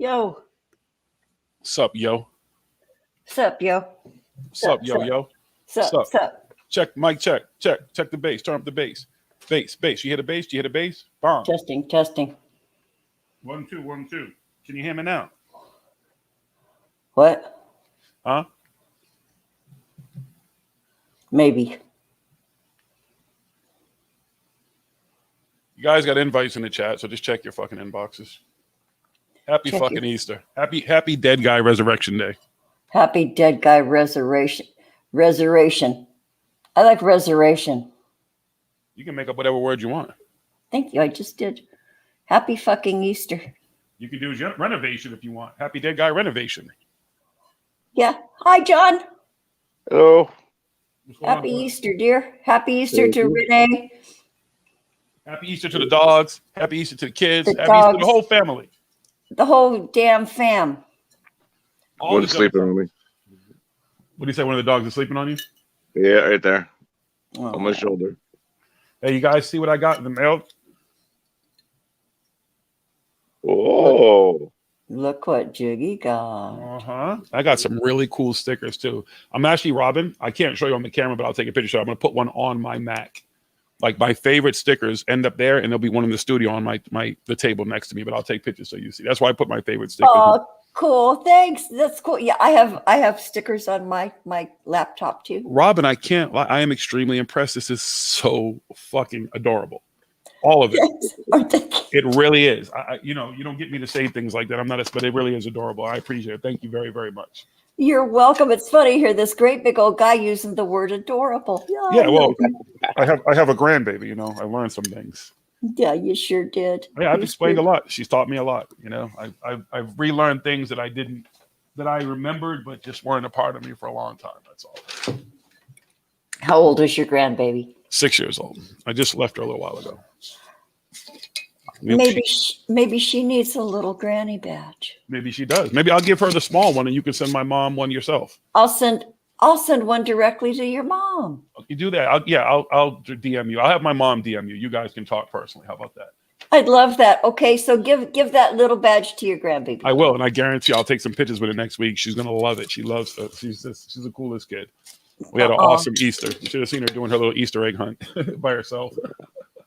Yo. Sup, yo. Sup, yo. Sup, yo, yo. Sup. Check, mic check. Check the bass. Turn up the bass. Bass. You hear the bass? Do you hear the bass? Bomb. Testing. 1, 2, 1, 2. Can you hear me now? What? Huh? Maybe. You guys got invites in the chat, so just check your fucking inboxes. Happy Check fucking Easter. Happy Dead Guy Resurrection Day. Happy Dead Guy Resurrection. I like resurrection. You can make up whatever word you want. Thank you. I just did. Happy fucking Easter. You can do renovation if you want. Happy Dead Guy Renovation. Yeah. Hi, John. Hello. Happy Easter, dear. Happy Easter to Renee. Happy Easter to the dogs. Happy Easter to the kids. The Happy dogs. Easter to the whole family. The whole damn fam. One's sleeping on me. What do you say? One of the dogs is sleeping on you? Yeah, right there. Oh. On my shoulder. Hey, you guys see what I got in the mail? Oh. Look what Jiggy got. Uh-huh. I got some really cool stickers too. I'm actually Robin. I can't show you on the camera, but I'll take a picture. So I'm gonna put one on my Mac. Like my favorite stickers end up there, and there'll be one in the studio on the table next to me. But I'll take pictures so you see. That's why I put my favorite stickers. Oh, cool. Thanks. That's cool. Yeah, I have stickers on my laptop too. Robin, I can't lie. I am extremely impressed. This is so fucking adorable. All of it. Yes, aren't they? It really is. You don't get me to say things like that. I'm not, but it really is adorable. I appreciate it. Thank you very, very much. You're welcome. It's funny to hear this great big old guy using the word adorable. Yeah, well, I have a grandbaby. I learned some things. Yeah, you sure did. Yeah, I've explained a lot. She's taught me a lot. I've relearned things that I remembered, but just weren't a part of me for a long time. That's all. How old is your grandbaby? 6 years old. I just left her a little while ago. Maybe she needs a little granny badge. Maybe she does. Maybe I'll give her the small one, and you can send my mom one yourself. I'll send one directly to your mom. You do that. I'll DM you. I'll have my mom DM you. You guys can talk personally. How about that? I'd love that. Okay, so give that little badge to your grandbaby. I will, and I guarantee I'll take some pictures with her next week. She's gonna love it. She loves it. She's the coolest kid. We had an awesome Easter. You should have seen her doing her little Easter egg hunt by herself.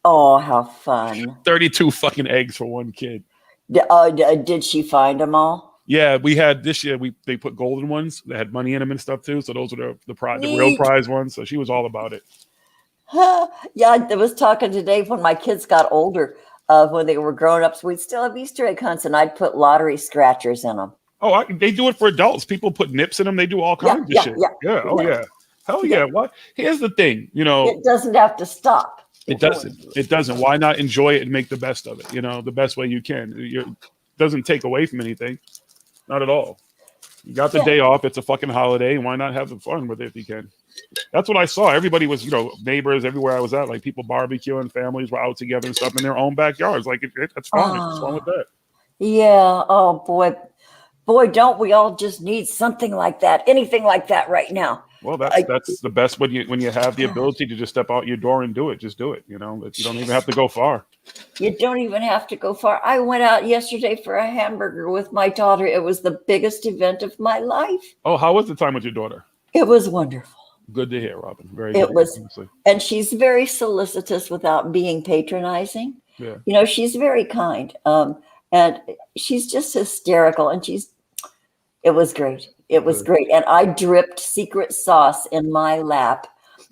Oh, how fun. 32 fucking eggs for one kid. Did she find them all? Yeah, we had this year. They put golden ones that had money in them and stuff too. So those were the real prize ones. So she was all about it. Yeah, I was talking today when my kids got older, when they were grown ups, we'd still have Easter egg hunts, and I'd put lottery scratchers in them. Oh, they do it for adults. People put nips in them. They do all kinds of shit. Yeah. Oh yeah. Hell yeah. What? Here's the thing. It doesn't have to stop. It doesn't. Why not enjoy it and make the best of it? The best way you can. It doesn't take away from anything. Not at all. You got the day off. It's a fucking holiday. And why not have some fun with it if you can? That's what I saw. Everybody was, neighbors everywhere I was at, like people barbecuing, families were out together and stuff in their own backyards. Like that's fine. What's wrong with that? Yeah. Oh boy, don't we all just need something like that? Anything like that right now? Well, that's the best when you have the ability to just step out your door and do it. Just do it. You don't even have to go far. You don't even have to go far. I went out yesterday for a hamburger with my daughter. It was the biggest event of my life. Oh, how was the time with your daughter? It was wonderful. Good to hear, Robin. Very good. It was, honestly. And she's very solicitous without being patronizing. Yeah. She's very kind. And she's just hysterical. And it was great. It was great. And I dripped secret sauce in my lap.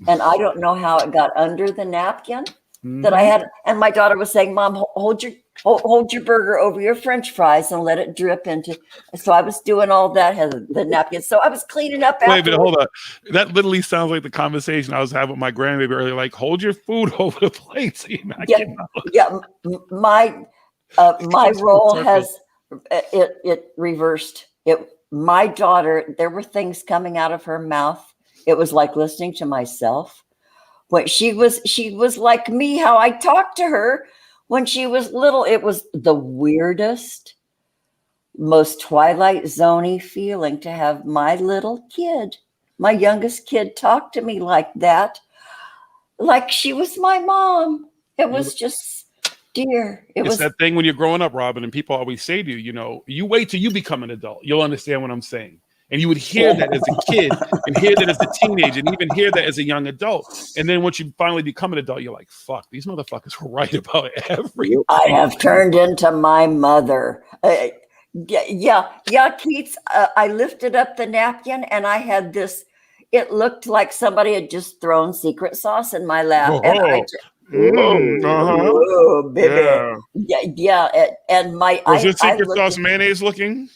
And I don't know how it got under the napkin that I had. And my daughter was saying, Mom, hold your burger over your French fries and let it drip into. So I was doing all that, had the napkin. So I was cleaning up after. Wait a minute, hold on. That literally sounds like the conversation I was having with my grandbaby earlier. Like, hold your food over the plate. So My role has it reversed. My daughter, there were things coming out of her mouth. It was like listening to myself. When she was like me, how I talked to her when she was little. It was the weirdest, most Twilight Zone-y feeling to have my little kid, my youngest kid, talk to me like that, like she was my mom. It was just dear. It It's was. that thing when you're growing up, Robin, and people always say to you, you know, you wait till you become an adult. You'll understand what I'm saying. And you would hear that as a kid and hear that as a teenager and even hear that as a young adult. And then once you finally become an adult, you're like, fuck, these motherfuckers were right about everything. I have turned into my mother. Yeah, Keats. I lifted up the napkin and I had this. It looked like somebody had just thrown secret sauce in my lap, and I. Oh, baby. Yeah. And Was it I secret looked sauce mayonnaise looking?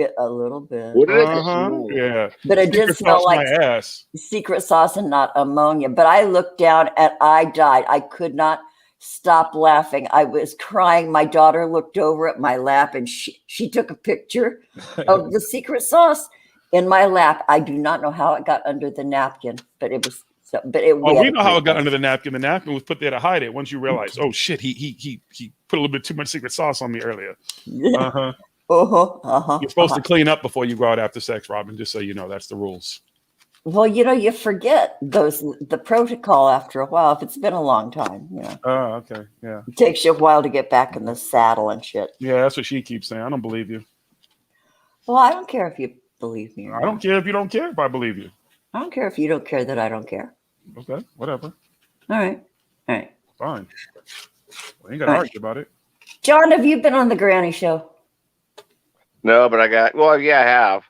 it a little bit, What did it smell like? Yeah. but it did Secret smell sauce like my ass. secret sauce and not ammonia. But I looked down and I died. I could not stop laughing. I was crying. My daughter looked over at my lap and she took a picture of the secret sauce in my lap. I do not know how it got under the napkin, but it was. So, but it. Oh, we know how it got under the napkin. The napkin was put there to hide it. Once you realize, oh shit, he put a little bit too much secret sauce on me earlier. Yeah. You're supposed to clean up before you go out after sex, Robin. Just so you know, that's the rules. Well, you forget the protocol after a while. If it's been a long time, Oh, okay, yeah. it takes you a while to get back in the saddle and shit. Yeah, that's what she keeps saying. I don't believe you. Well, I don't care if you believe me. I don't care if you don't care if I believe you. I don't care if you don't care that I don't care. Okay, whatever. All right. Fine. We ain't got to argue about it. John, have you been on the Granny Show? No, but I have.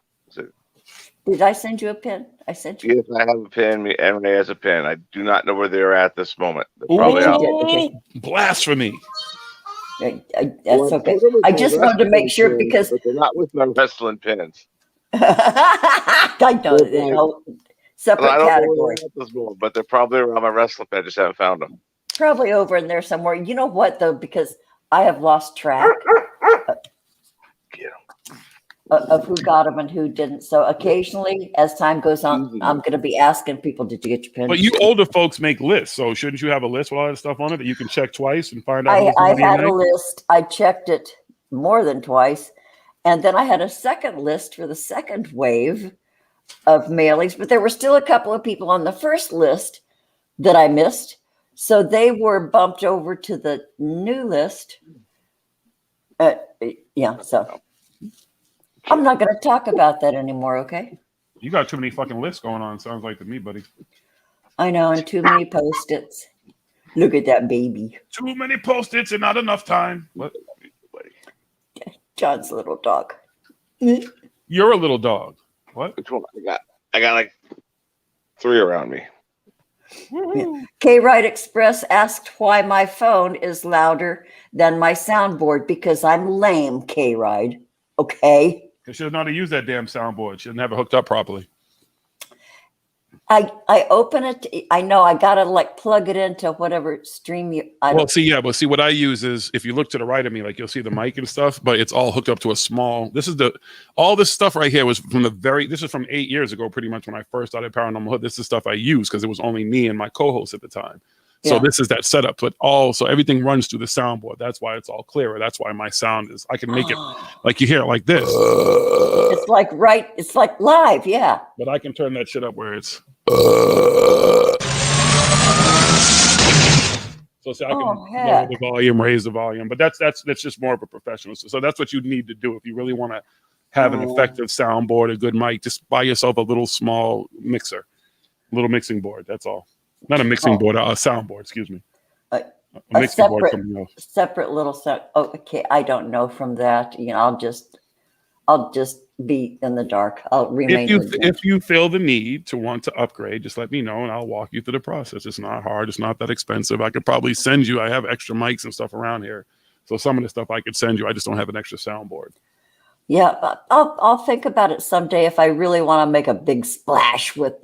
Did I send you a pin? I sent you. Yes, I have a pin. Emily has a pin. I do not know where they're at this moment. They're Probably out. Okay. Blasphemy. That's okay. I just wanted to make sure because but they're not with my wrestling pins. I know. Separate I don't category. know where they're at this moment, but they're probably around my wrestling pin. I just haven't found them. Probably over in there somewhere. You know what though? Because I have lost track of who got them and who didn't. So occasionally, as time goes on, I'm going to be asking people, "Did you get your pin?" But you older folks make lists, so shouldn't you have a list with all that stuff on it that you can check twice and find out? I had a list. I checked it more than twice, and then I had a second list for the second wave of mailings. But there were still a couple of people on the first list that I missed, so they were bumped over to the new list. So I'm not going to talk about that anymore. Okay. You got too many fucking lists going on. Sounds like to me, buddy. I know, and too many Post-its. Look at that baby. Too many Post-its and not enough time. What? John's little dog. You're a little dog. What? Which one? I got like 3 around me. K-Ride Express asked why my phone is louder than my soundboard because I'm lame, K-Ride. Okay. Because she doesn't know how to use that damn soundboard. She doesn't have it hooked up properly. I open it. I know I gotta like plug it into whatever stream you. See, what I use is if you look to the right of me, like you'll see the mic and stuff, but it's all hooked up to a small. All this stuff right here was from this is from 8 years ago, pretty much when I first started Paranormal Hood. This is stuff I used because it was only me and my co-host at the time. So this is that setup, but so everything runs through the soundboard. That's why it's all clearer. That's why my sound I can make it like you hear it like this. It's like it's like live, yeah. But I can turn that shit up where it's. So I can lower the volume, raise the volume, but that's just more of a professional. So that's what you need to do if you really want to have an effective soundboard, a good mic. Just buy yourself a little small mixer, little mixing board. That's all. Not a mixing board, a soundboard. Excuse me. A mixing board. Separate little sound. Oh, okay, I don't know from that. I'll just be in the dark. I'll remain. If you feel the need to want to upgrade, just let me know and I'll walk you through the process. It's not hard. It's not that expensive. I could probably send you. I have extra mics and stuff around here, so some of the stuff I could send you. I just don't have an extra soundboard. Yeah, I'll think about it someday if I really want to make a big splash with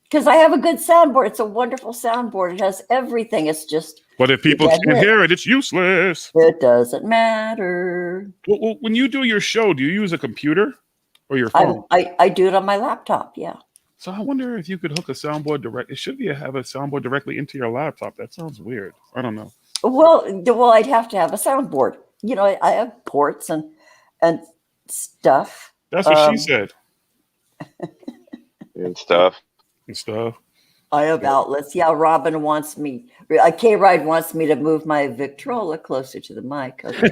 because I have a good soundboard. It's a wonderful soundboard. It has everything. It's just. But if people can't hear it, it's useless. It doesn't matter. Well, when you do your show, do you use a computer or your phone? I do it on my laptop. Yeah. So I wonder if you could hook a soundboard direct. It should be have a soundboard directly into your laptop. That sounds weird. I don't know. Well, I'd have to have a soundboard. I have ports and stuff. That's what she said. And stuff. I have outlets. Yeah, Robin wants me. K-Ride wants me to move my Victrola closer to the mic. Okay.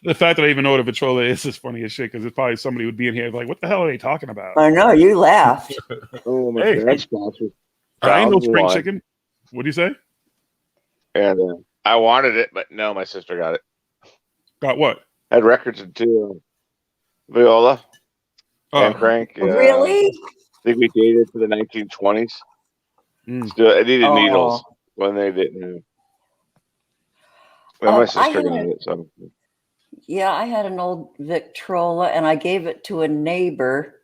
The fact that I even know what a Victrola is funny as shit because it's probably somebody would be in here like, what the hell are they talking about? I know you laughed. Oh, my Hey, dad's sponsor. I ain't no Found spring one. chicken. What do you say? And I wanted it, but no, my sister got it. Got what? Had records into viola and crank. Really? I think we dated for the 1920s. Mm. Still, I needed Oh. needles when they didn't. Well, my sister got it. So Yeah, I had an old Victrola and I gave it to a neighbor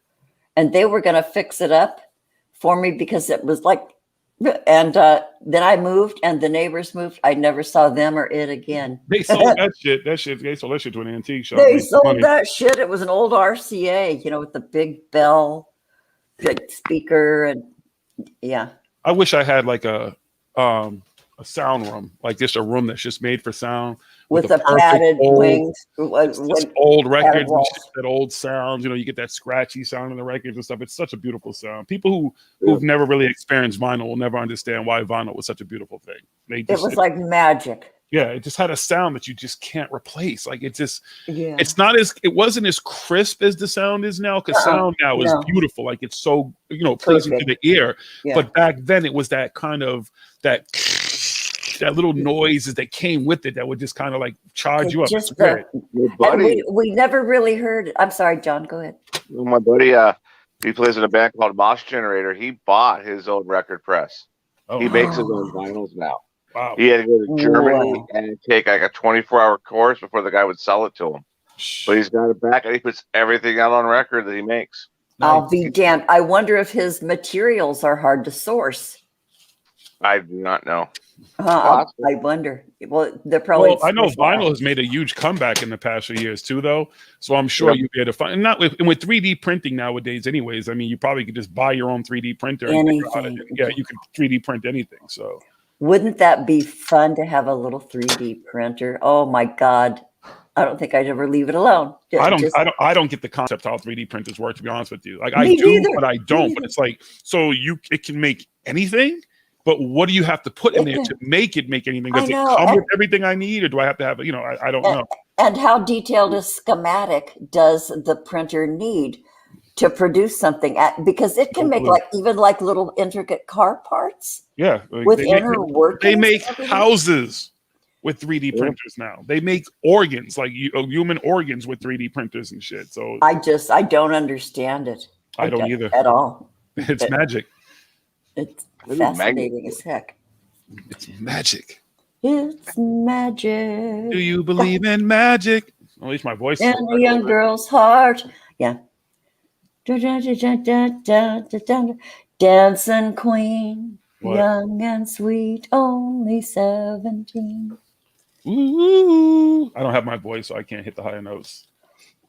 and they were going to fix it up for me because it was like, and then I moved and the neighbors moved. I never saw them or it again. They sold that shit. They sold that shit to an antique shop. They sold that shit. It was an old RCA, with the big bell, big speaker, and yeah. I wish I had like a sound room, like just a room that's just made for sound with a padded wings, old records, and shit, that old sounds. You get that scratchy sound in the records and stuff. It's such a beautiful sound. People who've never really experienced vinyl will never understand why vinyl was such a beautiful thing. It was like magic. Yeah, it just had a sound that you just can't replace. Like it wasn't as crisp as the sound is now, because sound now is beautiful. Like it's so pleasing to the ear. Yeah. But back then it was that kind of that little noises that came with it that would just kind of like charge you up. We never really heard it. I'm sorry, John, go ahead. My buddy, he plays in a band called Moss Generator. He bought his own record press. He makes his own vinyls now. Wow. He had to go to Germany and take like a 24-hour course before the guy would sell it to him. But he's got it back and he puts everything out on record that he makes. I'll be damned. I wonder if his materials are hard to source. I do not know. I wonder. Well, they're probably. Well, I know vinyl has made a huge comeback in the past few years too, though. So I'm sure you'll be able to find. And with 3D printing nowadays, anyways. I mean, you probably could just buy your own 3D printer. Anything. Yeah, you could 3D print anything. So. Wouldn't that be fun to have a little 3D printer? Oh my God. I don't think I'd ever leave it alone. I don't get the concept how 3D printers work, to be honest with you. Like I do, neither. but I don't. But it's like, so it can make anything, but what do you have to put in there to make anything? Does it come with everything I need, or do I have to have I don't know. And how detailed a schematic does the printer need to produce something because it can make even little intricate car parts. Yeah. With inner workings. They make houses with 3D printers now. They make organs, like human organs with 3D printers and shit. So I don't understand it. I don't either. At all. It's magic. It's fascinating as heck. It's magic. It's magic. Do you believe in magic? At least my voice. In a young girl's heart. Yeah. Dancing queen, young and sweet, only 17. Ooh, I don't have my voice, so I can't hit the higher notes.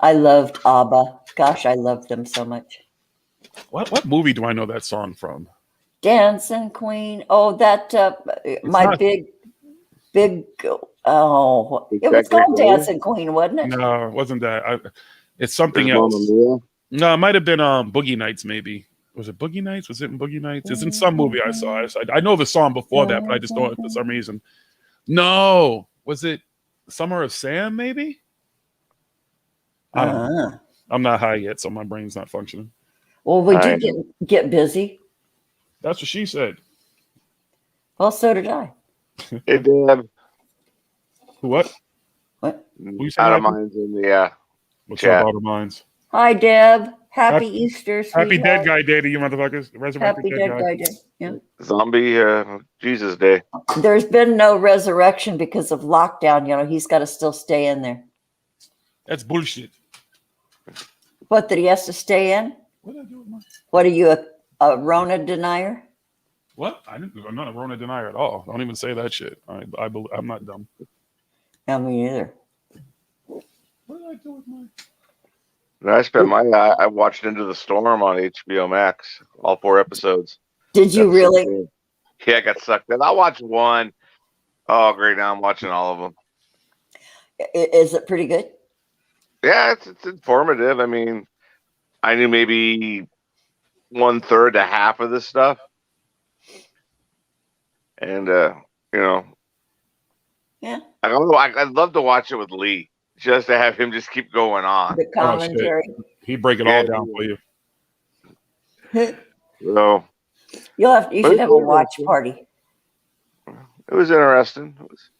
I loved ABBA. Gosh, I loved them so much. What movie do I know that song from? Dancing Queen. Oh, that it was called Dancing Queen, wasn't it? No, it wasn't that. It's something else. No, it might have been Boogie Nights, maybe. Was it Boogie Nights? Was it in Boogie Nights? It's in some movie I saw. I know the song before that, but I just don't know it for some reason. No. Was it Summer of Sam, maybe? I don't know. I'm not high yet, so my brain's not functioning. Well, we did get busy. That's what she said. Well, so did I. Hey, Deb. What? Out of minds in the What's chat. up, out of minds? Hi, Deb. Happy Easter. Happy Dead Guy Day to you motherfuckers. Happy Dead Guy Day. Yeah. Zombie Jesus Day. There's been no resurrection because of lockdown. He's got to still stay in there. That's bullshit. What, that he has to stay in? What did I do with my... What are you, a Rona denier? What? I'm not a Rona denier at all. Don't even say that shit. I'm not dumb. No, me either. What did I do with my... I spent I watched Into the Storm on HBO Max, all 4 episodes. Did you really? Yeah, I got sucked in. I watched one. Oh, great. Now I'm watching all of them. Is it pretty good? Yeah, it's informative. I mean, I knew maybe 1/3 to half of this stuff. And Yeah. I'd love to watch it with Lee, just to have him just keep going on. The commentary. He'd break it all down for you. So You should have a watch party. it was interesting. It was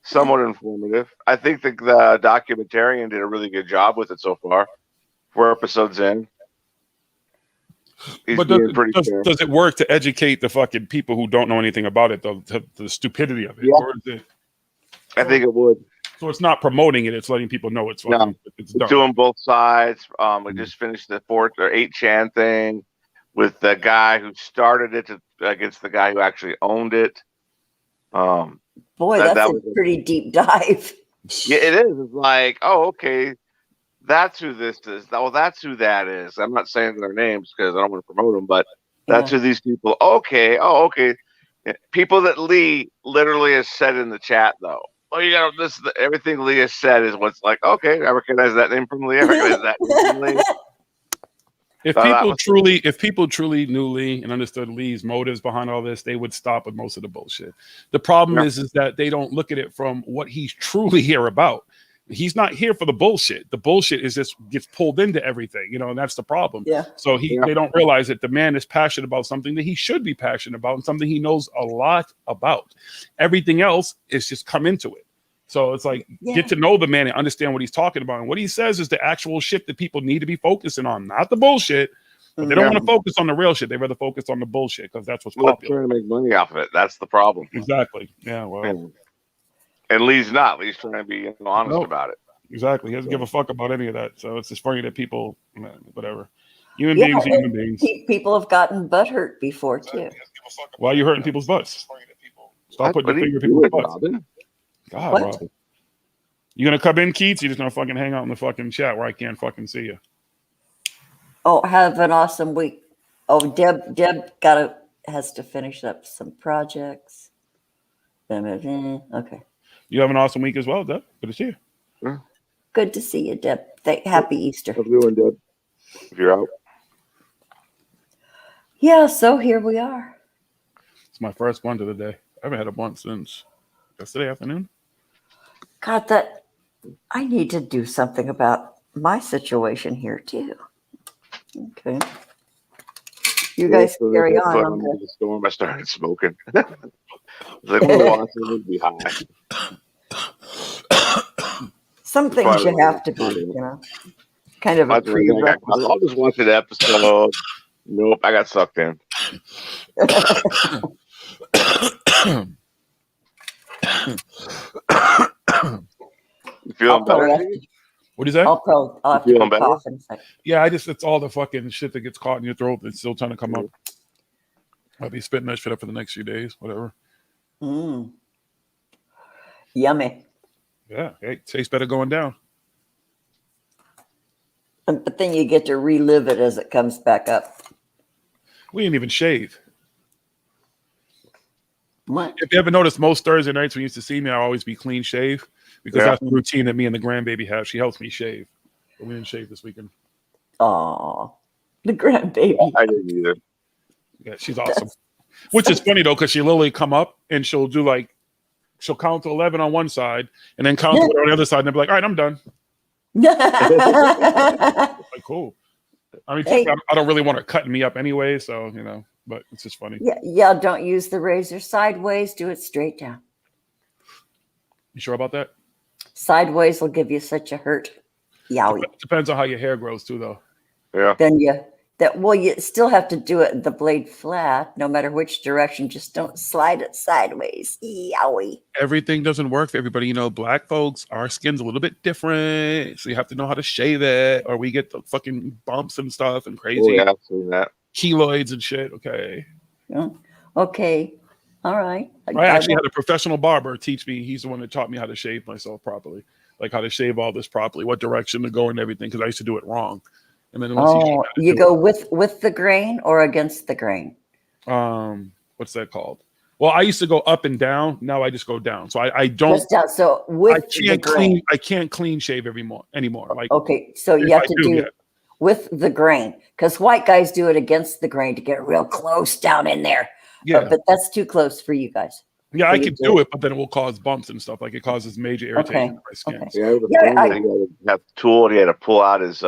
somewhat informative. I think the documentarian did a really good job with it so far. 4 episodes in. He's But does it work to educate the fucking people who don't know anything about it, the stupidity of it? Yeah. Or is it, I think it would. so it's not promoting it, it's letting people know it's fucking, No, it's doing both sides. We just finished the 4th or 8chan thing with the guy who started it against the guy who actually owned it. Boy, that's a pretty deep dive. Yeah, it is. It's like, oh, okay, that's who this is. Well, that's who that is. I'm not saying their names because I don't want to promote them, but that's who these people. Okay, okay. People that Lee literally has said in the chat, though. Oh, you got this. Everything Lee has said is what's like. Okay, I recognize that name from Lee. I recognize that name from Lee. If people truly knew Lee and understood Lee's motives behind all this, they would stop with most of the bullshit. The problem is that they don't look at it from what he's truly here about. He's not here for the bullshit. The bullshit is just gets pulled into everything, and that's the problem. Yeah. So they don't realize that the man is passionate about something that he should be passionate about and something he knows a lot about. Everything else is just come into it. So it's like, get to know the man and understand what he's talking about. And what he says is the actual shit that people need to be focusing on, not the bullshit. But they don't want to focus on the real shit. They rather focus on the bullshit because that's what's popular. Trying to make money off of it. That's the problem. Exactly. Yeah, well. And Lee's not. Lee's trying to be honest about it. Exactly. He doesn't give a fuck about any of that. So it's just funny that people, whatever. Human beings are human beings. People have gotten butthurt before, too. Why are you hurting people's butts? Stop putting your finger in people's butts. God, what? Robin. You gonna come in, Keats? You just gonna fucking hang out in the fucking chat where I can't fucking see you? Oh, have an awesome week. Oh, Deb has to finish up some projects. Okay. You have an awesome week as well, Deb. Good to see you. Yeah. Good to see you, Deb. Happy Easter. How's it going, Deb? If you're out. Yeah, so here we are. It's my first blunt of the day. I haven't had a blunt since yesterday afternoon. God, I need to do something about my situation here too. Okay. You guys carry on. I'm in the storm. I started smoking. Like, would be high. Some things you have to be, kind of a prerequisite. I'll just watch an episode. Nope, I got sucked in. You feeling better? What is that? I'll have to cough in a second. Yeah, it's all the fucking shit that gets caught in your throat that's still trying to come up. I'll be spitting that shit up for the next few days, whatever. Yummy. Yeah, it tastes better going down. But then you get to relive it as it comes back up. We didn't even shave. What? If you ever noticed, most Thursday nights when you used to see me, I always be clean shave because that's the routine that me and the grandbaby have. She helps me shave. But we didn't shave this weekend. Aw, the grandbaby. I didn't either. Yeah, she's awesome. Which is funny though, because she'll literally come up and she'll count to 11 on one side and then count to on the other side and then be like, all right, I'm done. Like, cool. I mean, I don't really want her cutting me up anyway, so but it's just funny. Yeah. Don't use the razor sideways. Do it straight down. You sure about that? Sideways will give you such a hurt. Yowie. Depends on how your hair grows too, though. Yeah. Then you still have to do it the blade flat, no matter which direction. Just don't slide it sideways. Yowie. Everything doesn't work for everybody. Black folks, our skin's a little bit different, so you have to know how to shave it, or we get the fucking bumps and stuff and crazy. Oh, yeah, I've seen that. Keloids and shit. Okay. Yeah. Okay. All right. I actually had a professional barber teach me. He's the one that taught me how to shave myself properly, like how to shave all this properly, what direction to go and everything, because I used to do it wrong. And then you go with the grain or against the grain? What's that called? Well, I used to go up and down. Now I just go down. So I don't. Just down. So with I can't clean shave anymore. Like, okay, so you have to do with the grain, because white guys do it against the grain to get real close down in there. Yeah. But that's too close for you guys. Yeah, I can do it, but then it will cause bumps and stuff. Like it causes major irritation to my skin. Okay. Yeah, Yeah, he had to have a tool. He had to pull out his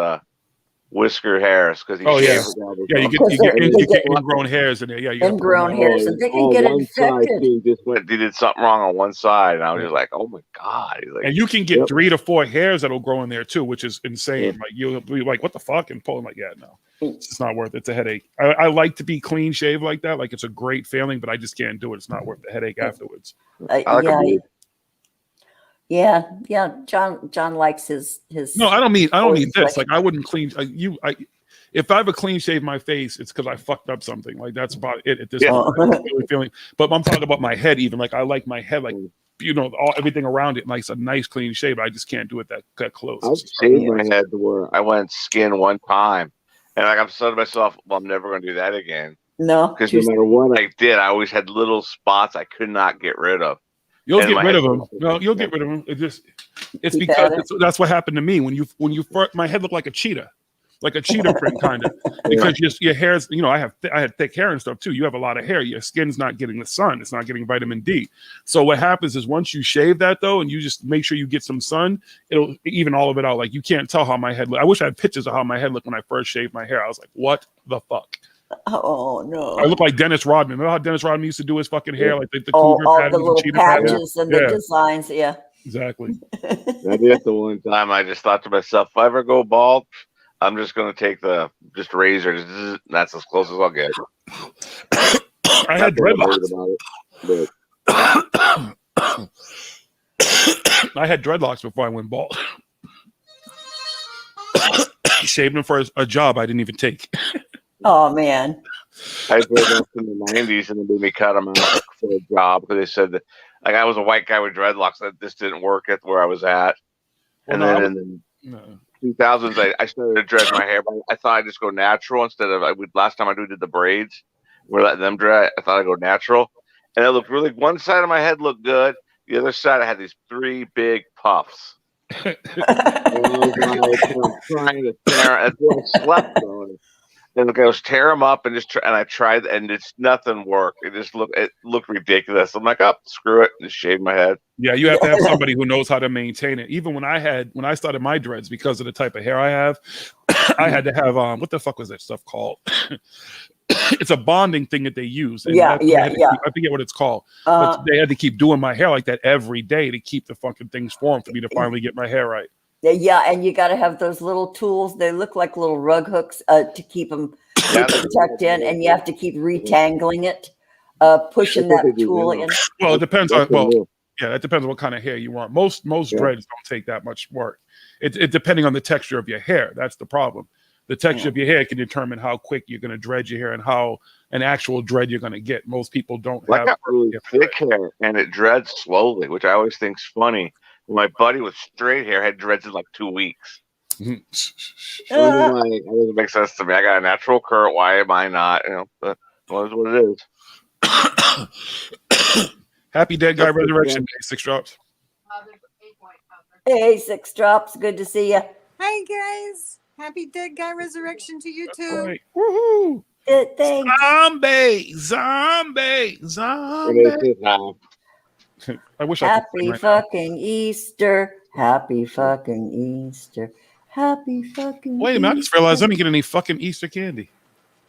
whisker hairs because he shaved. Yeah, you get ingrown hairs in there. Yeah, you ingrown hairs, and they can get infected. He did something wrong on one side, and I was just like, "Oh my god!" Like, and you can get 3 to 4 hairs that'll grow in there too, which is insane. Like you'll be like, "What the fuck?" and pulling like, "Yeah, no, it's just not worth it. It's a headache." I like to be clean shaved like that. Like it's a great feeling, but I just can't do it. It's not worth the headache afterwards. Yeah. John likes his. No, I don't mean this. Like I wouldn't clean if I have a clean shave my face, it's because I fucked up something. Like that's about it at this point. Really feeling. But I'm talking about my head. Even like I like my head, like everything around it, like a nice clean shave. I just can't do it that close. I've shaved my head to where I went skin one time, and like I'm saying to myself, well, I'm never going to do that again. No, because no matter what I did, I always had little spots I could not get rid of. You'll get rid of them. No, you'll get rid of them. It's because that's what happened to me when you my head looked like a cheetah print kind of because your hair's I had thick hair and stuff too. You have a lot of hair. Your skin's not getting the sun. It's not getting vitamin D. So what happens is once you shave that though, and you just make sure you get some sun, it'll even all of it out. Like you can't tell how my head looked. I wish I had pictures of how my head looked when I first shaved my hair. I was like, what the fuck? Oh no! I look like Dennis Rodman. Remember how Dennis Rodman used to do his fucking hair, like the cougar all the little patches and the designs. Yeah, exactly. I did the one time. I just thought to myself, if I ever go bald, I'm just going to take the razor. That's as close as I'll get. I had dreadlocks. I had dreadlocks before I went bald. Shaved them for a job I didn't even take. Oh man! I did that in the '90s, and they made me cut them out for a job because they said that, like, I was a white guy with dreadlocks. That this didn't work at where I was at. And then in the 2000s, I started to dread my hair, but I thought I'd just go natural instead of last time I did the braids. We're letting them dread. I thought I'd go natural, and it looked really. One side of my head looked good. The other side, I had these 3 big puffs. And I was trying to tear. That's where I slept on. And I was tear them up and I tried, and nothing worked. It looked ridiculous. I'm like, screw it, just shave my head. Yeah, you have to have somebody who knows how to maintain it. Even when I started my dreads, because of the type of hair I have, I had to have what the fuck was that stuff called? It's a bonding thing that they use. And I forget what it's called. But they had to keep doing my hair like that every day to keep the fucking things formed for me to finally get my hair right. Yeah, and you got to have those little tools. They look like little rug hooks to keep them tucked in, and you have to keep retangling it, pushing that tool in. Well, it depends on it depends on what kind of hair you want. Most dreads don't take that much work. It depending on the texture of your hair. That's the problem. The texture of your hair can determine how quick you're going to dread your hair and how an actual dread you're going to get. Most people don't have. I got really thick hair, and it dreads slowly, which I always think's funny. My buddy with straight hair had dreads in like 2 weeks. It doesn't make sense to me. I got a natural curl. Why am I not? But what it is. Happy Dead Guy Resurrection Day. 6 drops. Hey, 6 drops. Good to see you. Hi guys. Happy Dead Guy Resurrection to you too. Right. Woohoo! Thanks. Zombie. I wish Happy fucking Easter. Happy fucking Easter. Happy fucking Wait a minute, I just realized I didn't get any fucking Easter candy.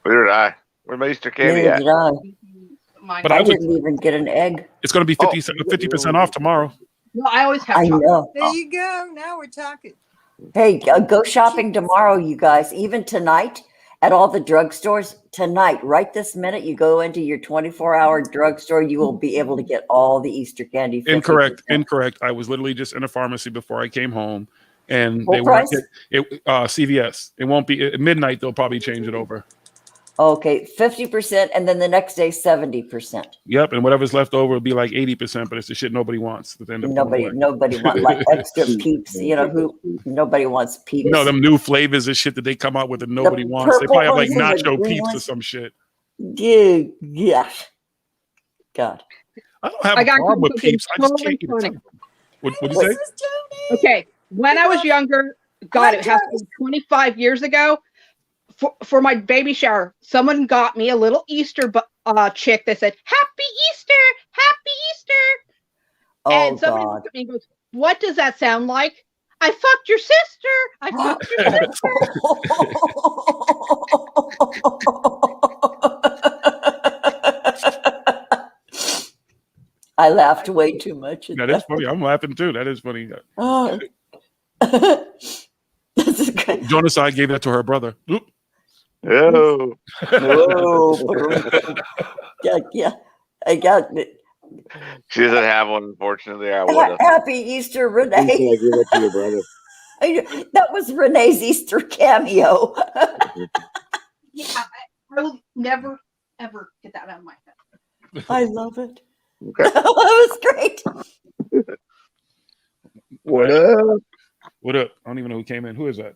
Where did I? Where's my Easter candy at? But I didn't even get an egg. It's going to be 50% off tomorrow. No, I always have. I know. There you go. Now we're talking. Hey, go shopping tomorrow, you guys. Even tonight at all the drugstores. Tonight, right this minute, you go into your 24-hour drugstore, you will be able to get all the Easter candy. 50%. Incorrect. I was literally just in a pharmacy before I came home, and they won't CVS. It won't be at midnight. They'll probably change it over. Okay, 50%, and then the next day 70%. Yep, and whatever's left over will be like 80%, but it's the shit nobody wants. Nobody wants like extra peeps. Nobody wants peeps. No, them new flavors and shit that they come out with that nobody wants. They probably have like nacho peeps or some shit. Yeah. God. I don't have a problem with peeps. I just can't eat them. What do you say? Okay, when I was younger, God, it has to be 25 years ago. for my baby shower, someone got me a little Easter chick that said "Happy Easter, Happy Easter," Oh and somebody God. looked at me and goes, "What does that sound like?" I fucked your sister. I fucked your sister. I laughed way too much. That is funny. I'm laughing too. That is funny. Oh. This is good. Jonas, I gave that to her brother. Oop. Oh, Whoa. Yeah. I got it. she doesn't have one, unfortunately. I would have. Happy Easter, Renee. I give it to your brother. That was Renee's Easter cameo. Yeah, I will never ever get that out of my head. I love it. Okay. That was great. What up? What up? I don't even know who came in. Who is that?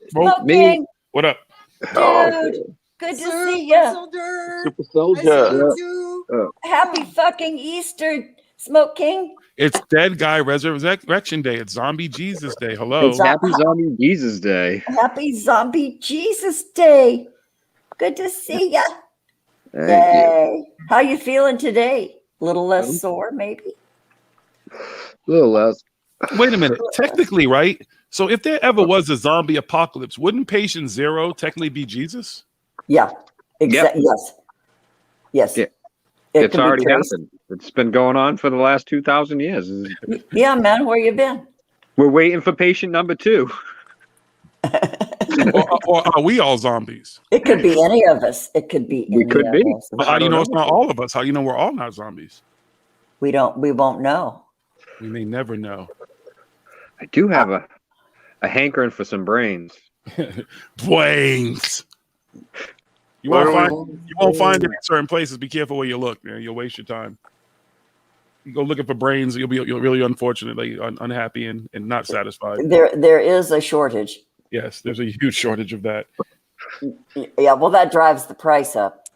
Smoke me. King, What up? dude. Good to see you. Soldier. Super I Soldier. see you. Happy fucking Easter, Smoke King. It's Dead Guy Resurrection Day. It's Zombie Jesus Day. Hello. It's Happy Zombie Jesus Day. Happy Zombie Jesus Day. Good to see you. Thank Yay. How you feeling today? A little less sore, maybe? you. A little less. Wait a minute. Technically, right? So if there ever was a zombie apocalypse, wouldn't patient zero technically be Jesus? Yeah. Exactly. Yep. Yes. Yeah. It It's can be already traced. happened. It's been going on for the last 2,000 years. Yeah, man. Where you been? We're waiting for patient number 2. Or are we all zombies? It could be any of us. It could be We any could of be. us. But how do you know it's not all of us? How do you know we're all not zombies? We won't know. We may never know. I do have a hankering for some brains. Brains. You won't find it in certain places. Be careful where you look, man. You'll waste your time. You go looking for brains, you'll really unfortunately unhappy and not satisfied. There is a shortage. Yes, there's a huge shortage of that. Yeah, well, that drives the price up.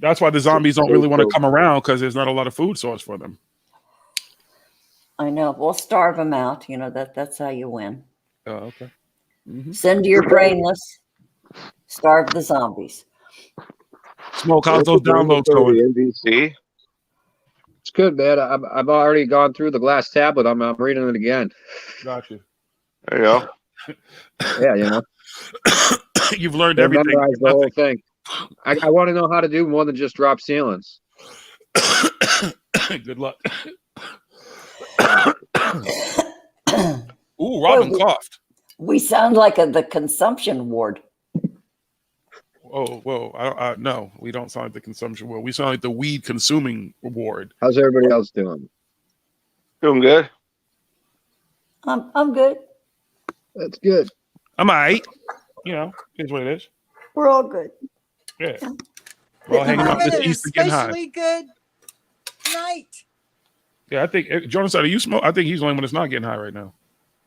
That's why the zombies don't really want to come around, because there's not a lot of food source for them. I know. We'll starve them out. You know, that's how you win. Oh, okay. Mm-hmm. Send your brainless. Starve the zombies. Smoke, how's those downloads going? NBC. It's good, man. I've already gone through the glass tablet. I'm reading it again. Gotcha. There you go. Yeah, you know. You've learned I everything. memorized the whole thing. I want to know how to do more than just drop ceilings. Good luck. Ooh, Robin coughed. We sound like the consumption ward. Oh, whoa. No, we don't sound like the consumption ward. We sound like the weed consuming ward. How's everybody else doing? Doing good. I'm good. That's good. I'm all right. You know, here's what it is. We're all good. Yeah. We're all hanging out Having this an Easter getting high. especially good night. Yeah, I think, Jonas, do you smoke? I think he's the only one that's not getting high right now.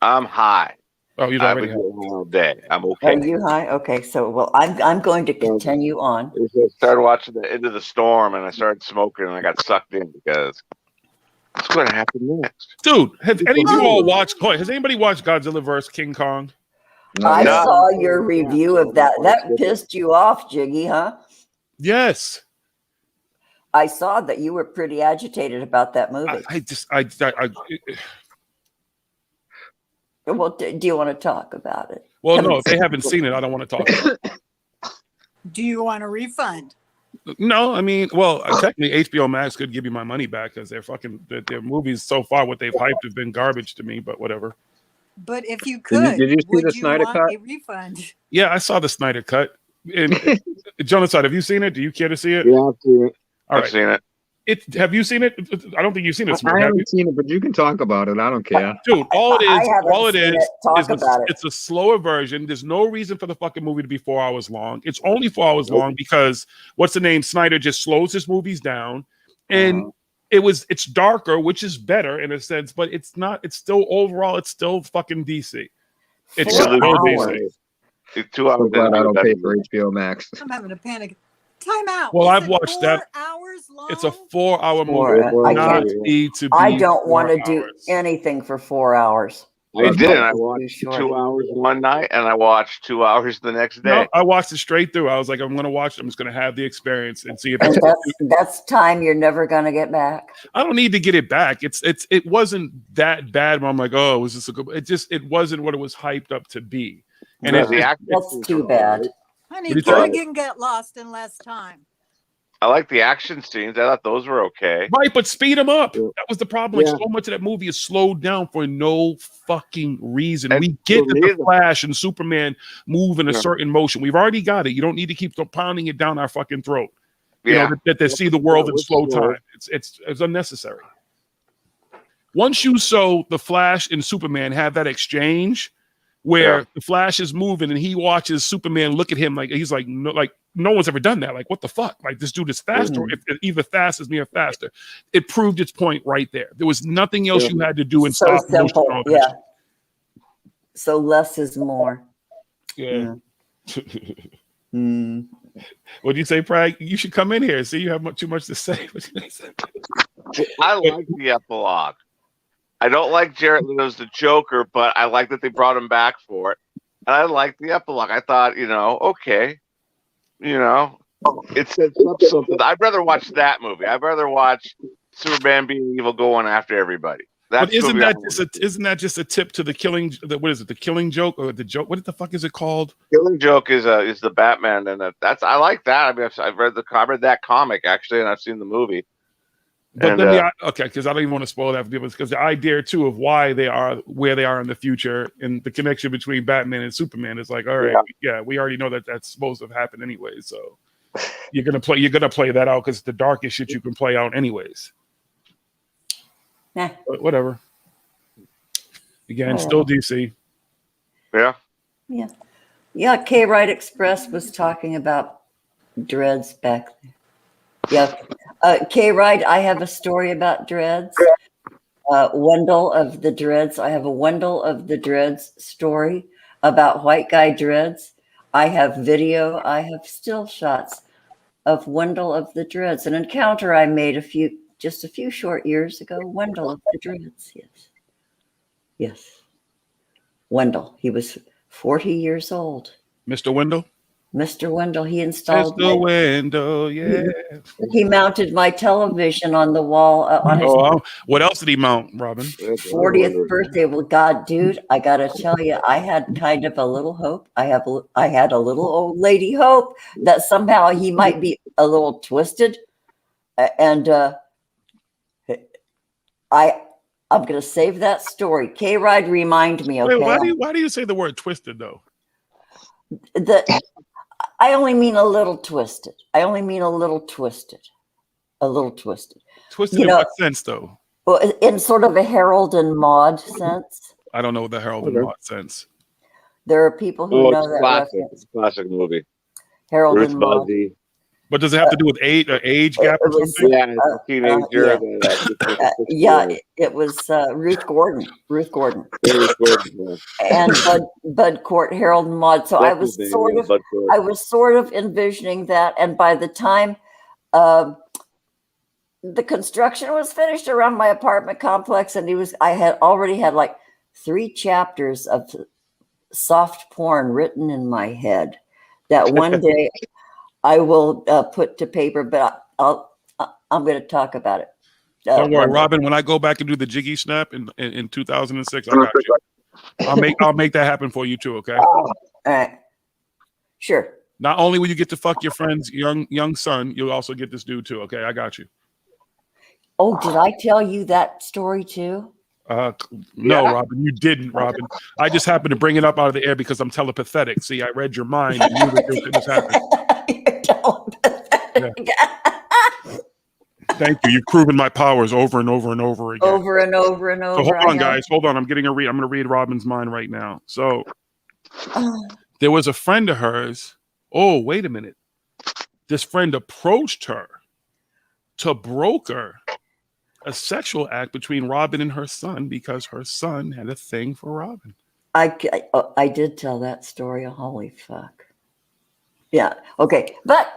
I'm high. Oh, he's I've already been high. getting all day. I'm Are okay. you high? Okay, so well, I'm going to continue on. I started watching the End of the Storm, and I started smoking, and I got sucked in because what's going to happen next? Dude, have any of you all watched? Has anybody watched Godzilla vs. King Kong? I No. saw your review of that. That pissed you off, Jiggy, huh? Yes. I saw that you were pretty agitated about that movie. Well, do you want to talk about it? Well, no, if they haven't seen it, I don't want to talk about it. Do you want a refund? No, I mean, well, technically HBO Max could give you my money back because their movies so far, what they've hyped have been garbage to me, but whatever. But if you could, Did you see would the you Snyder want Cut? a refund? Yeah, I saw the Snyder Cut. And Jonas, have you seen it? Do you care to see it? Yeah, I've seen it. All I've right. seen it. Have you seen it? I don't think you've seen it. I haven't seen it, but you can talk about it. I don't care. Dude, all it is, Talk about it. it's a slower version. There's no reason for the fucking movie to be 4 hours long. It's only 4 hours long because what's the name? Snyder just slows his movies down, and it's darker, which is better in a sense, but it's not. It's still overall, it's still fucking DC. It's Four still hours. DC. It's 2 hours. I'm glad I don't pay for HBO Max. I'm having a panic. Time out. Well, Is I've it watched 4 that. hours long? It's a 4 hour Four, movie. I Not can't- need to be I don't 4 want to do hours. anything for 4 hours. I didn't. I Too watched short. 2 hours one night, and I watched 2 hours the next day. No, I watched it straight through. I was like, I'm going to watch it. I'm just going to have the experience and see if And it's. that's time you're never going to get back. I don't need to get it back. It wasn't that bad. Where I'm like, oh, was this a good? It wasn't what it was hyped up to be. And Yeah, it's the just, action That's scenes too are bad. alright. Honey, What do you think? Gilligan got lost in less time. I like the action scenes. I thought those were okay. right, but speed them up. Yeah. That was the problem. Like Yeah. so much of that movie is slowed down for no fucking reason. And We get for that me, the Flash and Superman move in a Yeah. certain motion. We've already got it. You don't need to keep pounding it down our fucking throat. You Yeah. know that they see the world in With slow slow. time. It's unnecessary. Once you saw the Flash and Superman have that exchange where Yeah. the Flash is moving and he watches Superman look at him like he's like no one's ever done that. Like, what the fuck? Like, this dude is faster. If either fast as me or faster. It proved its point right there. There was nothing else you had to do in So stop motion. simple. and all that Yeah. shit. So less is more. Yeah. Mm. What do you say, Prag? You should come in here. See, you have too much to say. I like the epilogue. I don't like Jared Leto's the Joker, but I like that they brought him back for it. And I like the epilogue. I thought, okay, it said something. I'd rather watch that movie. I'd rather watch Superman being evil going after everybody. That's But isn't the movie I that want just to see. isn't that just a tip to the killing? What is it? The Killing Joke or the joke? What the fuck is it called? Killing Joke is the Batman, and I like that. I mean, I read that comic actually, and I've seen the movie. But And, then because I don't even want to spoil that for people, because the idea too of why they are where they are in the future and the connection between Batman and Superman is like, all right, yeah, we already know that that's supposed to have happened anyway. So you're gonna play that out because it's the darkest shit you can play out anyways. Nah. But whatever. Again, still DC. Yeah. Yeah. Yeah. K Ride Express was talking about dreads back there. Yeah. K Ride, I have a story about dreads. Wendell of the Dreads. I have a Wendell of the Dreads story about white guy dreads. I have video. I have still shots of Wendell of the Dreads. An encounter I made just a few short years ago. Wendell of the Dreads. Yes. Yes. Wendell. He was 40 years old. Mr. Wendell? Mr. Wendell, he installed. Mr. Wendell, yeah. He mounted my television on the wall on his what else did he mount, Robin? 40th birthday. Well, God, dude, I gotta tell you, I had kind of a little hope. I had a little old lady hope that somehow he might be a little twisted, and I'm gonna save that story. K Ride, remind me, okay? Wait, why do you say the word twisted though? I only mean a little twisted. A little twisted. Twisted in what sense though? Well, in sort of a Harold and Maude sense. I don't know the Harold and Maude sense. There are people who know that classic. reference. It's a classic movie. Harold Ruth and Maude. Buzzy. But does it have to do with age gap or something? Yeah, it's a teenager. It was Ruth Gordon. Yeah. And Bud Cort, Harold and Maude. So I was sort of envisioning that. And by the time the construction was finished around my apartment complex, and I had already had like 3 chapters of soft porn written in my head that one day I will put to paper, but I'm going to talk about it. Don't worry, Robin. When I go back and do the Jiggy Snap in 2006, I got you. I'll make that happen for you too. Okay. All right. Sure. Not only will you get to fuck your friend's young son, you'll also get this dude too. Okay, I got you. Oh, did I tell you that story too? No, Robin, you didn't, Robin. I just happened to bring it up out of the air because I'm telepathetic. See, I read your mind and knew that this thing was happening. You're telepathetic. Yeah. Thank you. You've proven my powers over and over and over again. Over and over and over. So hold on, guys. Hold on. I'm going to read Robin's mind right now. So there was a friend of hers. Oh, wait a minute. This friend approached her to broker a sexual act between Robin and her son because her son had a thing for Robin. I did tell that story. Holy fuck. Yeah. Okay. But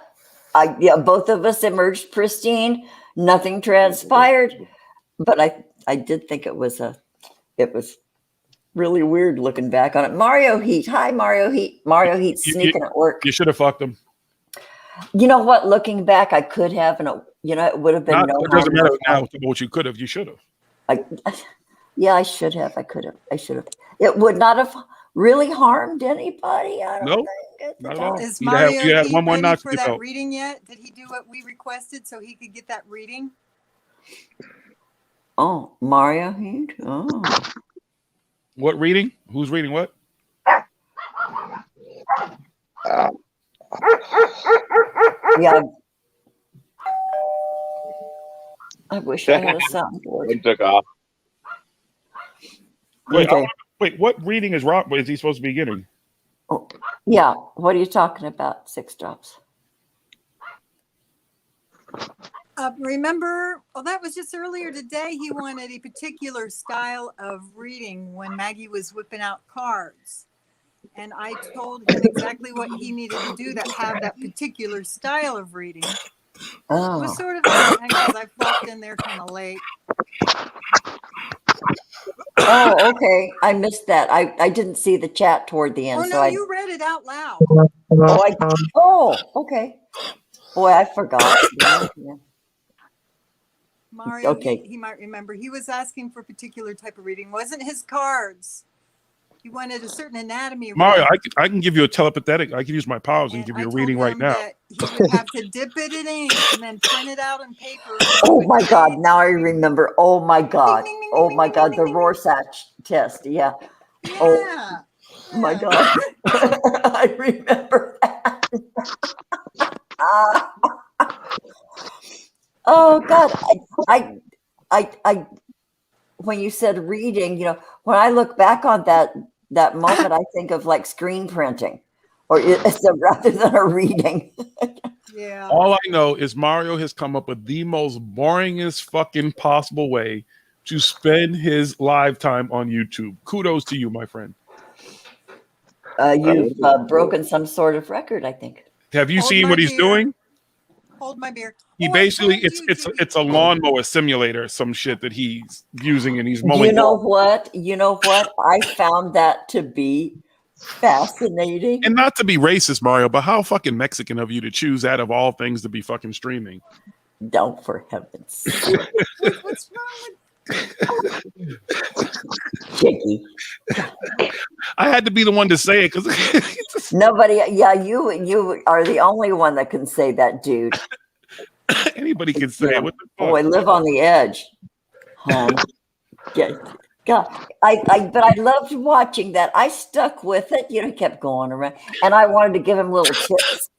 both of us emerged pristine. Nothing transpired. But I did think it was really weird looking back on it. Mario Heat. Hi, Mario Heat. Mario Heat sneaking at work. You should have fucked him. You know what? Looking back, I could have, and it would have been It no doesn't harm. matter now what you could have. You should have. Yeah, I should have. I could have. I should have. It would not have really harmed anybody. I don't Nope. think. At the Not at all. time. Is You had Mario Heat one more ready notch for to that go. reading yet? Did he do what we requested so he could get that reading? Oh, Mario Heat. Oh. What reading? Who's reading what? Yeah. I wish I had a soundboard. It took off. Wait, Okay. wait. What reading is Rob? Is he supposed to be getting? Oh, yeah. What are you talking about? 6 drops. Remember, that was just earlier today. He wanted a particular style of reading when Maggie was whipping out cards. And I told him exactly what he needed to do to have that particular style of reading. It Oh. was sort of because I popped in there kind of late. Oh, okay. I missed that. I didn't see the chat toward the end. Oh, so no, you read it out loud. Okay. Boy, I forgot. Yeah. Mario, Okay. he might remember. He was asking for a particular type of reading. Wasn't his cards. He wanted a certain anatomy. Mario, I can give you a telepathetic. I can use my powers and give you a reading right now. He would have to dip it in ink and then print it out on paper. Oh my God! Now I remember. Oh my God! Ding, ding, ding, Oh ding, my ding, God! ding, The ding, Rorschach test. Yeah. Yeah. Oh my Yeah. God! I remember that. Oh God! I when you said reading, when I look back on that moment, I think of like screen printing, or rather than a reading. Yeah. All I know is Mario has come up with the most boringest fucking possible way to spend his lifetime on YouTube. Kudos to you, my friend. You've broken some sort of record, I think. Have you Hold seen my what he's beer. doing? Hold my beer. He Oh, I basically told you, Jiggy. it's a lawnmower simulator, some shit that he's using, and he's mowing. You know what? I found that to be fascinating. And not to be racist, Mario, but how fucking Mexican of you to choose that of all things to be fucking streaming? Don't, for heaven's sake. What's wrong Jiggy. I had to be the one to say it because Nobody. Yeah, you are the only one that can say that, dude. anybody can say it. What the fuck? Boy, live on the edge, hon. Yeah. God, but I loved watching that. I stuck with it. Kept going around, and I wanted to give him little tips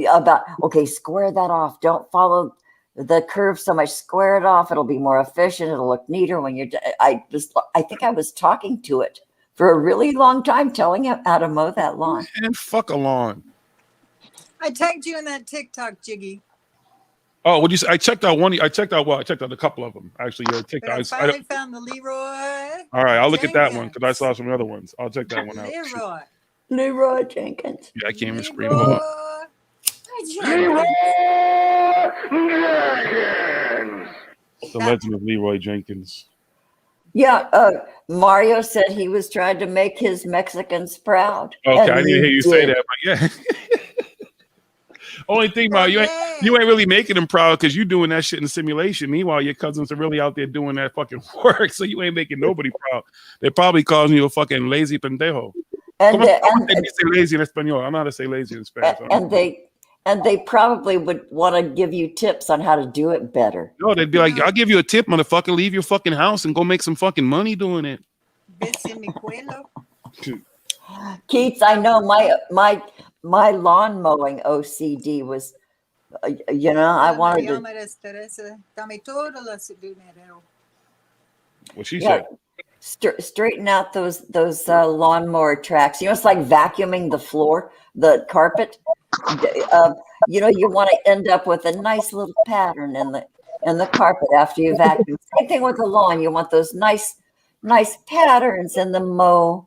about, okay, square that off. Don't follow the curve so much. Square it off. It'll be more efficient. It'll look neater when you're. I think I was talking to it for a really long time, telling him how to mow that lawn. And fuck a lawn. I tagged you in that TikTok, Jiggy. Oh, what you say? I checked out one. I checked out a couple of them actually. But I finally found the Leroy. All right, I'll look at that one Jenkins. because I saw some other ones. I'll check that one out. Leroy. Jenkins. Yeah, I can't even scream. Leroy. Hold Jenkins. The Legend of Leroy Jenkins. Yeah, Mario said he was trying to make his Mexicans proud. Okay, And I didn't hear you say that, but yeah. Only thing, Mario, you ain't really making them proud because you're doing that shit in simulation. Meanwhile, your cousins are really out there doing that fucking work, so you ain't making nobody proud. They're probably calling you a fucking lazy pendejo. And They say lazy in Espanol. I'm not to say lazy in Spanish. and they probably would want to give you tips on how to do it better. No, they'd be like, I'll give you a tip, motherfucker. Leave your fucking house and go make some fucking money doing it. Keats, I know my lawn mowing OCD was, I wanted to. What she said. Straighten out those lawnmower tracks. It's like vacuuming the floor, the carpet. You want to end up with a nice little pattern in the carpet after you vacuum. Same thing with the lawn. You want those nice patterns in the mow.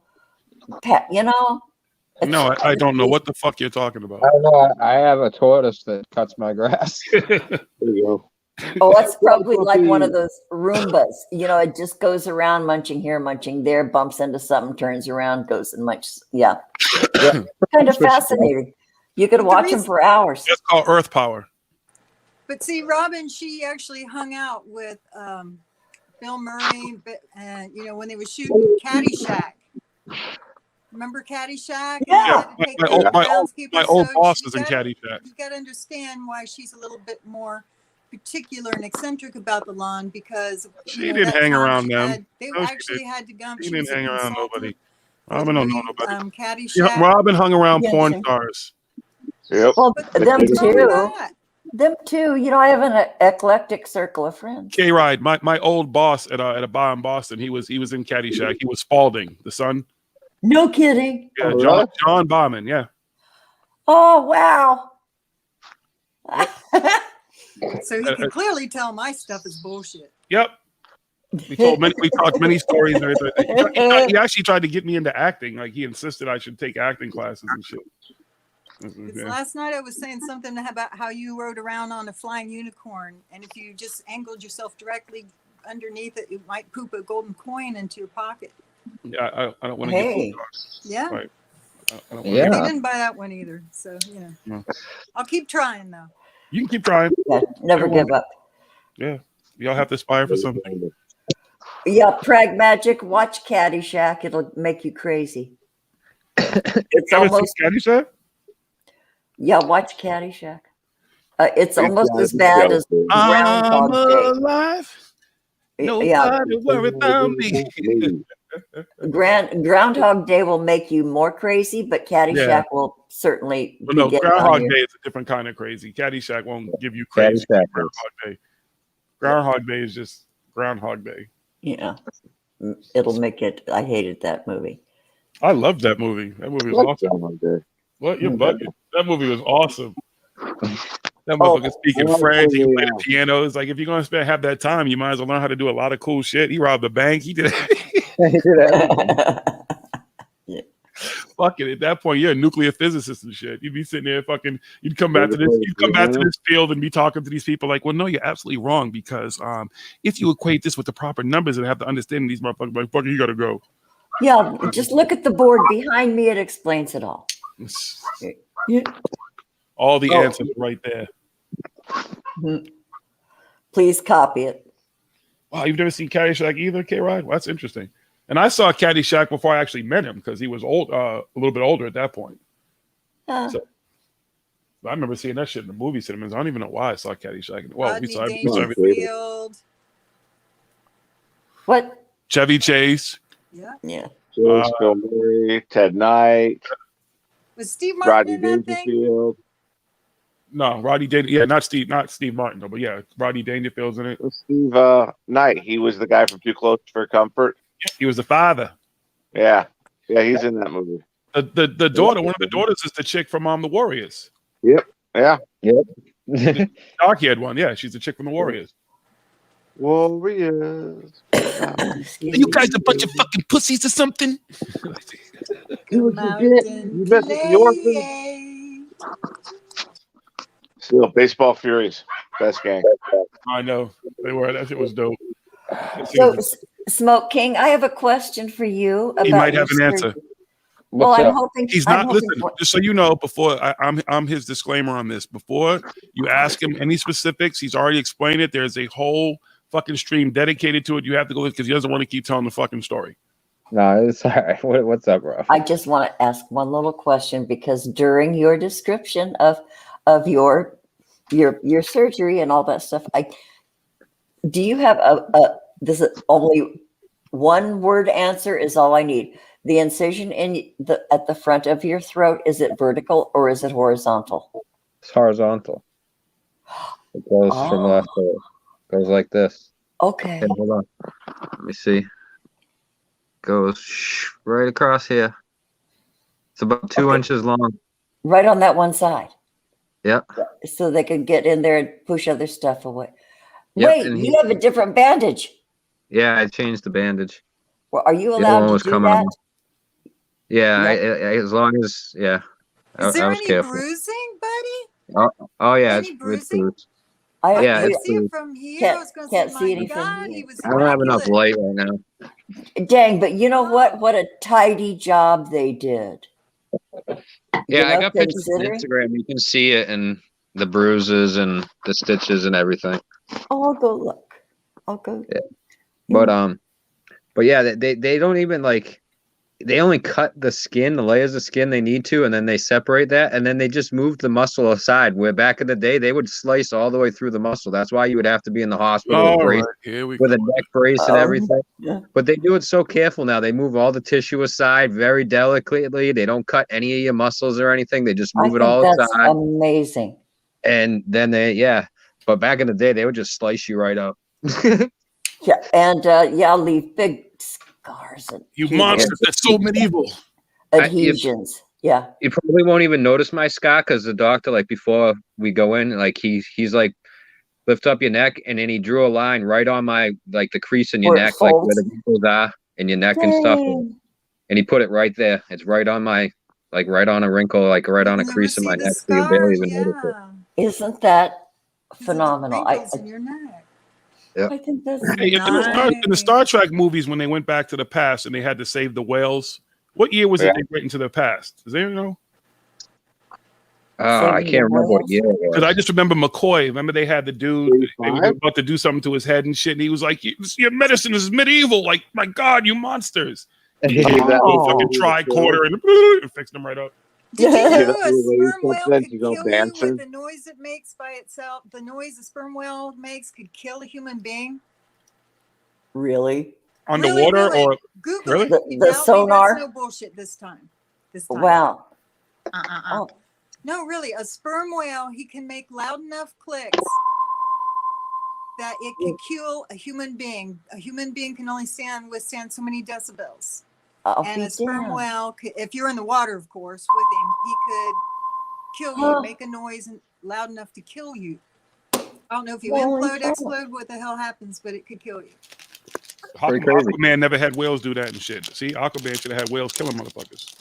No, I don't know what the fuck you're talking about. I don't know. I have a tortoise that cuts my grass. There you go. Oh, it's probably like one of those Roombas. You know, it just goes around munching here, munching there, bumps into something, turns around, goes and munches. Yeah. Kind of fascinating. You could watch them for hours. That's called Earth Power. But see, Robin, she actually hung out with Bill Murray, and when they were shooting Caddyshack. Remember Caddyshack? Yeah. My old boss is in Caddyshack. You got to understand why she's a little bit more particular and eccentric about the lawn, because she didn't hang around them. They actually had to go. She didn't hang around nobody. Robin don't know nobody. Caddyshack. Robin hung around porn stars. Yep. Well, them too. Them too. You know, I have an eclectic circle of friends. K-Ride, my old boss at a bar in Boston. He was in Caddyshack. He was Spalding, the son. No kidding. Yeah, John Bauman. Yeah. Oh wow. So he can clearly tell my stuff is bullshit. Yep. We talked many stories. And everything. He actually tried to get me into acting. Like he insisted I should take acting classes and shit. Last night I was saying something about how you rode around on a flying unicorn, and if you just angled yourself directly underneath it, it might poop a golden coin into your pocket. Yeah, I don't want to get pooped on. Yeah. Right. They didn't buy that one either, so No. I'll keep trying though. You can keep trying. Yeah, never give up. Yeah, y'all have to aspire for something. Yeah, Pragmagic, watch Caddyshack. It'll make you crazy. It's almost Caddyshack. Yeah, watch Caddyshack. It's almost as bad as I'm Groundhog Day. alive. Nobody worry about me. Groundhog Day will make you more crazy, but Caddyshack will certainly. Well, no, Groundhog Day is a different kind of crazy. Caddyshack won't give you crazy. Groundhog Day is just Groundhog Day. Yeah, it'll make it. I hated that movie. I loved that movie. That movie was awesome. What? You're bugging. That movie was awesome. That motherfucker speaking French. He played the piano. It's like if you're gonna have that time, you might as well learn how to do a lot of cool shit. He robbed a bank. He did Yeah. Fuck it. At that point, you're a nuclear physicist and shit. You'd be sitting there fucking. You'd come back to this field and be talking to these people like, well, no, you're absolutely wrong because if you equate this with the proper numbers and have to understand these motherfuckers, like, fucking, you gotta go. Yeah, just look at the board behind me. It explains it all. Yeah. All the answers right there. Please copy it. Wow, you've never seen Caddyshack either, K-Ride? Well, that's interesting. And I saw Caddyshack before I actually met him because he was old, a little bit older at that point. So I remember seeing that shit in the movie cinemas. I don't even know why I saw Caddyshack. Well, we saw Dangerfield. What? Chevy Chase. Yeah. Bill Murray, Ted Knight. Was Steve Martin Rodney in that thing? Dangerfield. No, Rodney Dangerfield. Yeah, not Steve Martin though, but yeah, Rodney Dangerfield's in it. Steve Knight. He was the guy from Too Close for Comfort. He was the father. Yeah, he's in that movie. The daughter, one of the daughters, is the chick from The Warriors. Yep. Yeah. Yep. Dark-haired one. Yeah, she's the chick from The Warriors. Warriors. Are you guys a bunch of fucking pussies or something? You messed with the orphans. Still, Baseball Furies, best gang. I know they were. That shit was dope. So, Smoke King, I have a question for you. About he might have an answer. Well, I'm hoping he's not. Listen, just so you know, before I'm his disclaimer on this. Before you ask him any specifics, he's already explained it. There's a whole fucking stream dedicated to it. You have to go because he doesn't want to keep telling the fucking story. No, it's all right. What's up, bro? I just want to ask one little question because during your description of your surgery and all that stuff, do you have this is only one word answer is all I need. The incision at the front of your throat, is it vertical or is it horizontal? It's horizontal. It goes from left to right. Goes like this. Okay. Hold on. Let me see. Goes right across here. It's about 2 inches long. Right on that one side. Yep. So they could get in there and push other stuff away. Yep, Wait, you have a different bandage. Yeah, I changed the bandage. Well, are you allowed to do that? Yeah, as long as Is there any bruising, buddy? Oh yeah, Any bruising? I Yeah, can it's see it the- from here. Can't- I was going to can't say, see my anything God, here. he was I don't have enough immaculate. light right now. dang, but you know what a tidy job they did. Yeah, I got pictures on considering. Instagram. You can see it and the bruises and the stitches and everything. Oh, I'll go look. I'll go. Yeah. But yeah, they don't even like. They only cut the skin, the layers of skin they need to, and then they separate that, and then they just move the muscle aside. Where back in the day, they would slice all the way through the muscle. That's why you would have to be in the hospital All with, right, here we with go. a neck brace and everything. Yeah. But they do it so careful now. They move all the tissue aside very delicately. They don't cut any of your muscles or anything. They just I move it think all that's aside. amazing. And then yeah. But back in the day, they would just slice you right up. Yeah, and leave big scars and You monsters, that's so medieval. adhesions. Yeah. You probably won't even notice my scar because the doctor, like before we go in, like he's like, lift up your neck, and then he drew a line right on my like the crease in your Where it neck, like where folds. the wrinkles are in your neck and stuff. Dang. And he put it right there. It's right on my like right on a wrinkle, like right on a Never crease in see my the neck. So you barely scar. even notice it. Yeah. Isn't that These are the phenomenal? wrinkles in your neck. I think that's Hey, in the Star Trek movies, when they went back to the past and they had to save the whales, what year was it they went into the past? Does anyone know? I Saving can't the remember what whales? year it Because I was. just remember McCoy. Remember they had the dude, they were about to do something to his head and shit, and he was like, your medicine is medieval. Like, my God, you monsters. He gave him a little fucking tricorder and fixed him right up. Did you See know that a movie where sperm he whale steps in could to go kill you dancing? with the noise it makes by itself? The noise a sperm whale makes could kill a human being. really? Underwater Really? or Google really? it. The- You the doubt me? sonar? That's no bullshit this time. Wow. Oh, No, really. A sperm whale, he can make loud enough clicks that it could kill a human being. A human being can only withstand so many decibels. I'll And be a sperm damned. whale, if you're in the water, of course, with him, he could kill you, Huh. make a noise loud enough to kill you. I don't know if you Holy implode, cow. explode, what the hell happens, but it could kill you. Pretty crazy. Aquaman never had whales do that and shit. See, Aquaman should have had whales killing motherfuckers.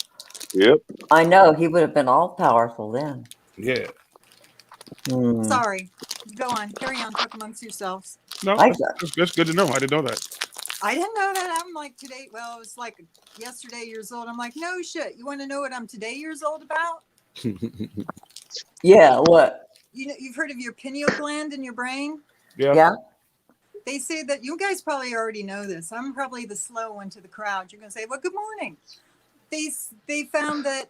Yep. I know he would have been all powerful then. Yeah. Sorry. Go on. Carry on. Talk amongst yourselves. No, I that's good to know. I didn't know that. I didn't know that. I'm like today. Well, it was like yesterday years old. I'm like, no shit. You want to know what I'm today years old about? Yeah. What? You know, you've heard of your pineal gland in your brain. Yeah. Yeah. They say that you guys probably already know this. I'm probably the slow one to the crowd. You're gonna say, well, good morning. They found that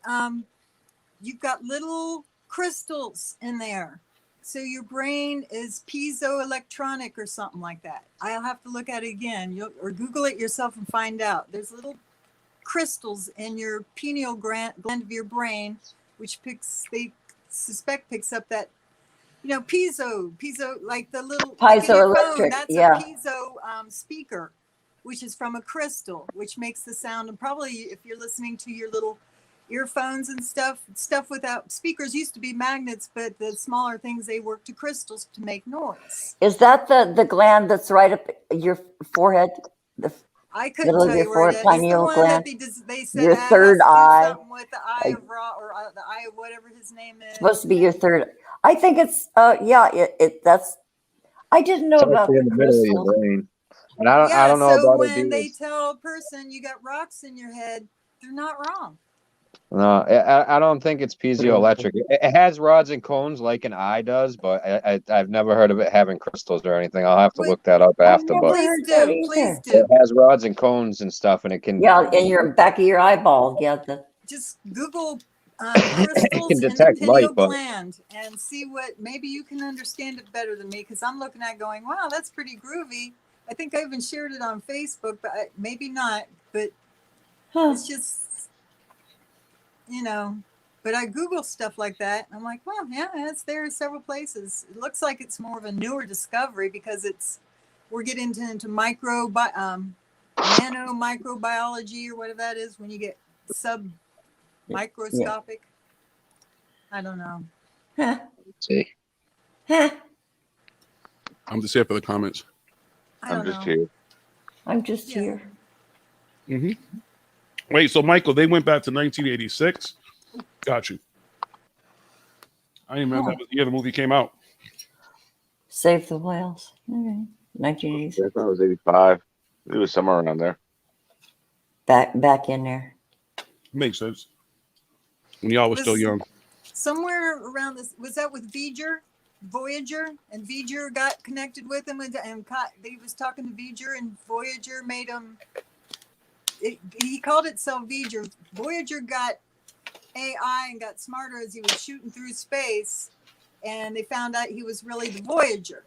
you've got little crystals in there. So your brain is piezoelectronic or something like that. I'll have to look at it again. Or Google it yourself and find out. There's little crystals in your pineal gland of your brain, which they suspect picks up that, piezo, like the little like in your phone, Piezoelectric, that's yeah. a piezo speaker, which is from a crystal, which makes the sound. And probably if you're listening to your little earphones and stuff without speakers used to be magnets, but the smaller things, they work to crystals to make noise. Is that the gland that's right up your forehead? I couldn't Middle of tell your you where it is. forehead, It's the pineal one gland? that they said Your has third to do eye. something with the eye of Ra, or the eye of whatever his name is. Supposed to be your third. I think it's that's. I didn't know It's about actually in the the middle of your crystal. brain. And I don't know so about when it. they tell a person you got rocks in your head, they're not wrong. No, I don't think it's piezoelectric. It has rods and cones like an eye does, but I've never heard of it having crystals or anything. I'll have to look that up after. But Please do, please it do. has rods and cones and stuff, and it can In your back of your eyeball. Yeah. Just Google crystals in the detect pineal light, but gland and see what, maybe you can understand it better than me, because I'm looking at going, wow, that's pretty groovy. I think I even shared it on Facebook, but maybe not. But it's just, but I Google stuff like that. And I'm like, well, yeah, it's there in several places. It looks like it's more of a newer discovery because we're getting into nano microbiology or whatever that is when you get microscopic. I don't know. let's see. I'm just here for the comments. I'm just here. I'm just here. Mm-hmm. Wait, so Michael, they went back to 1986. Got you. I didn't remember that was the year the movie came out. Save the whales. Okay. 1980s. I thought it was 85. It was somewhere around there. Back in there. Makes sense. When y'all was still young. Somewhere around this, was that with Voyager, and Voyager got connected with him, and he was talking to Voyager, and Voyager made him. He called itself Voyager. Voyager got AI and got smarter as he was shooting through space, and they found out he was really the Voyager.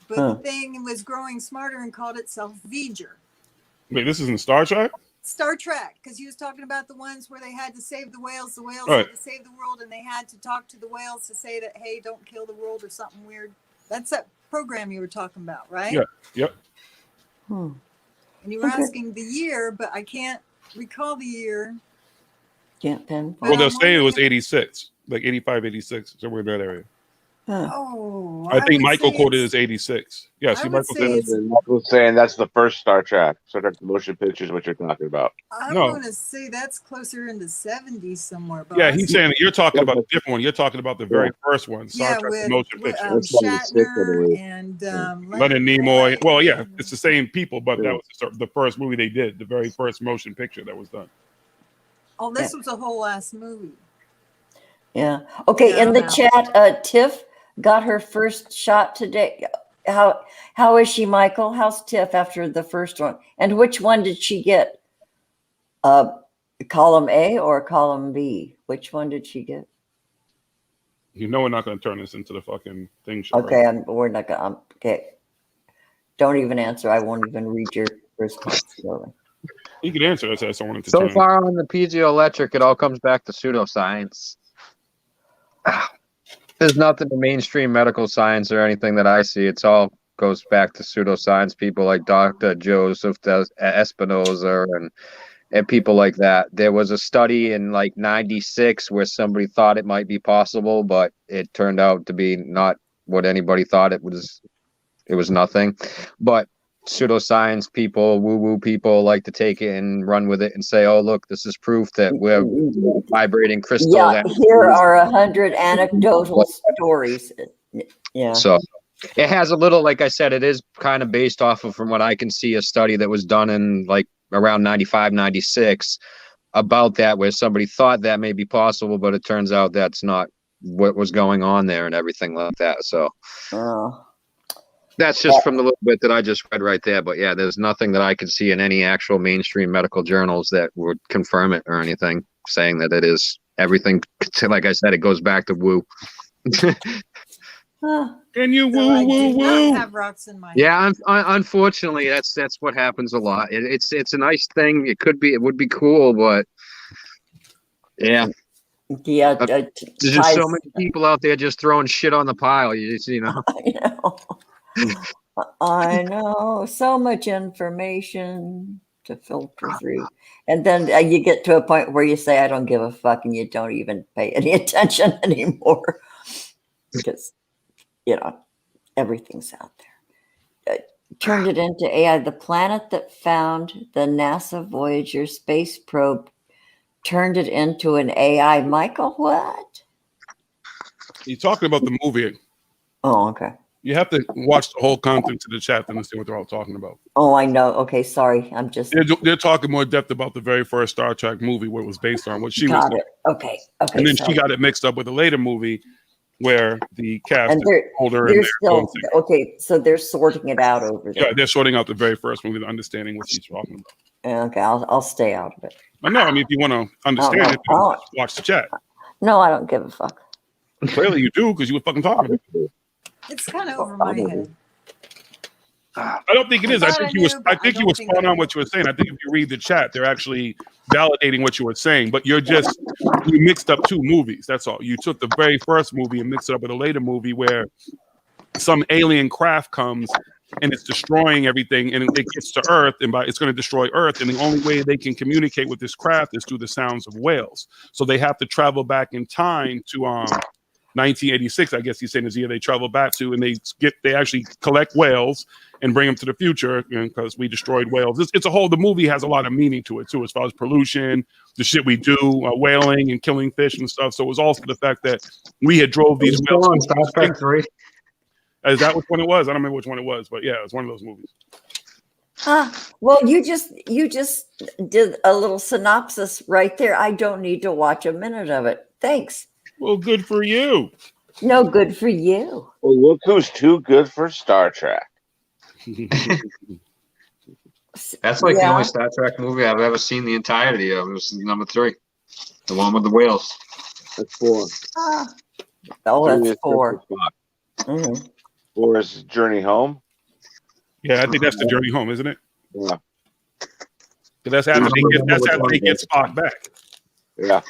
But the thing was growing smarter and called itself Voyager. Wait, this is in Star Trek? Star Trek, because he was talking about the ones where they had to save the whales Right. had to save the world, and they had to talk to the whales to say that, hey, don't kill the world or something weird. That's that program you were talking about, right? Yeah. Yep. And you were asking the year, but I can't recall the year. Can't pinpoint. Well, they'll I'm say it was wondering 86, like 85, 86, somewhere in that area. Oh, I think would Michael say quoted it's- as 86. Yeah, I see, would Michael say said it's- Michael's saying that's the first Star Trek. Star Trek the motion picture is what you're talking about. I'm No. going to say that's closer in the 70s somewhere. But yeah, he's saying that you're talking about a different one. You're talking about the very first one, Star yeah, Trek the with, motion with picture. That's 76, I Shatner believe. and Leonard Nimoy. Well, yeah, and- it's the same people, but Yeah. that was the first movie they did, the very first motion picture that was done. Oh, this was a whole ass movie. Yeah. Okay. Yeah, in the I'm out. chat, Tiff got her first shot today. How is she, Michael? How's Tiff after the first one? And which one did she get? Column A or column B? Which one did she get? You know, we're not going to turn this into the fucking thing show. Okay, Right? we're not gonna. Okay. Don't even answer. I won't even read your response. Really. You could answer this as I wanted to So turn. far on the piezoelectric, it all comes back to pseudoscience. There's nothing to mainstream medical science or anything that I see. It's all goes back to pseudoscience. People like Dr. Joseph Espinoza and people like that. There was a study in like 96 where somebody thought it might be possible, but it turned out to be not what anybody thought it was. It was nothing. But pseudoscience people, woo-woo people like to take it and run with it and say, oh, look, this is proof that we're vibrating crystal. Yeah, here are 100 anecdotal stories. Yeah. So it has a little, like I said, it is kind of based off of, from what I can see, a study that was done in like around 95, 96 about that, where somebody thought that may be possible, but it turns out that's not what was going on there and everything like that. So that's just from the little bit that I just read right there. But yeah, there's nothing that I could see in any actual mainstream medical journals that would confirm it or anything, saying that it is everything. Like I said, it goes back to woo. Can you So I woo do woo not woo? have rocks in my Yeah, unfortunately, that's what happens a lot. It's a nice thing. It would be cool, but yeah, Yeah. there's just so many people out there just throwing shit on the pile. You know. I know. So much information to filter through. And then you get to a point where you say, I don't give a fuck, and you don't even pay any attention anymore. Because, everything's out there. Turned it into AI. The planet that found the NASA Voyager space probe turned it into an AI. Michael, what? You're talking about the movie. Oh, okay. You have to watch the whole content of the chat to understand what they're all talking about. Oh, I know. Okay, sorry. I'm just They're talking more depth about the very first Star Trek movie, what it was based on, what she was got doing. it. Okay. And then sorry. she got it mixed up with a later movie where the cast And is they're older and they're still going okay. So they're sorting it out over there. yeah, they're sorting out the very first movie, understanding what she's talking about. Okay, I'll stay out of it. No, I mean, if you want to understand it, Oh. watch the chat. No, I don't give a fuck. Clearly you do, because you were fucking talking. It's kind of over my head. I don't think it is. I think you were spot on what you were saying. I think if you read the chat, they're actually validating what you were saying, but you mixed up two movies. That's all. You took the very first movie and mixed it up with a later movie where some alien craft comes and it's destroying everything, and it gets to Earth, and it's going to destroy Earth, and the only way they can communicate with this craft is through the sounds of whales. So they have to travel back in time to 1986, I guess he's saying, is the year they travel back to, and they actually collect whales and bring them to the future, because we destroyed whales. The movie has a lot of meaning to it too, as far as pollution, the shit we do, whaling and killing fish and stuff. So it was also the fact that we had drove these whales. on Star Trek 3. Is that which one it was? I don't remember which one it was, but yeah, it was one of those movies. Well, you just did a little synopsis right there. I don't need to watch a minute of it. Thanks. Well, good for you. No, good for you. Well, look who's too good for Star Trek. That's like the Yeah. only Star Trek movie I've ever seen the entirety of. It was number 3, the one with the whales. That's 4. Oh, 3 that's is 4. Spock. Mhm. 4 is Journey Home. Yeah, I think that's the Journey Home, isn't it? Yeah. But that's after they get Spock back. Yeah.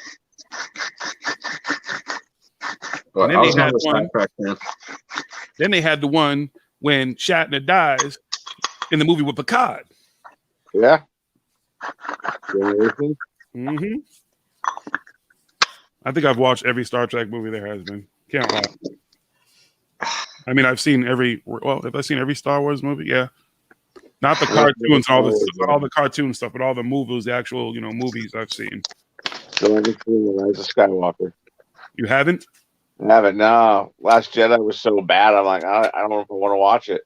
But And then I they was had not a Star one. Trek fan. Then they had the one when Shatner dies in the movie with Picard. Yeah. Generation. Mm-hmm. I think I've watched every Star Trek movie there has been. Can't lie. I mean, I've seen every. Well, have I seen every Star Wars movie? Yeah. Not the cartoons, all the cartoon stuff, but all the movies, the actual movies I've seen. So I haven't seen The Rise of Skywalker. You haven't? I haven't. No. Last Jedi was so bad. I'm like, I don't know if I want to watch it.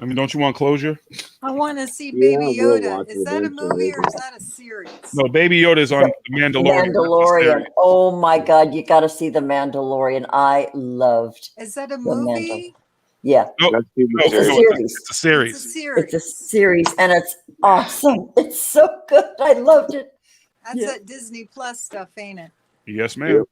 I mean, don't you want closure? I want to see Yeah, Baby we'll Yoda. watch Is it that a eventually. movie or is that a series? No, Baby Yoda is on The Mandalorian. Mandalorian. Oh my God, you got to see The Mandalorian. I loved. Is that a The movie? Yeah, No, That's TV it's a series. series. it's a series. It's a series. It's a series, and it's awesome. It's so good. I loved it. That's Yeah. that Disney Plus stuff, ain't it? Yes, ma'am.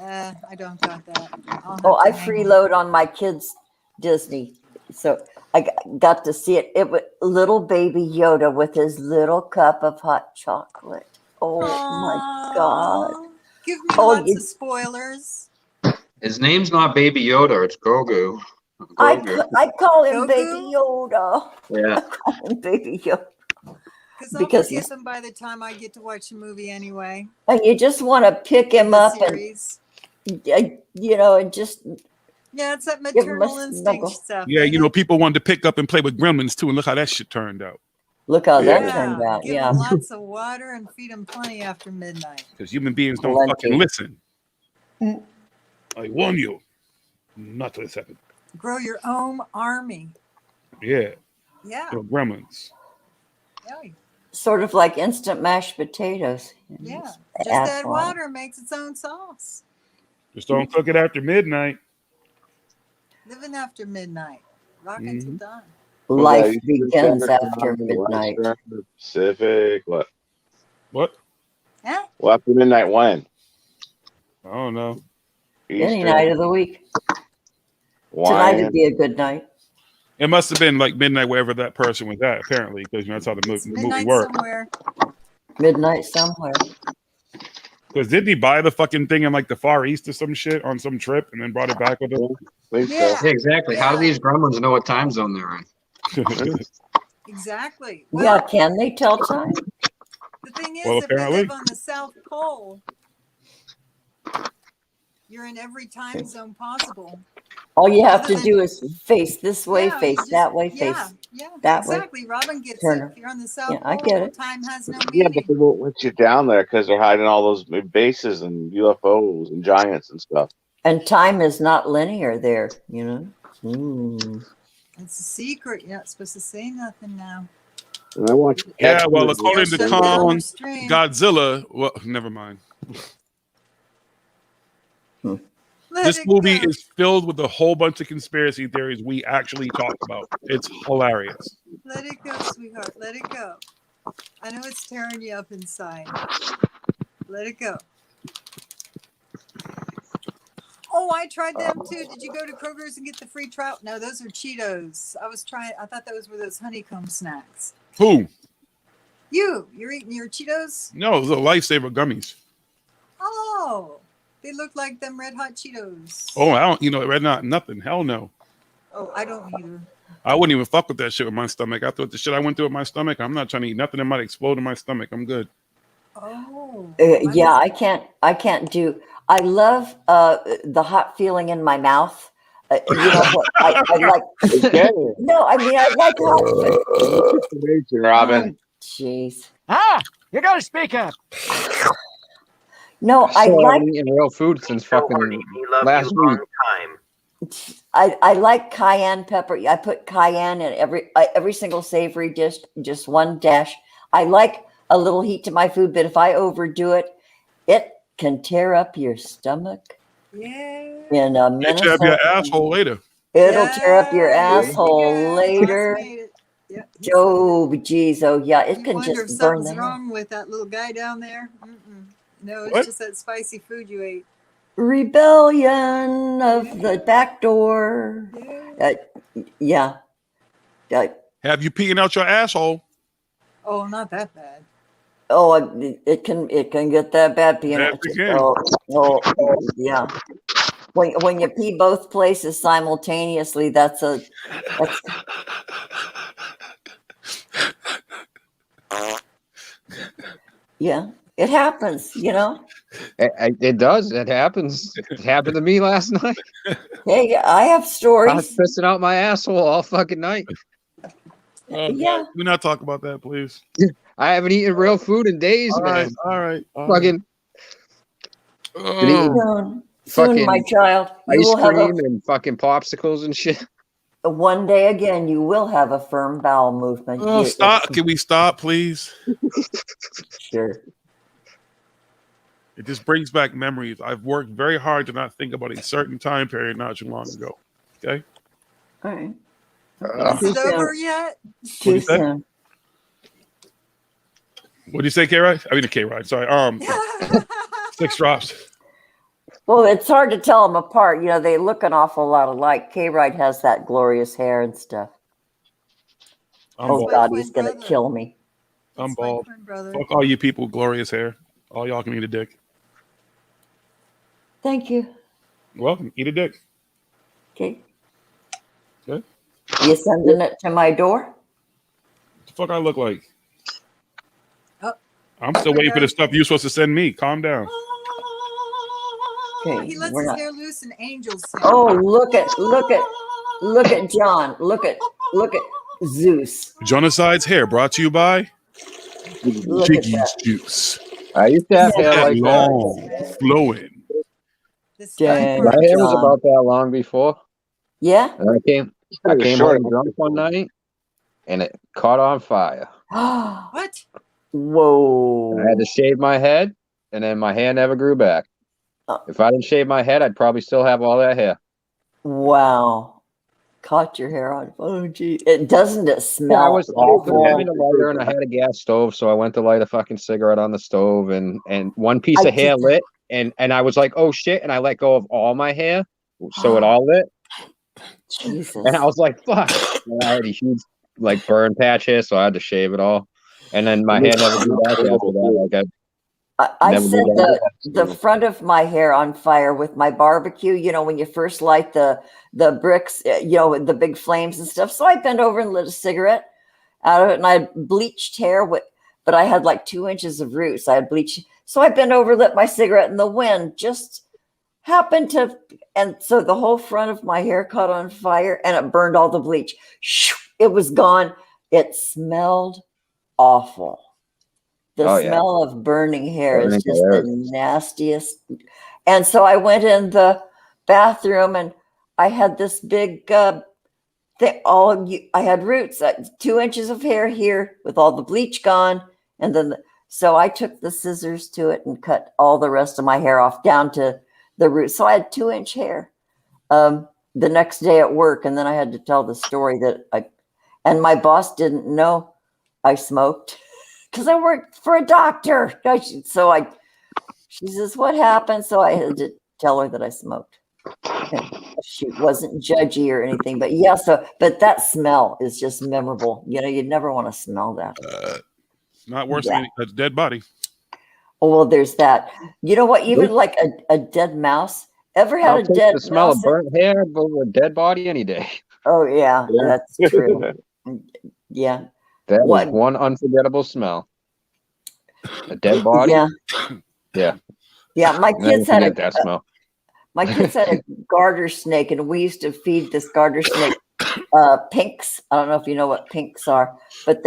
I don't got that. I'll have Oh, to I hang on. freeload on my kids' Disney, so I got to see it. It was little baby Yoda with his little cup of hot chocolate. Oh my God! Aw, give me Oh, lots you- of spoilers. His name's not Baby Yoda. It's Grogu. I Grogu. call him Goku? Baby Yoda. Yeah. I call him Baby Yoda, I'll because forget he's, them by the time I get to watch a movie anyway. and you just want to pick him The up and series. and just Yeah, it's that give him maternal a instinct snuggle. stuff. Yeah, ain't it? people wanted to pick up and play with gremlins too, and look how that shit turned out. Look how that Yeah. turned out. Give Yeah. them lots of water and feed them plenty after midnight. Because human beings don't Plenty. fucking listen. Mm. I warn you, not to listen. Grow your own army. Yeah, Yeah. gremlins. Yeah. Sort of like instant mashed potatoes. Yeah. Just Just add water, makes its own sauce. Just don't cook it after midnight. Living after midnight. Rocking till dawn. Life Yeah, begins Eastern after Standard Time, midnight. Western, Pacific. What? What? Yeah. Well, after midnight when? I don't know. Any night of the week. Wine. Tonight would be a good night. It must have been like midnight wherever that person was at, apparently, because that's how the It's movie midnight worked. somewhere. Midnight somewhere. Because didn't he buy the fucking thing in like the Far East or some shit on some trip and then brought it back with him? Think Yeah. Yeah, exactly. How do Yeah. these gremlins know what time zone they're in? Exactly. Yeah, Well, can they tell time? the thing is, Well, if you apparently. live on the South Pole, you're in every time zone possible. All you have Other to do is face this way, Yeah, you face just- that way, Yeah, face. yeah, that way. exactly. Robin gets Turner. it. If you're on the South Yeah, I Pole, get it. time has no Yeah, meaning. but they won't let you down there because they're hiding all those bases and UFOs and giants and stuff. And time is not linear there, you know? Mm. It's a secret. You're not supposed to say nothing now. And I watch. Yeah, well, Exodus. according to Shut down Kong, their stream. Godzilla, well, never mind. Let This it movie go. is filled with a whole bunch of conspiracy theories we actually talk about. It's hilarious. Let it go, sweetheart. Let it go. I know it's tearing you up inside. Let it go. Oh, I tried them too. Did you go to Kroger's and get the free trout? No, those are Cheetos. I thought those were those honeycomb snacks. Who? You're eating your Cheetos? No, the Lifesaver gummies. Oh, they look like them Red Hot Cheetos. Oh, I don't, Red Not nothing. Hell no. Oh, I don't either. I wouldn't even fuck with that shit with my stomach. I thought the shit I went through with my stomach, I'm not trying to eat nothing that might explode in my stomach. I'm good. Oh. Yeah, I can't do. I love the hot feeling in my mouth. You know what? I like. Okay. No, I mean I like hot. Robin. Jeez. You gotta speak up. No, I So I like. haven't eaten real food since fucking He loved last you week. on time. I like cayenne pepper. I put cayenne in every single savory dish, just one dash. I like a little heat to my food, but if I overdo it, it can tear up your stomach Yeah. in a minute. It'll your asshole later. It'll tear up your Yeah, there you asshole go. later. Ross made it. Yep, he said it. Oh, geez. Oh, yeah. It You can wonder if just burn something's the wrong with that little guy down there. Mm-mm. No, it's What? just that spicy food you ate. rebellion of the back door. Yeah. Yeah. Have you peeing out your asshole? Oh, not that bad. Oh, it can get that bad peeing. Yes, it can. Oh, yeah. When you pee both places simultaneously, that's yeah. It happens, you know. It does. It happens. It happened to me last night. Hey, I have I was stories. pissing out my asshole all fucking night. Oh, Yeah. God. Do not talk about that, please. I haven't eaten real food in days, All right, man. all right. Fucking been eating Soon, my fucking child, you ice will have cream and fucking popsicles and shit. one day again. You will have a firm bowel movement. Oh, stop! Can we stop, please? Sure. It just brings back memories. I've worked very hard to not think about a certain time period not too long ago. Okay. All right. Is it over yet? Too soon. What do you say, K-Ride? I mean, a K-Ride. Sorry. 6 drops. Well, it's hard to tell them apart. You know, they look an awful lot alike. K-Ride has that glorious hair and stuff. I'm Oh, bald. God, he's going to kill me. I'm That's my bald. twin brother. Fuck all you people with glorious hair. All y'all can eat a dick. Thank you. Welcome. Eat a dick. Okay. Good. You sending it to my door? What the fuck I look like? Oh. I'm still waiting for the stuff you're supposed to send me. Calm down. Okay, He lets we're his not- hair loose and angels sing. Oh, look at John. Look at Zeus. Genocide's hair brought to you by Look at JiGGYS that. juice. I used to have hair That like that. long, flowing. This Dang. My hair was John. about that long before. Yeah. And I came home drunk one night and it caught on fire. What? Whoa. I had to shave my head and then my hair never grew back. If I didn't shave my head, I'd probably still have all that hair. Wow. Caught your hair on. Oh, gee. Doesn't it smell I was awful? having a lighter and I had a gas stove, so I went to light a fucking cigarette on the stove and one piece of hair lit and I was like, oh shit, and I let go of all my hair, so it all lit. Jesus. And I was like, fuck. And I had a huge like burn patch here, so I had to shave it all. And then my hair never grew back after that. Like I never set did that. the front of my hair on fire with my barbecue. You know, when you first light the bricks, you know, the big flames and stuff. So I bent over and lit a cigarette out of it, and I had bleached hair but I had like 2 inches of roots. I had bleached, so I bent over, lit my cigarette, and the wind just happened to, and so the whole front of my hair caught on fire, and it burned all the bleach. It was gone. It smelled awful. The smell of burning hair is just the nastiest. And so I went in the bathroom and I had this big thing. I had roots, 2 inches of hair here with all the bleach gone. And then, so I took the scissors to it and cut all the rest of my hair off down to the roots. So I had 2-inch hair the next day at work. And then I had to tell the story and my boss didn't know I smoked. Because I worked for a doctor. So she says, what happened? So I had to tell her that I smoked. She wasn't judgy or anything, but yeah, but that smell is just memorable. You know, you'd never want to smell that. Not worse than a dead body. Oh, well, there's that. You know what? Even like a dead mouse. Ever had I'll a take dead the smell mouse? of burnt hair over a dead body any day. Oh, yeah. That's true. Yeah. That was one unforgettable smell. A dead body. Yeah. My kids had that smell. My kids had a garter snake, and we used to feed this garter snake pinks. I don't know if you know what pinks are, but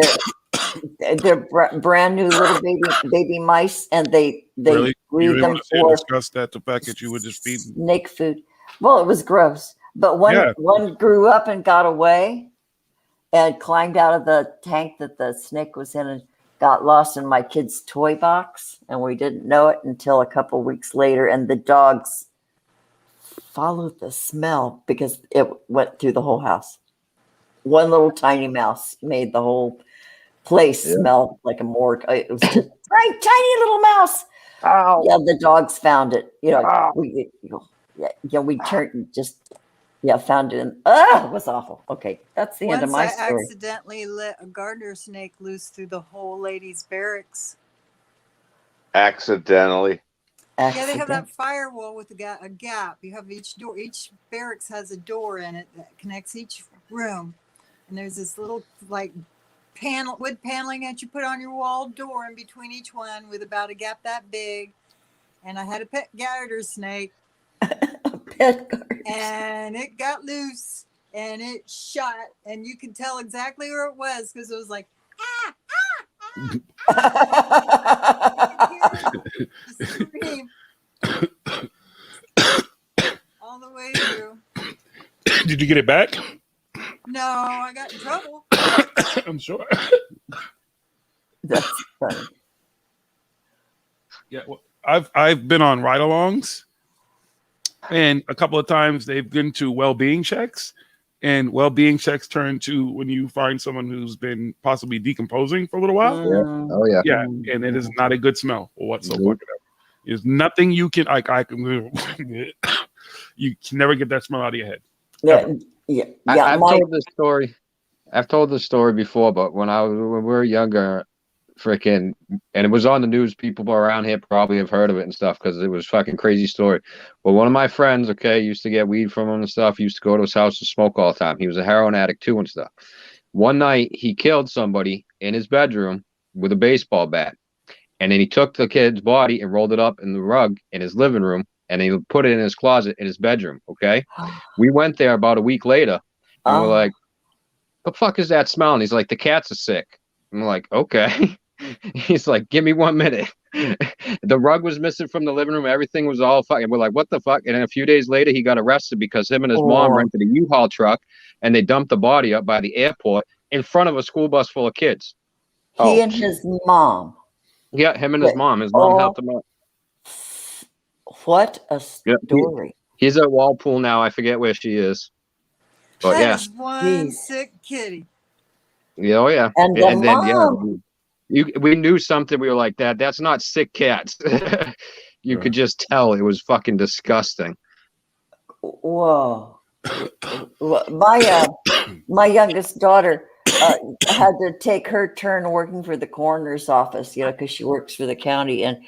they're brand new little baby mice, and they really? breed them for discuss that the fact that you were just feeding snake food. Well, it was gross. But one Yeah. one grew up and got away and climbed out of the tank that the snake was in and got lost in my kid's toy box. And we didn't know it until a couple weeks later. And the dogs followed the smell because it went through the whole house. One little tiny mouse made the whole place smell like a morgue. It was just tiny little mouse. Ow. Yeah, the dogs found it. Ah. We turned found it. And, it was awful. Okay, that's the end of Once my I story. accidentally let a garter snake loose through the whole ladies' barracks. Accidentally. Yeah, they have Accident. that firewall with a gap. You have each door. Each barracks has a door in it that connects each room, and there's this little like wood paneling that you put on your wall door in between each one with about a gap that big. And I had a pet garter snake, Pet garter. and it got loose and it shot, and you could tell exactly where it was because it was like scream all the way through. Did you get it back? No, I got in trouble. I'm sure. That's funny. Yeah, well, I've been on ride-alongs, and a couple of times they've been to well-being checks, and well-being checks turn to when you find someone who's been possibly decomposing for a little while. Oh yeah. Yeah, and it is not a good smell whatsoever. Nope. There's nothing you can I can you can never get that smell out of your head. Yeah. I've told this story before, but when we were younger, freaking, and it was on the news. People around here probably have heard of it and stuff because it was fucking crazy story. But one of my friends, used to get weed from him and stuff. Used to go to his house to smoke all the time. He was a heroin addict too and stuff. One night he killed somebody in his bedroom with a baseball bat, and then he took the kid's body and rolled it up in the rug in his living room, and he put it in his closet in his bedroom. Okay, we went there about a week later, and we're like, "The fuck is that smell?" And he's like, "The cats are sick." I'm like, "Okay." He's like, "Give me 1 minute." The rug was missing from the living room. Everything was all fucking. We're like, "What the fuck?" And then a few days later, he got arrested because him and his mom rented a U-Haul truck, and they dumped the body up by the airport in front of a school bus full of kids. He and his mom. Yeah, him and his mom. His mom helped him out. What a story. He's at Walpole now. I forget where she is. But That is one sick kitty. Yeah, oh yeah. And then we knew something. We were like, that's not sick cats. You could just tell it was fucking disgusting. Whoa. My youngest daughter had to take her turn working for the coroner's office, because she works for the county, and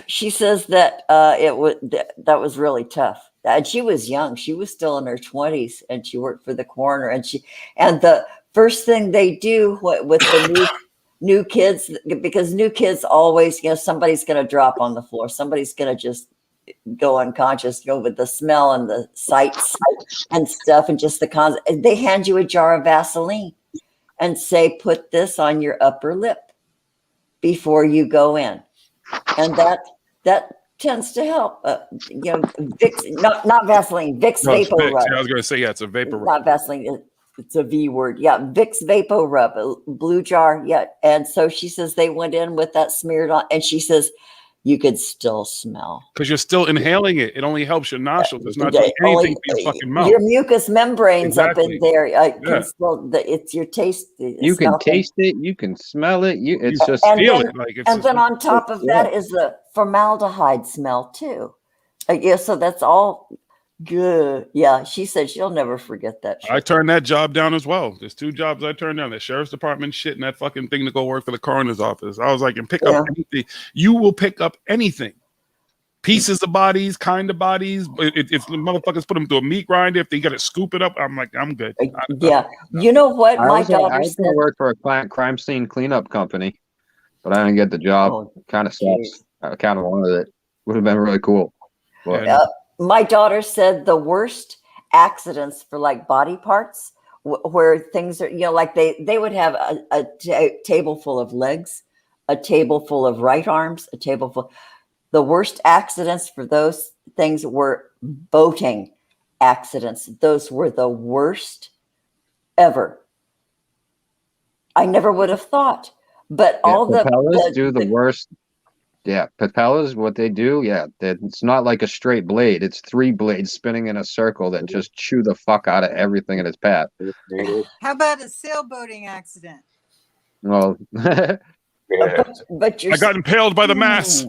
she says that that was really tough. And she was young; she was still in her 20s, and she worked for the coroner. And the first thing they do with the new kids, because new kids always, somebody's going to drop on the floor, somebody's going to just go unconscious, with the smell and the sights and stuff, and just they hand you a jar of Vaseline and say, "Put this on your upper lip before you go in," and that tends to help. Vicks, not Vaseline, Vicks Vapor Rub. Yeah, I was going to say, it's a vapor rub. Not Vaseline. It's a V word. Yeah, Vicks Vapor Rub, a blue jar. Yeah, and so she says they went in with that smeared on, and she says you could still smell because you're still inhaling it. It only helps your nostrils. It's not doing anything to your fucking mouth. Your mucous membranes up in there. It's your taste. You can taste it. You can smell it. It's just feel it. And then on top of that is the formaldehyde smell too. So that's all good. Yeah, she said she'll never forget that shit. I turned that job down as well. There's 2 jobs I turned down: the sheriff's department shit and that fucking thing to go work for the coroner's office. I was like, and pick up anything. You will pick up anything. Pieces of bodies, kind of bodies. If the motherfuckers put them through a meat grinder, if they got to scoop it up, I'm like, I'm good. You know what? My daughter I was going to work for a crime scene cleanup company, but I didn't get the job. Kind of sucks. I kind of wanted it. Would have been really cool. But, my daughter said the worst accidents for like body parts where things are, like they would have a table full of legs, a table full of right arms, a table full. The worst accidents for those things were boating accidents. Those were the worst ever. I never would have thought. But Yeah, all propellers do the worst. Yeah, propellers, what they do, it's not like a straight blade. It's 3 blades spinning in a circle that just chew the fuck out of everything in its path. How about a sailboating accident? Well, Yeah. but you're I got impaled by the mast.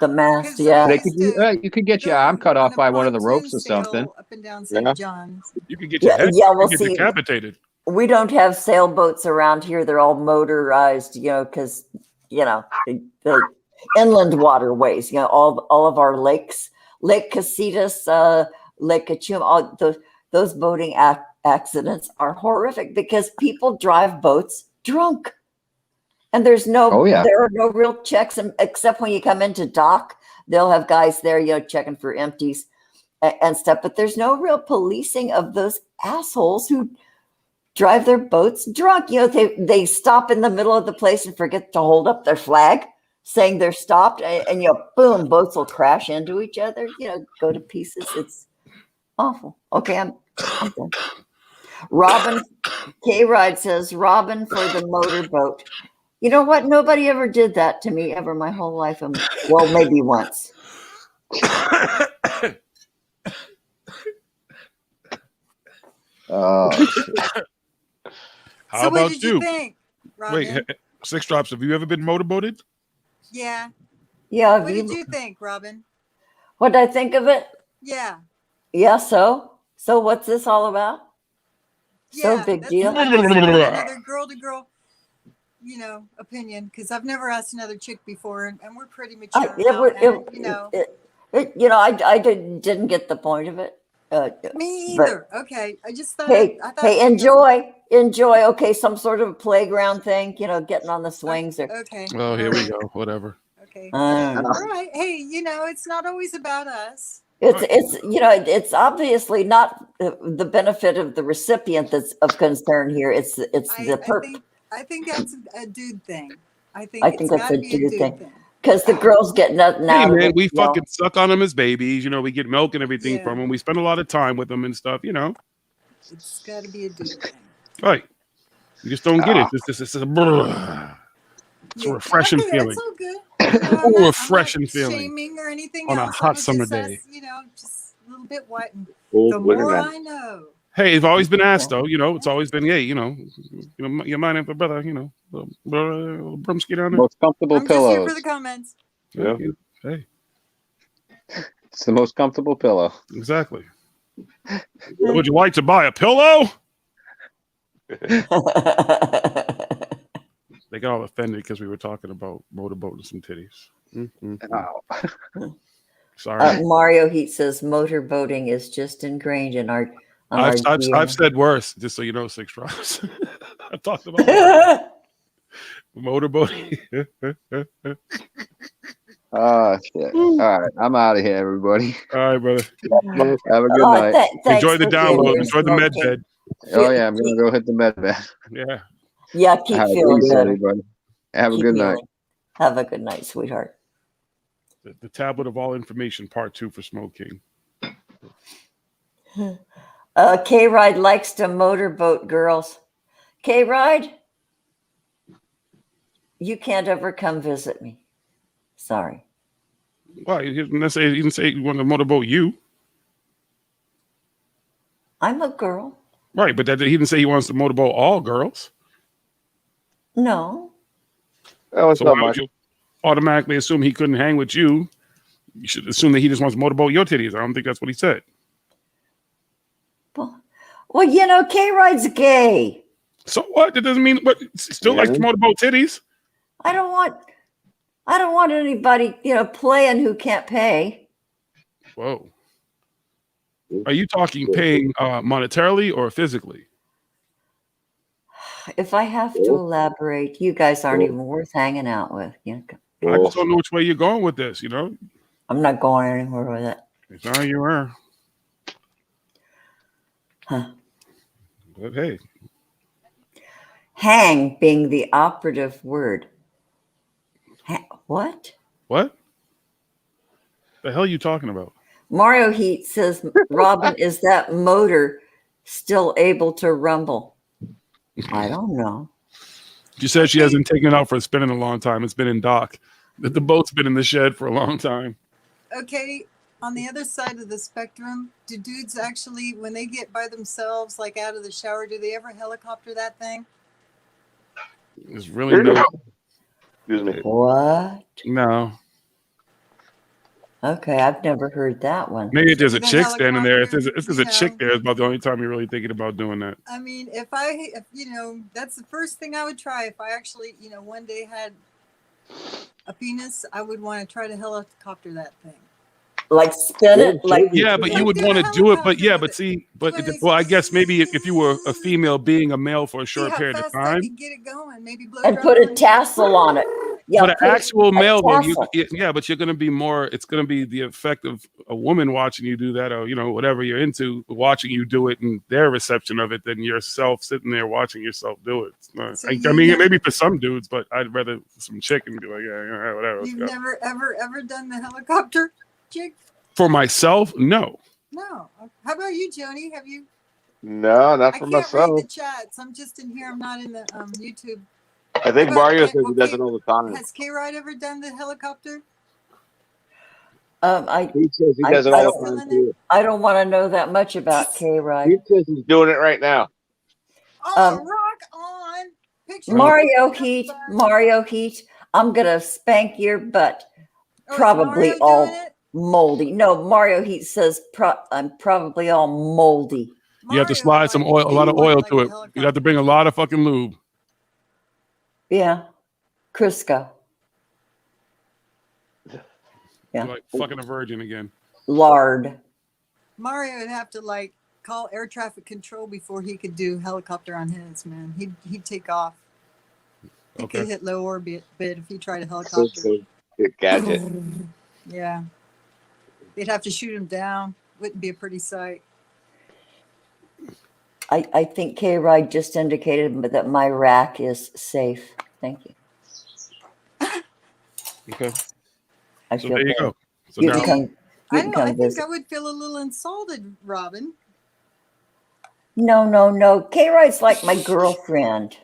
The mast, 'Cause yeah. I they could, used to you could get your go arm cut on off a by one of the pontoon ropes or something. sail up and down St. Yeah. John's. You could get your head. Yeah, You well, could see, get decapitated. we don't have sailboats around here. They're all motorized, because, the inland waterways, all of our lakes, Lake Casitas, Lake Cachuma, all those boating accidents are horrific because people drive boats drunk. And there are no real checks, except when you come into dock, they'll have guys there, checking for empties and stuff. But there's no real policing of those assholes who drive their boats drunk. They stop in the middle of the place and forget to hold up their flag, saying they're stopped, and boom, boats will crash into each other. Go to pieces. It's awful. Okay, I'm done. Robin K. Ride says, Robin for the motorboat. You know what? Nobody ever did that to me ever my whole life. Well, maybe once. Oh, How So what about did you think, Robin? Wait, Six Drops. Have you ever been motorboated? Yeah. Yeah. What did you think, Robin? What did I think of it? Yeah. Yeah. So what's this all about? So big deal. Another girl-to-girl, opinion, because I've never asked another chick before, and we're pretty mature. I didn't get the point of it. Me either. Okay, I just thought. Hey, I thought enjoy. Okay, some sort of playground thing. Getting on the swings or. Okay. Oh, here we go. Whatever. Okay. I don't know. All right. Hey, it's not always about us. It's obviously not the benefit of the recipient that's of concern here. It's the perp. I think that's a dude thing. I think that's gotta a be dude thing. Because the girls get nothing Hey out of man, it. we fucking suck on them as babies. We get milk and everything from them. We spend a lot of time with them and stuff. It's got to be a dude thing. Right. You just don't get it. It's a refreshing feeling. It's all good. Refreshing feeling. Shaming or anything on else. a hot summer day. Just a little bit white. Cold The winter more night. I know. Hey, it's always been asked though. It's always been, hey, you mind if a brother, little brumsky down there. most comfortable I'm just here pillows. for the comments. Yeah. Hey, It's the most comfortable pillow. exactly. Would you like to buy a pillow? They got all offended because we were talking about motorboat and some titties. Oh. Sorry. Mario Heat says motorboating is just ingrained in our. I've said worse, just so you know, Six Drops. I've talked about motorboating. Oh shit! All right, I'm out of here, everybody. All right, brother. Have a good night. Enjoy the download. Enjoy the med bed. Oh yeah, I'm gonna go hit the med bed. Yeah. Yeah, keep feeling better. Everybody. Have a good night. Have a good night, sweetheart. The tablet of all information, part 2 for Smoke King. K-Ride likes to motorboat girls. K-Ride, you can't ever come visit me. Sorry. Why? He didn't say he wanted to motorboat you. I'm a girl. Right, but he didn't say he wants to motorboat all girls. No. Oh, it's So not why would much. you automatically assume he couldn't hang with you? You should assume that he just wants to motorboat your titties. I don't think that's what he said. Well, K-Ride's gay. So what? That doesn't mean what. Still likes to motorboat titties. I don't want anybody, playing who can't pay. Whoa. Are you talking paying monetarily or physically? If I have to elaborate, you guys aren't even worth hanging out with. I just don't know which way you're going with this, I'm not going anywhere with it. Now you are. Huh. But hey. Hang being the operative word. What? What? The hell are you talking about? Mario Heat says, Robin, is that motor still able to rumble? I don't know. She says she hasn't taken it out for a spin in a long time. It's been in dock. The boat's been in the shed for a long time. Okay, on the other side of the spectrum, do dudes actually, when they get by themselves, like out of the shower, do they ever helicopter that thing? There's really no. Excuse me. What? No. Okay, I've never heard that one. Maybe there's a The chick standing there. If helicopter, there's a chick there, it's about the only time you're really thinking about doing that. I mean, if you know, that's the first thing I would try. If I actually, you know, one day had a penis, I would want to try to helicopter that thing. Like spin it? Like Yeah, but you would want to do it. But yeah, but see, but well, I guess maybe if you were a female being a male for a See short how period of fast I time, can get it going. Maybe blow and dry put a on it. tassel on it. Yeah, but an put actual male though, tassel. yeah, but you're gonna be more. It's gonna be the effect of a woman watching you do that, or you know, whatever you're into, watching you do it, and their reception of it, than yourself sitting there watching yourself do it. It's not- So I you mean, never- maybe for some dudes, but I'd rather some chick and be like, yeah, whatever. let's You've go. never ever done the helicopter jig? For myself, no. No. How about you, Joni? Have you? No, not I for can't myself. read the chats. I'm just in here. I'm not in the YouTube. I think How about- Mario says he okay, does it all the time. Has K-Ride ever done the helicopter? I He says he I- does it I all don't- the time too. I don't want to know that much about He K-Ride. says he's doing it right now. Oh, rock on! Picture Mario Heat, I'm gonna spank your butt. Oh, is Probably Mario all doing it? moldy. No, Mario Heat says I'm probably all moldy. You have to Mario slide would some like- oil, a lot of he would oil like to a it. helicopter. You'd have to bring a lot of fucking lube. Yeah, Crisco. Yeah. You're like fucking a virgin again. Lard. Mario would have to like call air traffic control before he could do helicopter on his, man. He'd take off. He Okay. could hit low orbit if he tried a helicopter. Gadget. Yeah. They'd have to shoot him down. Wouldn't be a pretty sight. I think K-Ride just indicated that my rack is safe. Thank you. Okay. I So feel there you better. go. So You now, can come. You I can don't. I come think visit. I would feel a little insulted, Robin. No. K-Ride's like my girlfriend.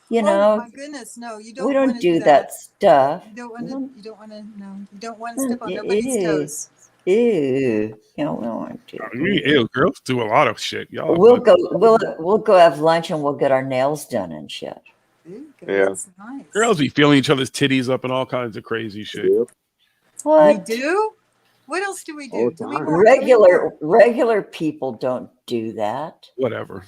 You Oh know, my goodness, no! You don't. we don't wanna do that stuff. You don't want to. You don't want to. No, you don't want to Mm, step on it nobody's is. toes. Ew. You know, we don't want to. ew, girls do a lot of shit. Y'all. We'll go. We'll go have lunch and we'll get our nails done and shit. Ooh, Yeah. that's nice. Girls be feeling each other's titties up and all kinds of crazy shit. we What? do. What else do we do? All the Tell me time. more. Tell me more. Regular people don't do that. Whatever.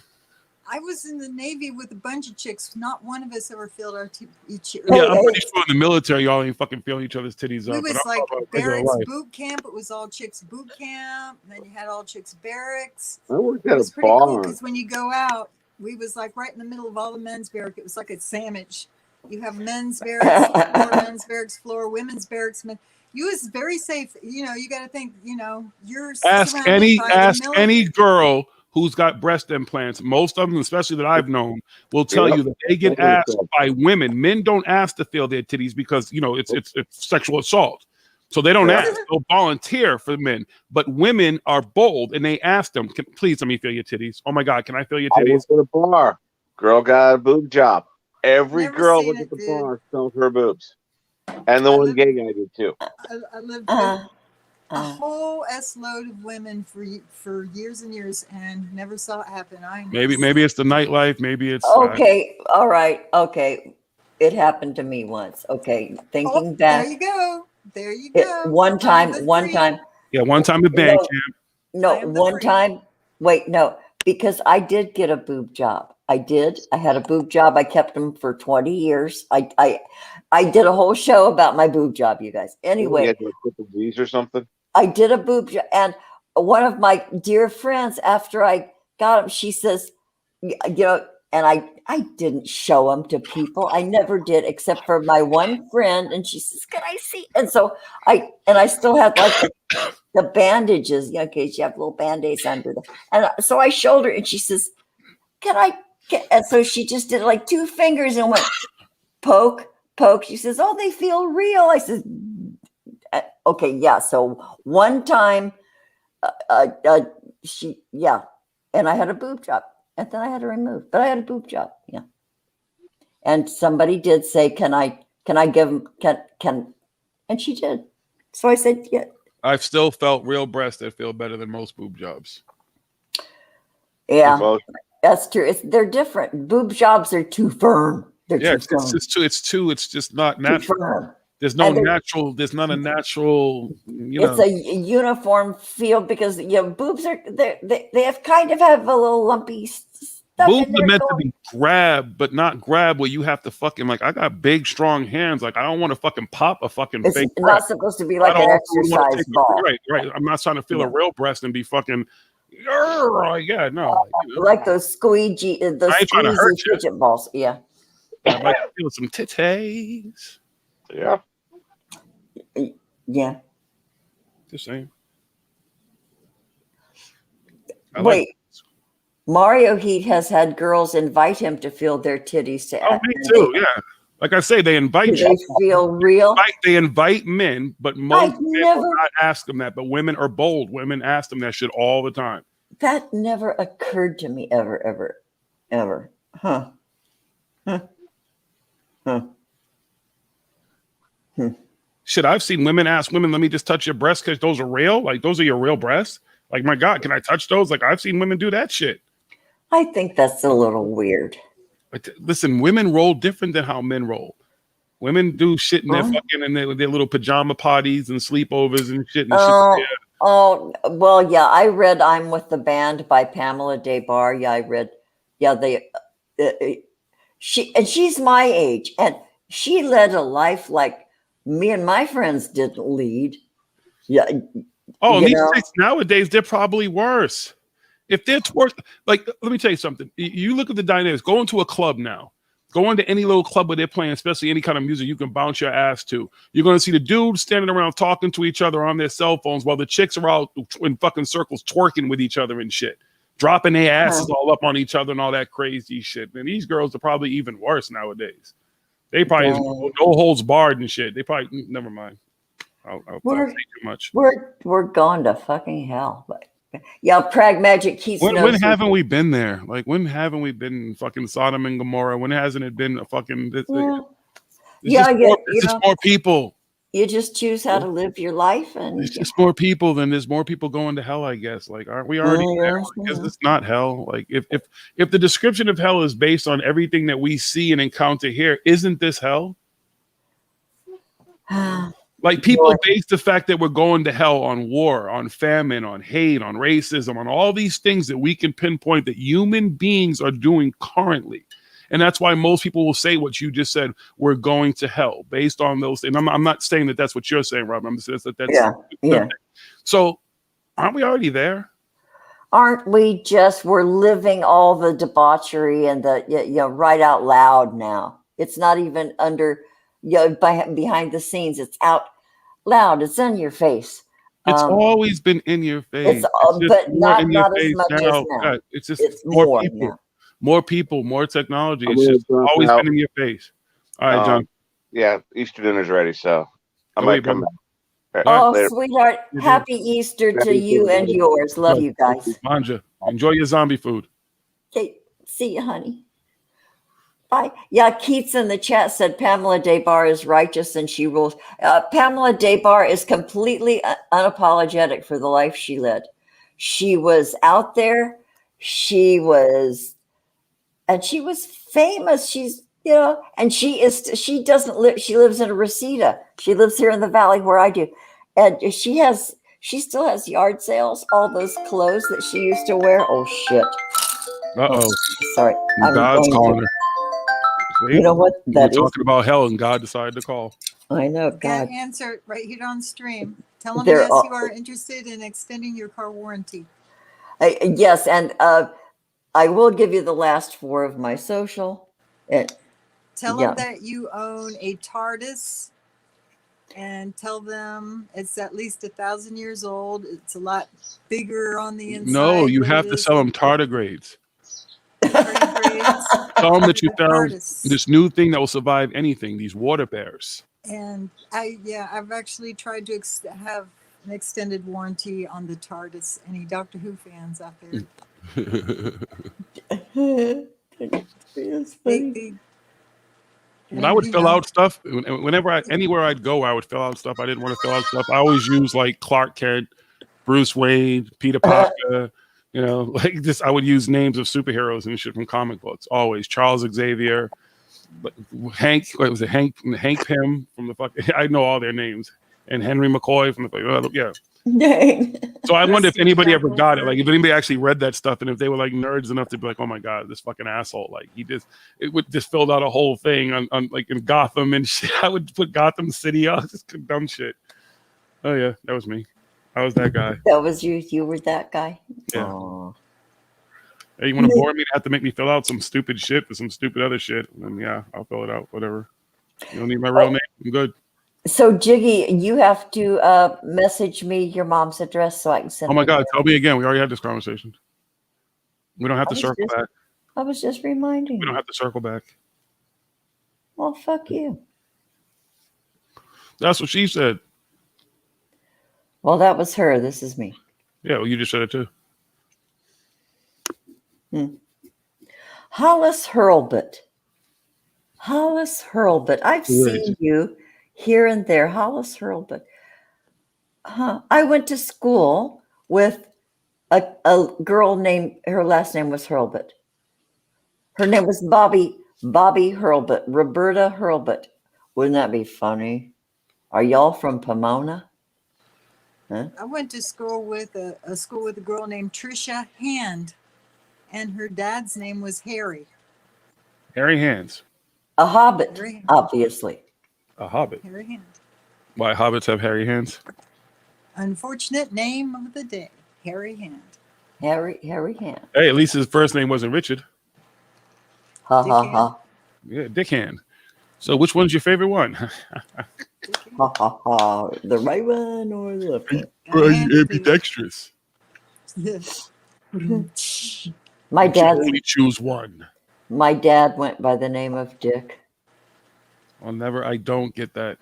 I was in the Navy with a bunch of chicks. Not one of us ever filled our each. Yeah, I'm hey. pretty sure in the military y'all ain't fucking feeling each other's titties We up. was but I'm like talking about regular barracks life. boot camp. It was all chicks boot camp. And then you had all chicks barracks. I worked It at was a pretty cool bar. because when you go out, we was like right in the middle of all the men's barracks. It was like a sandwich. You have men's barracks floor, men's barracks floor, women's barracks. You was very safe. You know, you got to think. You know, you're Ask surrounded any by the military. any girl who's got breast implants. Most of them, especially that I've known, will tell Yep. you that they get That's what it asked said. by women. Men don't ask to feel their titties because you know it's sexual assault. So they don't Yeah. ask. They'll volunteer for men. But women are bold and they ask them, please let me feel your titties. Oh my God, can I feel your I titties? worked at a bar. Girl got a boob job. Every Never girl seen was it, at the dude. bar showing her boobs. And the I one lived- gay guy did too. I lived with Uh, a whole S load of women for years and years and never saw it happen. Maybe it's the nightlife. Maybe it's okay. All right. Okay. It happened to me once. Okay. Thinking back. There you go. There you It, go. one time. I'm the One freak. time. yeah. One time at band No. camp. No. I am the One freak. time. Wait. No. Because I did get a boob job. I did. I had a boob job. I kept them for 20 years. I did a whole show about my boob job, you guys. You Anyway, had like triple G's or something. I did a boob job, and one of my dear friends, after I got him, she says, you know, and I didn't show them to people. I never did, except for my one friend, and she says, "Can I see?" And so I still had like the bandages, you know, in case you have little band-aids under them. And so I showed her, and she says, "Can I?" And so she just did like 2 fingers and went poke. She says, "Oh, they feel real." I said, "Okay, yeah." So one time and I had a boob job, and then I had to remove, but I had a boob job, yeah. And somebody did say, can I give him, and she did. So I said, yeah. I've still felt real breasts that feel better than most boob jobs. Yeah, Both. that's true. They're different. Boob jobs are too firm. They're too firm. It's just not natural. Firm. There's not a natural, It's a uniform feel because boobs are they have kind of have a little lumpy stuff. Boobs are meant to be grabbed, but not grab where you have to fucking like. I got big, strong hands. Like I don't want to fucking pop a fucking it's fake. Not breast. supposed to be like an exercise ball. Right. I'm not trying to feel a real breast and be fucking. Yeah, no. Like those squeegee, those squeezy fidget balls. Yeah. I'd like to feel some titties. Yeah. Yeah. Just saying. Wait. Mario Heat has had girls invite him to feel their titties to act. Me too, yeah. Like I say, they invite you. They feel real. They invite men, but most men will not ask them that. But women are bold. Women ask them that shit all the time. That never occurred to me ever. Huh. Shit, I've seen women ask women, let me just touch your breasts because those are real. Like, those are your real breasts. Like, my God, can I touch those? Like, I've seen women do that shit. I think that's a little weird. But listen, women roll different than how men roll. Women do shit in their fucking and their little pajama parties and sleepovers and shit. And shit. Oh, well, yeah. I read "I'm with the Band" by Pamela Des Barres. Yeah, I read. Yeah, she's my age, and she led a life like me and my friends didn't lead. Yeah. Oh, and these chicks nowadays, they're probably worse. If they're like, let me tell you something. You look at the dynamics. Go into a club now. Go into any little club where they're playing, especially any kind of music you can bounce your ass to. You're going to see the dudes standing around talking to each other on their cell phones while the chicks are out in fucking circles twerking with each other and shit. Dropping their asses all up on each other and all that crazy shit. And these girls are probably even worse nowadays. They probably no holds barred and shit. They probably, never mind. I'll say too much. We're going to fucking hell. But yeah, Pragmagic keeps. When haven't we been there? Like, when haven't we been in fucking Sodom and Gomorrah? When hasn't it been a fucking? It's just more people. You just choose how to live your life, and it's just more people. Then there's more people going to hell, I guess. Like, aren't we already there? Because it's not hell. Like, if the description of hell is based on everything that we see and encounter here, isn't this hell? Like, people base the fact that we're going to hell on war, on famine, on hate, on racism, on all these things that we can pinpoint that human beings are doing currently. And that's why most people will say what you just said, we're going to hell, based on those things. I'm not saying that that's what you're saying, Rob. I'm just saying that that's So aren't we already there? Aren't we we're living all the debauchery and the, right out loud now. It's not even under, behind the scenes. It's out loud. It's in your face. It's always been in your face. But not as much as now. God, it's more people. Now. More people, more technology. It's just always been in your face. All right, John. Yeah, Easter dinner's ready, so I might come back. Oh, sweetheart. Happy Easter to you and yours. Love you guys. Manja, enjoy your zombie food. Okay, see you, honey. Bye. Yeah, Keats in the chat said Pamela Des Barres is righteous and she rules. Pamela Des Barres is completely unapologetic for the life she led. She was out there. She was famous. She's, and she doesn't live, she lives in Reseda. She lives here in the valley where I do. And she still has yard sales, all those clothes that she used to wear. Oh, shit. Uh-oh. Sorry. God's calling her. See? You know what? We're talking about hell and God decided to call. I know, God. Can't answer right here on stream. Tell them yes, you are interested in extending your car warranty. Yes, and I will give you the last 4 of my social. Tell them that you own a TARDIS, and tell them it's at least 1,000 years old. It's a lot bigger on the inside. No, you have to sell them tardigrades. Tell them that you found this new thing that will survive anything. These water bears. And I've actually tried to have an extended warranty on the TARDIS. Any Doctor Who fans out there? It's They, funny. they, When I would you fill know, out stuff, anywhere I'd go, I would fill out stuff. I didn't want to fill out stuff. I always use like Clark Kent, Bruce Wayne, Peter Parker. Like this. I would use names of superheroes and shit from comic books. Always Charles Xavier, Hank. What was it? Hank Pym from the fuck. I know all their names. And Henry McCoy from the yeah. Dang. So I wonder if Rusty anybody ever Jack got it. over. Like if anybody actually read that stuff, and if they were like nerds enough to be like, "Oh my god, this fucking asshole!" Like it would just filled out a whole thing on like in Gotham and shit. I would put Gotham City on just dumb shit. Oh yeah, that was me. I was that guy. That was you. You were that guy. Yeah. Aw. Hey, you want to bore me? Have to make me fill out some stupid shit for some stupid other shit. And then yeah, I'll fill it out. Whatever. You don't need my real name. I'm good. So Jiggy, you have to message me your mom's address so I can send. Oh my her god, there. tell me again. We already had this conversation. We don't have to I was circle just- back. I was just reminding We don't you. have to circle back. Well, fuck you. That's what she said. Well, that was her. This is me. Yeah, well, you just said it too. Hollis Hurlbut. Hollis Hurlbut. I've Right. seen you here and there. Hollis Hurlbut. I went to school with a girl named, her last name was Hurlbut. Her name was Bobby Hurlbut, Roberta Hurlbut. Wouldn't that be funny? Are y'all from Pomona? I went to school with a girl named Trisha Hand, and her dad's name was Harry. Hairy hands. A hobbit, Harry, obviously. A hobbit. Harry Hand. Why hobbits have hairy hands? Unfortunate name of the day, Harry Hand. Harry Hand. Hey, at least his first name wasn't Richard. Ha Dick ha Hand. ha. Yeah, Dick Hand. So which one's your favorite one? Ha ha ha. The right one or the left one? Got hand to be ambidextrous. My You should dad only choose one. went by the name of Dick. I don't get that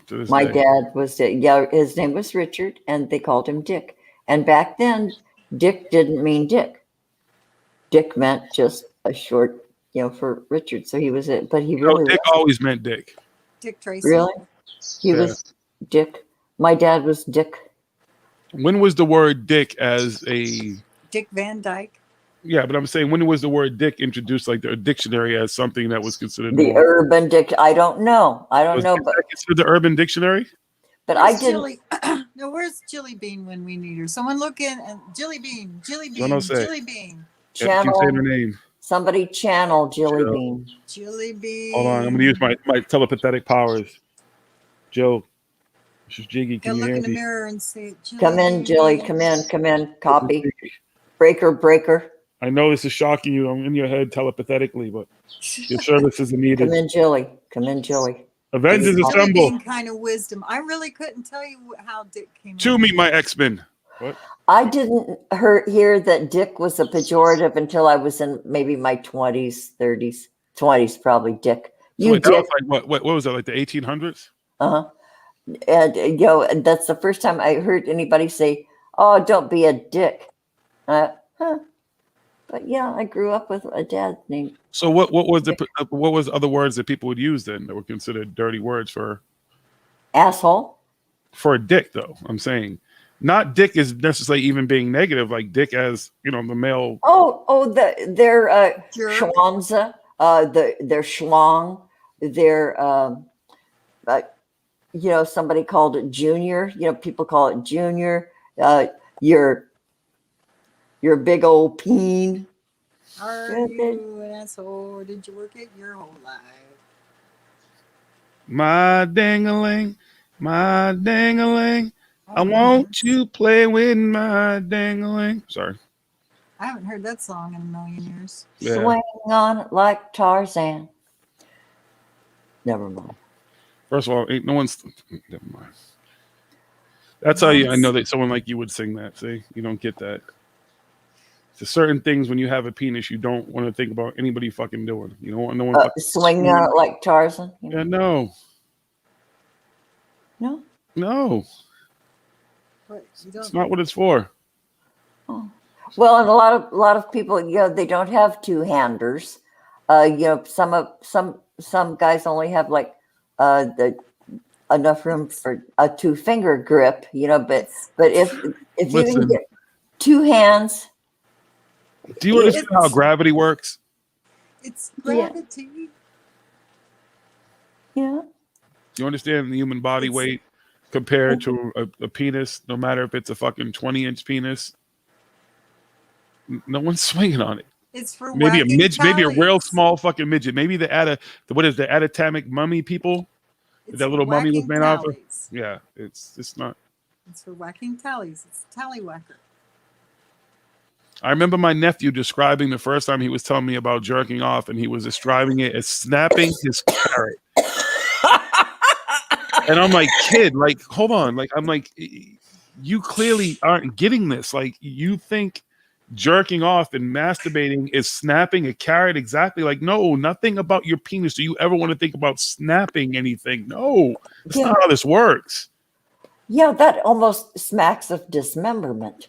to this My day. dad was his name was Richard and they called him Dick. And back then Dick didn't mean Dick. Dick meant just a short, for Richard. So he was it, but he really Dick always meant Dick. Dick Tracy. really he Yeah. was Dick. My dad was Dick. When was the word Dick as a Dick Van Dyke. yeah, but I'm saying when was the word Dick introduced like the dictionary as something that was considered The normal? urban Dick. I don't know. Was But that considered the urban dictionary? I Where's didn't. Jilly? No, where's Jilly Bean when we need her? Someone look in and Jilly Bean, What I'll say. Jilly Bean, Yeah, keep saying her Channel name. somebody channel Jilly Jill. Bean. Jilly Bean. Hold on, I'm gonna use my telepathetic powers. Joe, this is Jiggy. Go Can you look hear in the me? mirror and say, Come in, Jilly. Come in. Copy. Breaker. I know this is shocking you. I'm in your head telepathetically, but your services are needed. Come in, Jilly. Avengers Jilly Jilly assemble. Bean kind of wisdom. I really couldn't tell you how Dick came. To in. me, my X-Men. What? I didn't hear that Dick was a pejorative until I was in maybe my 20s, 30s. 20s, probably, Dick. You Wait, that Dick. was like what was that, like the 1800s? Uh-huh. And that's the first time I heard anybody say, "Oh, don't be a dick." But yeah, I grew up with a dad named So what was other words that people would use then that were considered dirty words for asshole. a dick though? I'm saying not dick is necessarily even being negative, like dick as the male. Their Jerk. schwanza, their schlong, their somebody called it junior. People call it junior. Your big old peen. Are you an asshole or did you work it your whole life? My dang-a-ling, my dang-a-ling. I want you play with my dang-a-ling. Sorry. I haven't heard that song in a million years. Yeah. Swing on it like Tarzan. Never mind. First of all, ain't no one's. Never mind. That's how I know that someone like you would sing that. See, you don't get that. To certain things, when you have a penis, you don't want to think about anybody fucking doing. You don't want no one fucking Swing on it like Tarzan. Yeah, no. No. No. But you It's don't. not what it's for. Well, and a lot of people, they don't have two-handers. Some guys only have like the enough room for a two-finger grip. But if you can Listen, get two hands, do you understand how gravity works? It's gravity. Yeah. Do you understand the human body weight compared to a penis, no matter if it's a fucking 20-inch penis? No one's swinging on it. It's for Maybe a whacking midget, maybe a real tallies. small fucking midget. Maybe the atamic mummy people It's that for little mummy was whacking made off of. tallies. Yeah, it's not. It's for whacking tallies. It's a tallywhacker. I remember my nephew describing the first time he was telling me about jerking off, and he was describing it as snapping his carrot. And I'm like, kid, like, hold on. Like, I'm like, you clearly aren't getting this. Like, you think jerking off and masturbating is snapping a carrot exactly? Like, no, nothing about your penis. Do you ever want to think about snapping anything? No, that's not how this works. Yeah, that almost smacks of dismemberment.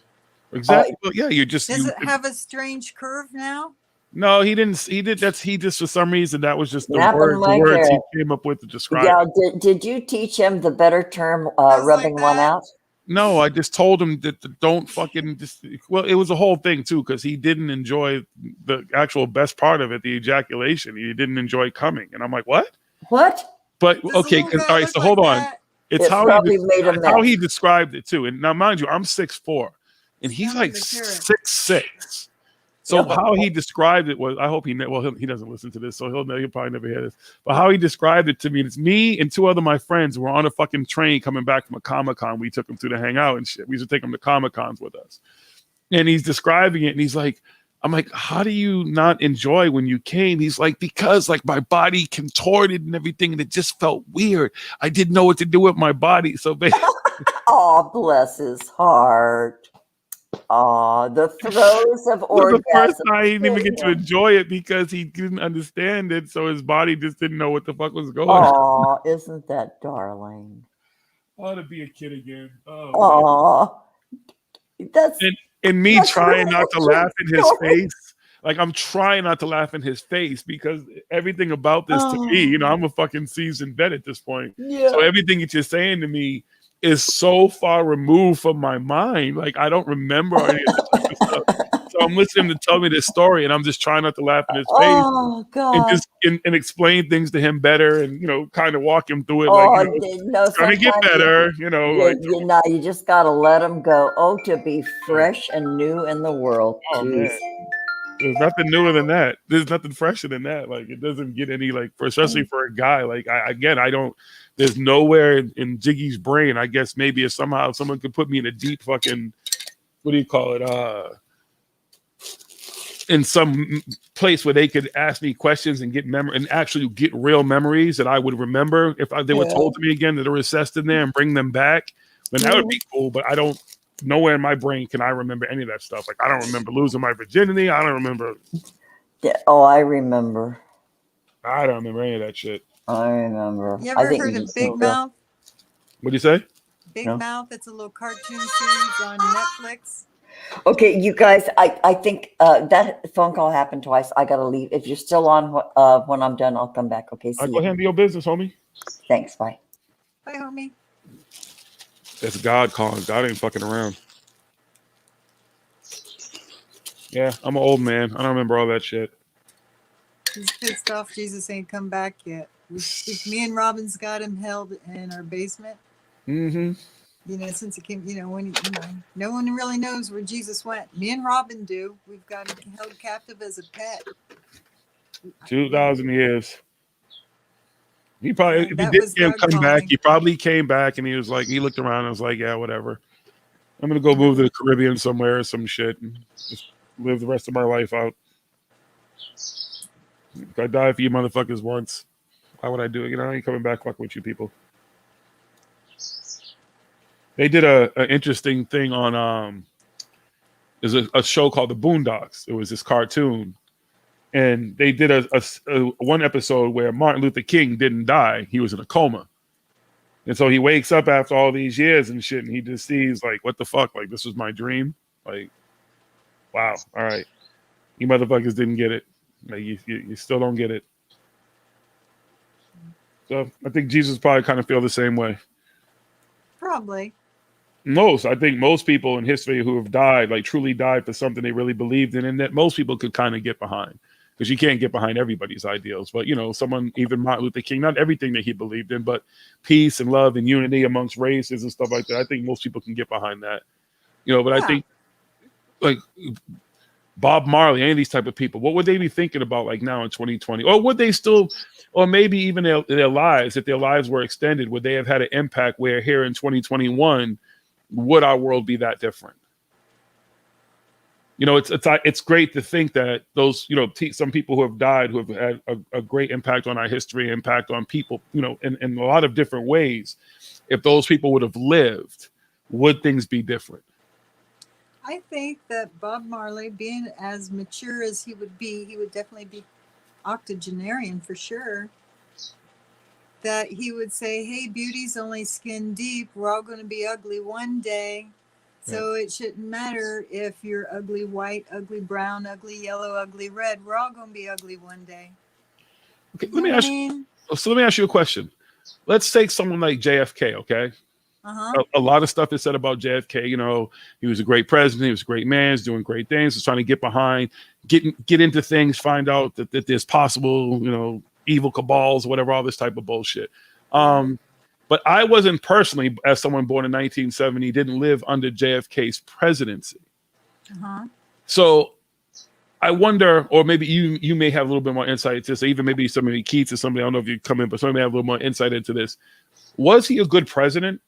Exactly. Well, yeah, you just. Does it have a strange curve now? No, he didn't. He did. He just for some reason that was just the words he came up with to describe. Yeah. Did you teach him the better term, rubbing one out? No, I just told him that don't fucking just. Well, it was a whole thing too because he didn't enjoy the actual best part of it, the ejaculation. He didn't enjoy coming, and I'm like, what? What? But okay, all right. So hold on. It's how he described it too. And now, mind you, I'm 6'4", and he's like 6'6". So how he described it was, I hope he doesn't listen to this, so he'll probably never hear this. But how he described it to me, it's me and two other my friends were on a fucking train coming back from a Comic-Con. We took him to hang out and shit. We used to take him to Comic-Cons with us. And he's describing it, and he's like, I'm like, how do you not enjoy when you came? He's like, because like my body contorted and everything, and it just felt weird. I didn't know what to do with my body. So basically, oh, bless his heart. Oh, the throes of orgasm. The first time he didn't even get to enjoy it because he didn't understand it, so his body just didn't know what the fuck was going on. Oh, isn't that darling? I ought to be a kid again. Oh, that's and me trying not to laugh in his face. Like I'm trying not to laugh in his face because everything about this to me, I'm a fucking seasoned vet at this point. Yeah. So everything that you're saying to me is so far removed from my mind. Like I don't remember any of this type of stuff. So I'm listening to tell me this story, and I'm just trying not to laugh in his face. Oh God! And just and explain things to him better, and kind of walk him through it. It's gonna get better. You just gotta let him go. Oh, to be fresh and new in the world. Oh, man. There's nothing newer than that. There's nothing fresher than that. Like it doesn't get any especially for a guy. Like I don't. There's nowhere in Jiggy's brain. I guess maybe if somehow someone could put me in a deep fucking, what do you call it? In some place where they could ask me questions and get actually get real memories that I would remember if they were told to me again that are recessed in there and bring them back. Then that would be cool. But I don't. Nowhere in my brain can I remember any of that stuff. Like I don't remember losing my virginity. I don't remember. Yeah. Oh, I remember. I don't remember any of that shit. I remember. You ever heard of Big Mouth? What'd you say? Big Mouth. It's a little cartoon series on Netflix. Okay, you guys, I think that phone call happened twice. I gotta leave. If you're still on, when I'm done, I'll come back. Okay, see you. Go handle your business, homie. Thanks. Bye. Bye, homie. That's God calling. God ain't fucking around. Yeah, I'm an old man. I don't remember all that shit. He's pissed off Jesus ain't come back yet. Me and Robin's got him held in our basement. Mm-hmm. Since it came, when no one really knows where Jesus went. Me and Robin do. We've got him held captive as a pet. 2,000 years. He probably, if he did see him come back, he probably came back and he was like, he looked around and was like, yeah, whatever. I'm going to go move to the Caribbean somewhere or some shit and just live the rest of my life out. If I die for you motherfuckers once, why would I do it? I ain't coming back fucking with you people. They did an interesting thing on there's a show called The Boondocks. It was this cartoon. And they did a one episode where Martin Luther King didn't die. He was in a coma. And so he wakes up after all these years and shit, and he just sees like, what the fuck? Like, this was my dream. Like, wow. All right, you motherfuckers didn't get it. Like, you still don't get it. So I think Jesus probably kind of feel the same way. Probably. I think most people in history who have died, like truly died for something they really believed in, and that most people could kind of get behind, because you can't get behind everybody's ideals. But someone, even Martin Luther King, not everything that he believed in, but peace and love and unity amongst races and stuff like that. I think most people can get behind that. But I think like Bob Marley, any of these type of people, what would they be thinking about like now in 2020? Or would they still, or maybe even their lives, if their lives were extended, would they have had an impact where here in 2021, would our world be that different? It's great to think that those, some people who have died, who have had a great impact on our history, impact on people, in a lot of different ways. If those people would have lived, would things be different? I think that Bob Marley, being as mature as he would definitely be octogenarian for sure. That he would say, hey, beauty's only skin deep. We're all going to be ugly one day. So it shouldn't matter if you're ugly white, ugly brown, ugly yellow, ugly red. We're all going to be ugly one day. Okay, let me ask you a question. Let's take someone like JFK, okay? A lot of stuff is said about JFK. He was a great president. He was a great man. He's doing great things. He's trying to get behind, get into things, find out that there's possible, evil cabals, whatever, all this type of bullshit. But I wasn't personally, as someone born in 1970, didn't live under JFK's presidency. So I wonder, or maybe you may have a little bit more insight into this, even maybe somebody Keats or somebody, I don't know if you come in, but somebody may have a little more insight into this. Was he a good president?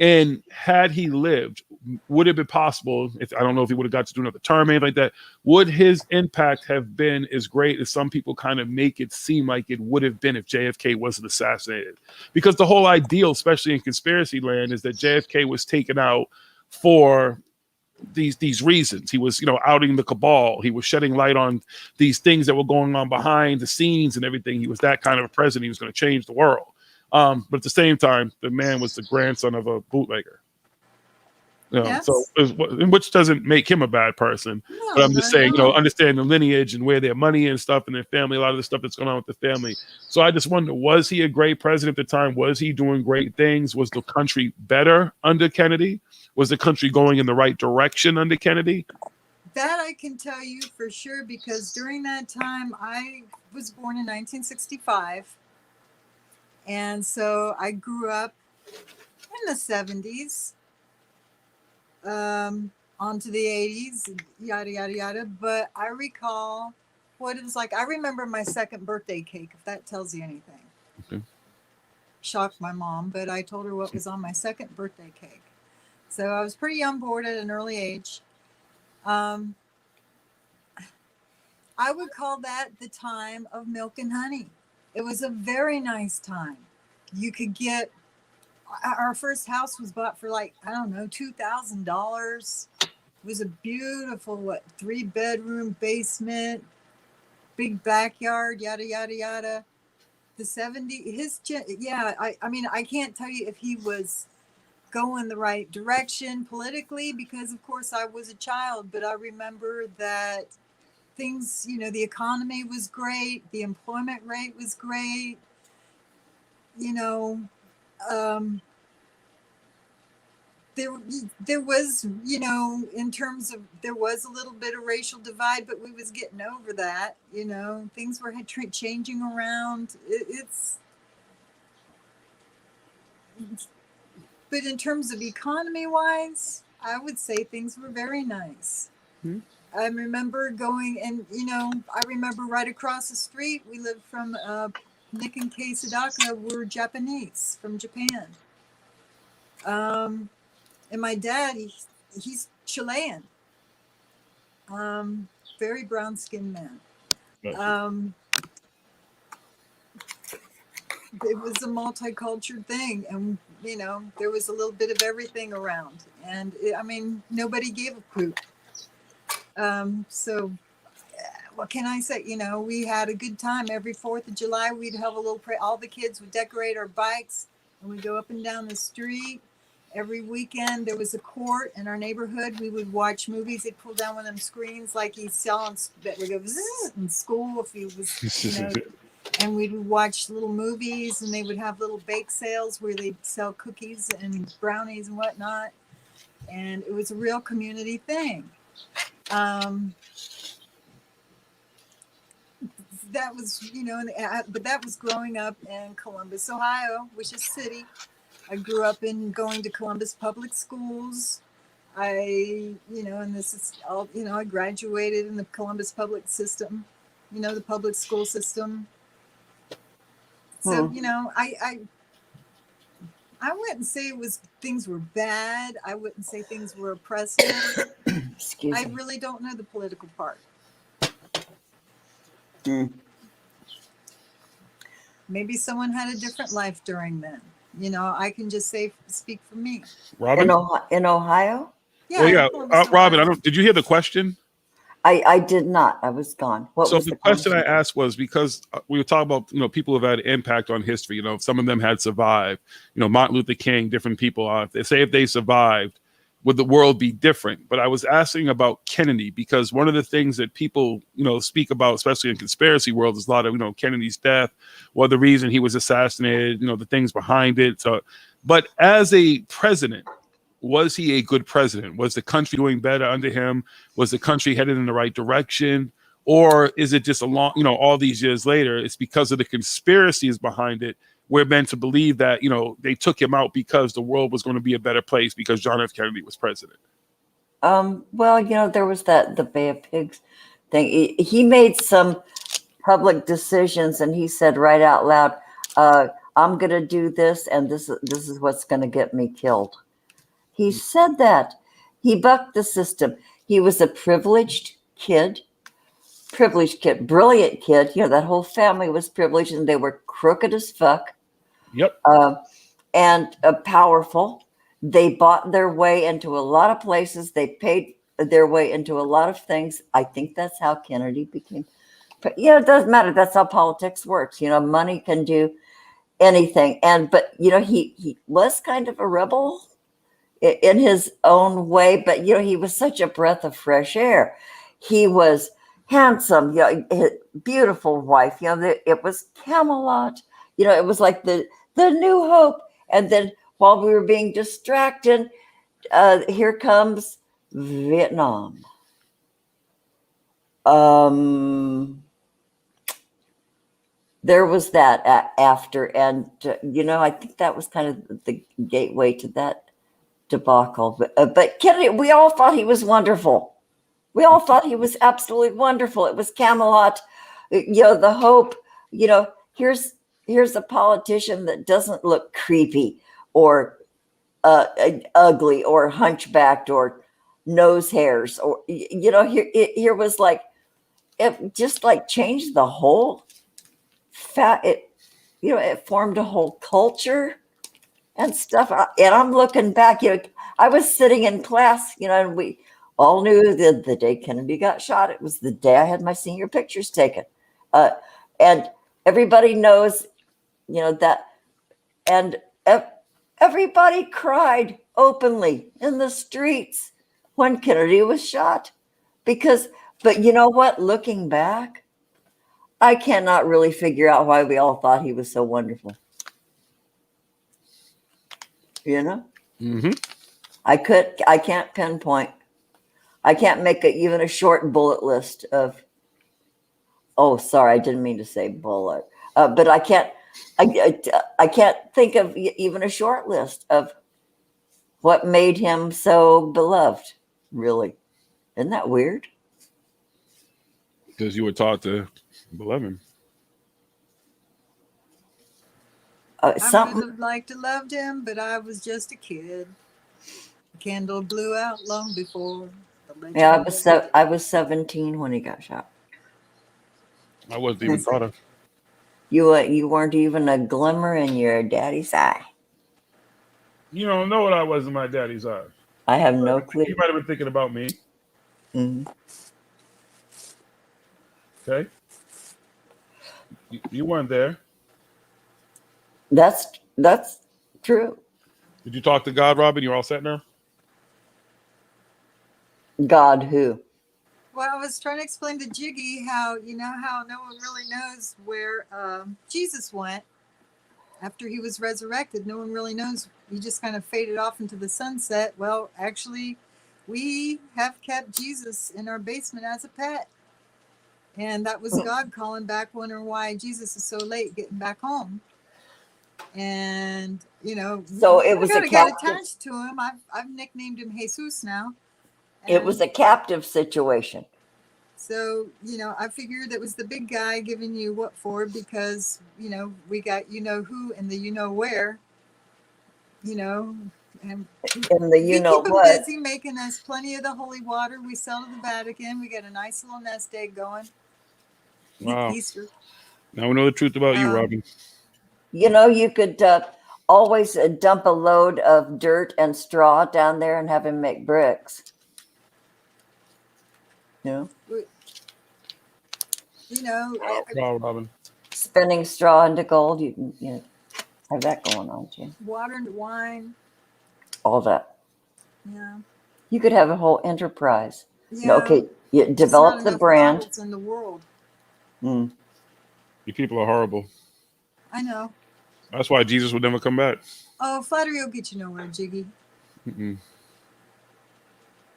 And had he lived, would it be possible, I don't know if he would have got to do another term or anything like that, would his impact have been as great as some people kind of make it seem like it would have been if JFK wasn't assassinated? Because the whole ideal, especially in conspiracy land, is that JFK was taken out for these reasons. He was, outing the cabal. He was shedding light on these things that were going on behind the scenes and everything. He was that kind of a president. He was going to change the world. But at the same time, the man was the grandson of a bootlegger. So which doesn't make him a bad person. No, but I'm just saying, understand the lineage and where their money and stuff and their family, a lot of the stuff that's going on with the family. So I just wonder, was he a great president at the time? Was he doing great things? Was the country better under Kennedy? Was the country going in the right direction under Kennedy? That I can tell you for sure, because during that time, I was born in 1965. And so I grew up in the 70s, onto the 80s, yada, yada, yada. But I recall what it was like. I remember my second birthday cake, if that tells you anything. Okay. Shocked my mom, but I told her what was on my second birthday cake. So I was pretty on board at an early age. I would call that the time of milk and honey. It was a very nice time. You could get, our first house was bought for like, I don't know, $2,000. It was a beautiful, 3-bedroom basement, big backyard, yada, yada, yada. The 70s, I mean, I can't tell you if he was going the right direction politically, because of course I was a child, but I remember that things, the economy was great, the employment rate was great, there was, in terms of, there was a little bit of racial divide, but we was getting over that, things were changing around. But in terms of economy wise, I would say things were very nice. I remember going and, I remember right across the street, we lived from Nick and Kay Sadaka were Japanese from Japan. And my dad, he's Chilean. Very brown skinned man. It was a multicultural thing, and there was a little bit of everything around, and nobody gave a poop. So what can I say? We had a good time. Every 4th of July, we'd have a little all the kids would decorate our bikes, and we go up and down the street. Every weekend there was a court in our neighborhood. We would watch movies. They'd pull down one of them screens like he's selling that would go zzz in school if he was, and we'd watch little movies, and they would have little bake sales where they'd sell cookies and brownies and whatnot. And it was a real community thing. That was, but that was growing up in Columbus, Ohio, which is a city. I grew up in going to Columbus public schools. And this is all, I graduated in the Columbus public system, the public school system. So, I wouldn't say things were bad. I wouldn't say things were oppressive. I really don't know the political part. Maybe someone had a different life during then. I can just speak for me. Robin? In Ohio? Yeah. Robin, did you hear the question? I did not. I was gone. What was the question I asked was because we were talking about, people who've had impact on history. Some of them had survived. Martin Luther King, different people. They say if they survived, would the world be different? But I was asking about Kennedy because one of the things that people, speak about, especially in conspiracy world, is a lot of, Kennedy's death or the reason he was assassinated, the things behind it. So, but as a president, was he a good president? Was the country doing better under him? Was the country headed in the right direction? Or is it just all these years later, it's because of the conspiracies behind it? We're meant to believe that, they took him out because the world was going to be a better place because John F. Kennedy was president. Well, there was the Bay of Pigs thing. He made some public decisions, and he said right out loud, I'm going to do this, and this is what's going to get me killed. He said that. He bucked the system. He was a privileged kid, brilliant kid. That whole family was privileged, and they were crooked as fuck. Yep. And powerful. They bought their way into a lot of places. They paid their way into a lot of things. I think that's how Kennedy became. But it doesn't matter. That's how politics works. Money can do anything. But he was kind of a rebel in his own way. But he was such a breath of fresh air. He was handsome. His beautiful wife. It was Camelot. It was like the New Hope. And then while we were being distracted, here comes Vietnam. There was that after. And, I think that was kind of the gateway to that debacle. But Kennedy, we all thought he was wonderful. We all thought he was absolutely wonderful. It was Camelot, the hope. Here's a politician that doesn't look creepy or ugly or hunchbacked or nose hairs, or here was like it just like changed the whole it formed a whole culture and stuff. And I'm looking back, I was sitting in class, and we all knew that the day Kennedy got shot, it was the day I had my senior pictures taken, and everybody knows that, and everybody cried openly in the streets when Kennedy was shot but you know what? Looking back, I cannot really figure out why we all thought he was so wonderful. Mm-hmm. I can't pinpoint. I can't make even a short bullet list of, oh, sorry, I didn't mean to say bullet, but I can't think of even a short list of what made him so beloved, really. Isn't that weird? Because you were taught to love him. I would have liked to loved him, but I was just a kid. The candle blew out long before. Yeah, I was 17 when he got shot. I wasn't even thought of. You weren't even a glimmer in your daddy's eye. You don't know what I was in my daddy's eye. I have no clue. You might have been thinking about me. Mm-hmm. Okay. You weren't there. That's True. Did you talk to God, Robin? You all set now? God who? Well, I was trying to explain to Jiggy how how no one really knows where Jesus went after he was resurrected. No one really knows. He just kind of faded off into the sunset. Well, actually, we have kept Jesus in our basement as a pet. And that was God calling back, wondering why Jesus is so late getting back home. And So it was we a kind of got captive. attached to him. I've nicknamed him Jesus now. It was a captive situation. So, I figured it was the big guy giving you what for, because, we got who and the where, and In the we keep him busy making us plenty of the holy water. We sell to the Vatican. We got a nice little nest egg going. Wow. Easter. Now we know the truth about you, Robin. You could always dump a load of dirt and straw down there and have him make bricks. Wow, Robin. Spinning straw into gold. You can have that going on too. Water into wine. All that. Yeah. You could have a whole enterprise. Yeah. No, okay, you develop the brand. In the world. Mm. You people are horrible. I know. That's why Jesus would never come back. Oh, flattery will get you nowhere, Jiggy. Mm-mm.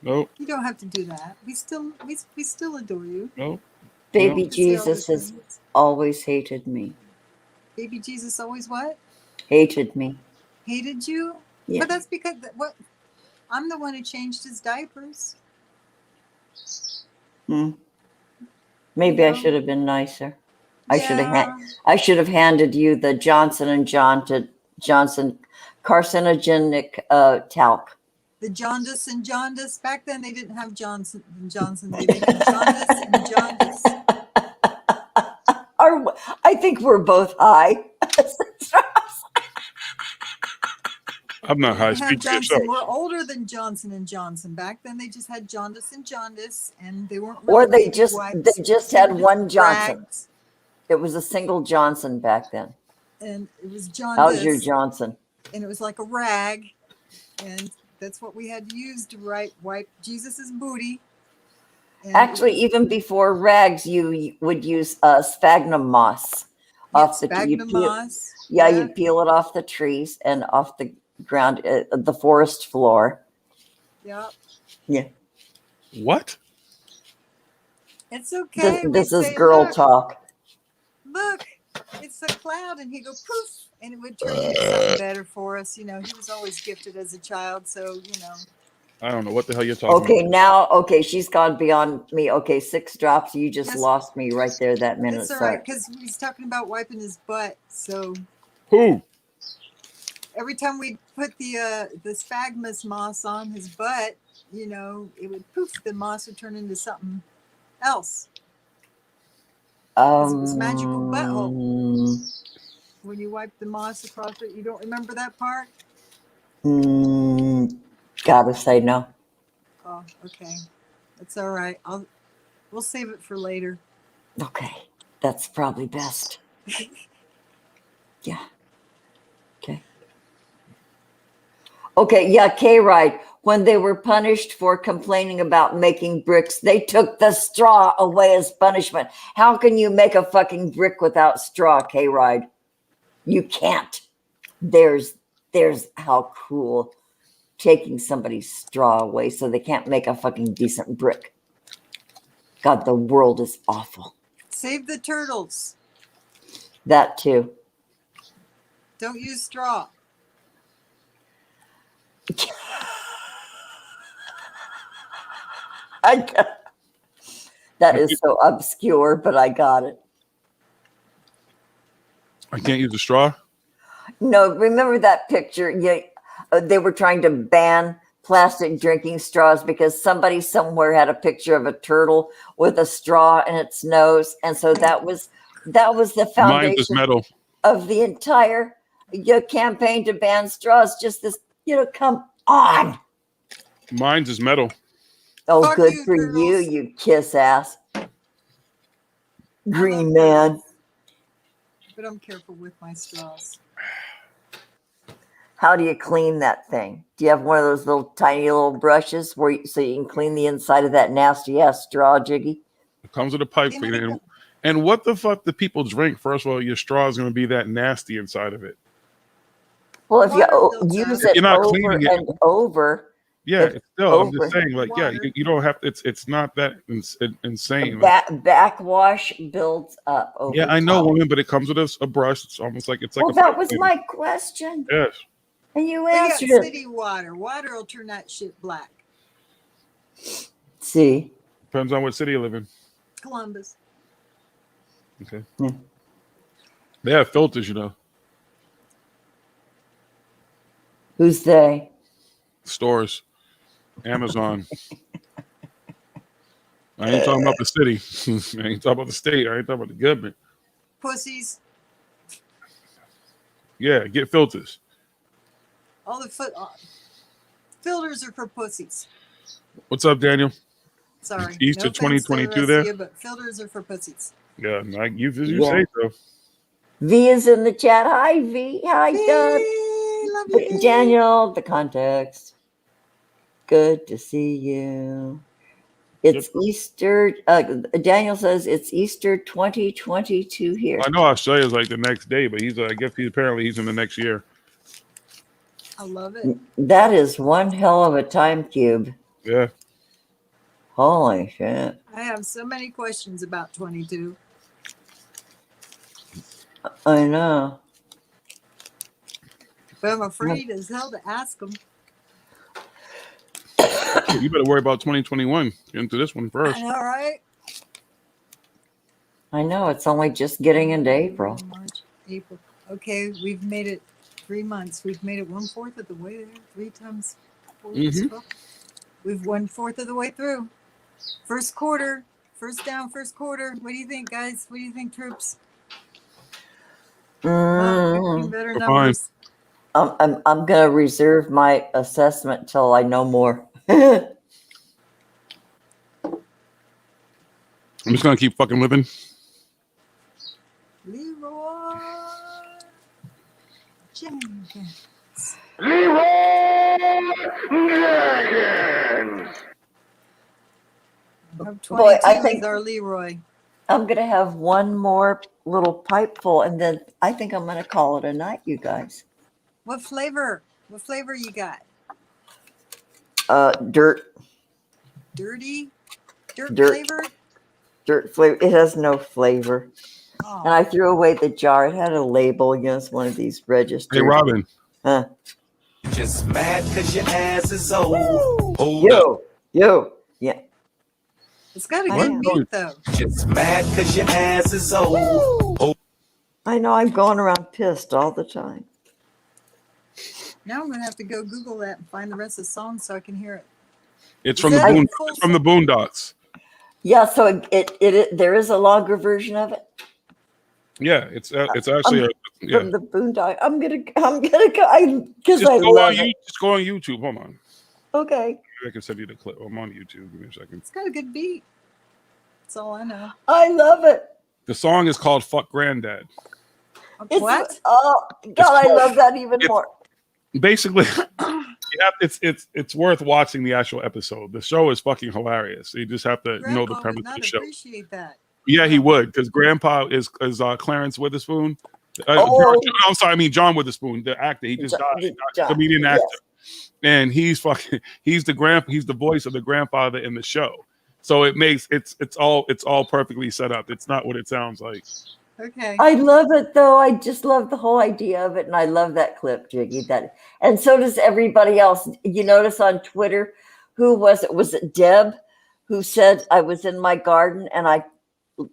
Nope. You don't have to do that. We still adore you. Nope. Baby Nope. Jesus has always hated me. Baby Jesus always what? Hated me. Hated you? Yeah. But that's because I'm the one who changed his diapers. Maybe I should have been nicer. I should have handed you the Johnson carcinogenic talc. The jaundice and jaundice. Back then they didn't have Johnson and Johnson. They had jaundice and jaundice. I think we're both high. I'm not high. Speak for yourself. We're older than Johnson and Johnson. Back then they just had jaundice and jaundice, and they weren't. Or they just had one Johnson. Rags. It was a single Johnson back then. And it was jaundice. How's your Johnson? And it was like a rag, and that's what we had to use to wipe Jesus's booty. And actually, even before rags, you would use sphagnum moss. Sphagnum moss. Yeah, you'd peel it off the trees and off the ground, the forest floor. Yep. Yeah. What? It's okay. This is girl talk. Look, it's a cloud, and he'd go poof, and it would turn into something better for us. He was always gifted as a child, so I don't know what the hell you're talking about. Now, she's gone beyond me. Okay, 6 drops. You just lost me right there that minute. That's all right, because he's talking about wiping his butt. So who? Every time we put the sphagnum moss on his butt, it would poof. The moss would turn into something else. It was magical butthole. When you wipe the moss across it, you don't remember that part? Gotta say no. Oh, okay. That's all right. We'll save it for later. Okay. That's probably best. Yeah. Okay. Okay, yeah, K-Ride. When they were punished for complaining about making bricks, they took the straw away as punishment. How can you make a fucking brick without straw, K-Ride? You can't. There's how cruel, taking somebody's straw away so they can't make a fucking decent brick. God, the world is awful. Save the turtles. That too. Don't use straw. That is so obscure, but I got it. I can't use a straw? No, remember that picture? Yeah, they were trying to ban plastic drinking straws because somebody somewhere had a picture of a turtle with a straw in its nose, and so that was the foundation of the entire campaign to ban straws. Just this, come on. Mine's is metal. Oh, Fuck good you, for turtles. you kiss ass. Green man. But I'm careful with my straws. How do you clean that thing? Do you have one of those little tiny little brushes so you can clean the inside of that nasty ass straw, Jiggy? It comes with a pipe cleaner. And what the fuck do people drink? First of all, your straw is going to be that nasty inside of it. Well, if Water you filter. use If it you're not over cleaning it, and over, yeah, if it's still. I'm just over- saying, like, yeah, Water. you don't have. It's not that insane. backwash builds up over Yeah, I know, time. woman, but it comes with a brush. It's almost like it's like Well, a that pipe was cleaner. my question, Yes. and you We got answered it. city water. Water will turn that shit black. See, Depends on what city you live in. Columbus. Okay. Yeah. They have filters, you know. who's they? Stores, Amazon. I ain't talking about the city. I ain't talking about the state. I ain't talking about the government. Pussies. Yeah, get filters. All the filters are for pussies. What's up, Daniel? Sorry. Easter no offense to the 2022 rest there? of you, but filters are for pussies. Yeah, like you Yeah. say so. V is in the chat. Hi, V. Hi, Doug. Hey, love you, V. Daniel, the context. Good to see you. It's Easter. Daniel says it's Easter 2022 here. I know Australia's like the next day, but I guess he's in the next year. I love it. That is one hell of a time cube. Yeah. Holy shit. I have so many questions about 22. I know. But I'm afraid as hell to ask them. You better worry about 2021. Get into this one first. I know, right? I know. It's only just getting into April. March, April. Okay, we've made it 3 months. We've made it 1/4 of the way there. 3 times 4 is 12. We've 1/4 of the way through. First quarter. First down, first quarter. What do you think, guys? What do you think, troops? Better Fine. numbers. I'm gonna reserve my assessment till I know more. I'm just gonna keep fucking living. Leroy Jenkins. Boy, 22 I think- is our Leroy. I'm gonna have one more little pipe full, and then I think I'm gonna call it a night, you guys. What flavor? What flavor you got? Dirt Dirty? Dirt Dirt. flavor? flavor. It has no flavor, Oh, and I threw away the jar. It had a label against one of these registered. Hey, Robin. Huh. Just mad cause your ass is old. Hold up. Yo, yeah. it's got a I good am. beat though. Just mad cause your ass is old. I know. I'm going around pissed all the time. Now I'm gonna have to go Google that and find the rest of the song so I can hear it. It's Is from the that boon, full it's from the Boondocks. Yeah. So there is a longer version of it Yeah, it's actually yeah. from the Boondock. I'm gonna go because Just I go love on it. Just go on YouTube. Hold on. Okay. I can send you the clip. I'm on YouTube. Give me a second. It's got a good beat. That's all I know. I love it. The song is called "Fuck Granddad." It's, What? Oh God, I love that even more. Basically, it's worth watching the actual episode. The show is fucking hilarious. You just have to know the Grandpa premise would of not the show. appreciate that. Yeah, he would, because Grandpa is Clarence Witherspoon. I'm sorry, I mean John Witherspoon, the actor. He just died. Comedian yes. actor, and he's the voice of the grandfather in the show. So it's all perfectly set up. It's not what it sounds like. Okay. I love it though. I just love the whole idea of it, and I love that clip, Jiggy. And so does everybody else. You notice on Twitter, who was it? Was it Deb who said I was in my garden and I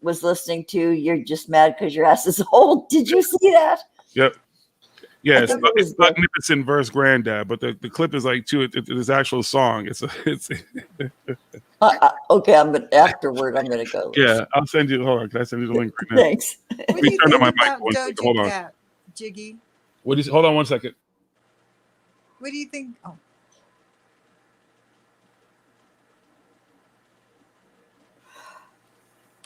was listening to "You're Just Mad Because Your Ass Is Old"? Did you see that? Yep. Yeah, think it was it's Magnificent versus Granddad, but the clip is like it's actual song. It's Okay. Afterward. I'm gonna go. yeah. I'll send you. Hold on, can I send you the link right now? Thanks. What do you turn on think my mic about one second. Doja Hold on. Cat, Jiggy? Hold on one second. What do you think? Oh,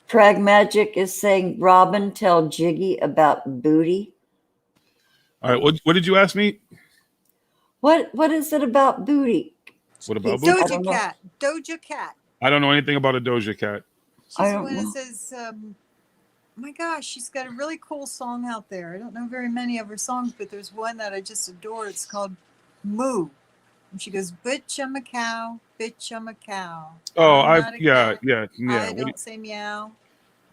Prag Magic is saying, Robin, tell Jiggy about booty. All right, what did you ask me? What is it about booty? What about It's booty? I don't know. Doja Cat. I don't know anything about a Doja Cat. She's I the don't one that know. says, my gosh, she's got a really cool song out there. I don't know very many of her songs, but there's one that I just adore. It's called Moo. And she goes, bitch, I'm a cow. Bitch, I'm a cow. Oh, I'm not a cat. yeah. I What do don't say meow.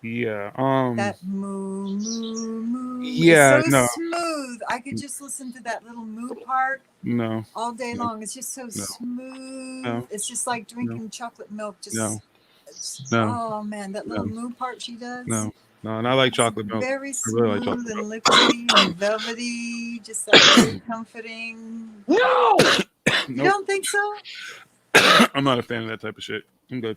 yeah. That moo, moo, moo is Yeah, so no, smooth. I could just listen to that little moo part no, all day no, long. It's just so smooth. no, It's just like drinking chocolate milk. no, Just, no, oh man, that little moo part she does. no. And I like It's chocolate milk. very I really like smooth chocolate and milk. liquidy and velvety, just like very comforting. No! You Nope. don't think so? I'm not a fan of that type of shit. I'm good.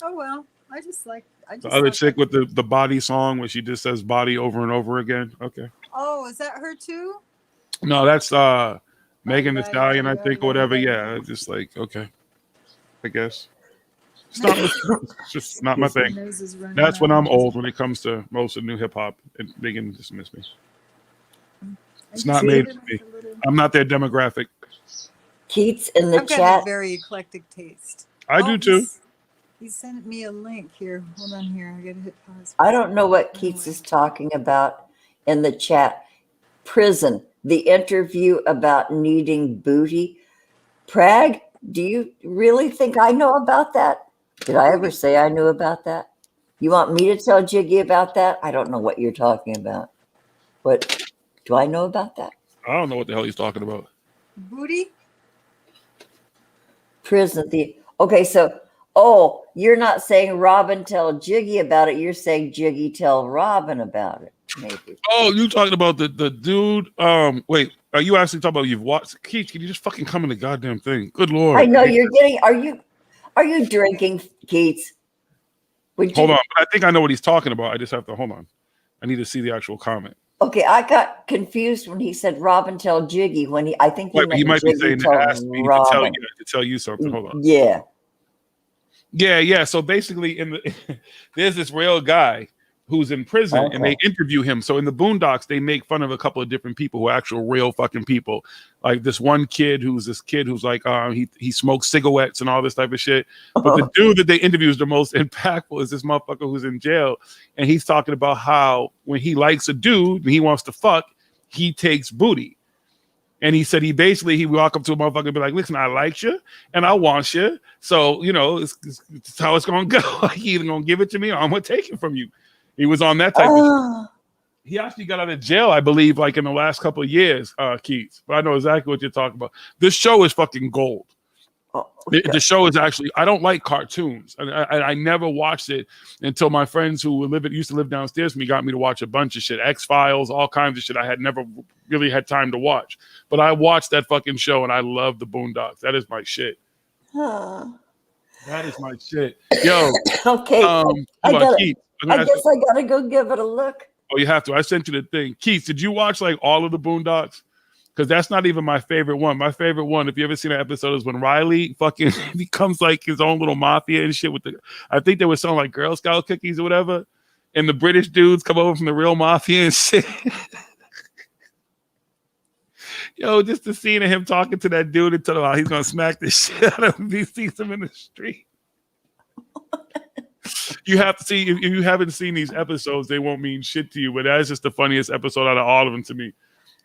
Oh well, I just The other like chick that. with the body song where she just says body over and over again. Okay. Oh, is that her too? No, that's Megan Thee Body, Stallion, I body, think, body, or whatever. body. Yeah, it's just like, okay, I guess. It's just not my My thing. nose is running That's when out. I'm old when it comes to most of new hip hop, and they can dismiss me. It's not made for me. I'm not their demographic. Keats in the I've got chat. a very eclectic taste. I do too. He sent me a link here. Hold on here. I gotta hit pause. I don't know what Keats is talking about in the chat. Prison, the interview about needing booty. Prag, do you really think I know about that? Did I ever say I knew about that? You want me to tell Jiggy about that? I don't know what you're talking about. What do I know about that? I don't know what the hell he's talking about. Booty? Prison, you're not saying Robin tell Jiggy about it. You're saying Jiggy tell Robin about it. Maybe. Oh, you talking about the dude? Wait, are you actually talking about you've watched? Keith, can you just fucking come in the goddamn thing? Good lord! I know you're getting. Are you drinking, Keats? Hold on, I think I know what he's talking about. I just have to hold on. I need to see the actual comment. Okay, I got confused when he said Robin tell Jiggy. I think He might be saying to ask me to tell you something. Hold on. Yeah. Yeah. So basically, there's this real guy who's in prison, and they interview him. So in the Boondocks, they make fun of a couple of different people who are actual real fucking people. Like this one kid who's like he smokes cigarettes and all this type of shit. But the dude that they interview is the most impactful is this motherfucker who's in jail, and he's talking about how when he likes a dude and he wants to fuck, he takes booty. And he said he walk up to a motherfucker and be like, listen, I like you and I want you. So, it's how it's going to go. He either going to give it to me or I'm going to take it from you. He was on that type of shit. He actually got out of jail, I believe, like in the last couple of years, Keith. But I know exactly what you're talking about. This show is fucking gold. The show is actually, I don't like cartoons. I never watched it until my friends who used to live downstairs from me got me to watch a bunch of shit. X-Files, all kinds of shit I had never really had time to watch. But I watched that fucking show and I love the Boondocks. That is my shit. That is my shit. Yo. Okay. I guess I gotta go give it a look. Oh, you have to. I sent you the thing. Keith, did you watch like all of the Boondocks? Because that's not even my favorite one. My favorite one, if you ever seen that episode, is when Riley fucking becomes like his own little mafia and shit with I think they were selling like Girl Scout cookies or whatever. And the British dudes come over from the real mafia and shit. Yo, just the scene of him talking to that dude and telling him how he's gonna smack the shit out of him if he sees him in the street. You have to see, if you haven't seen these episodes, they won't mean shit to you, but that's just the funniest episode out of all of them to me.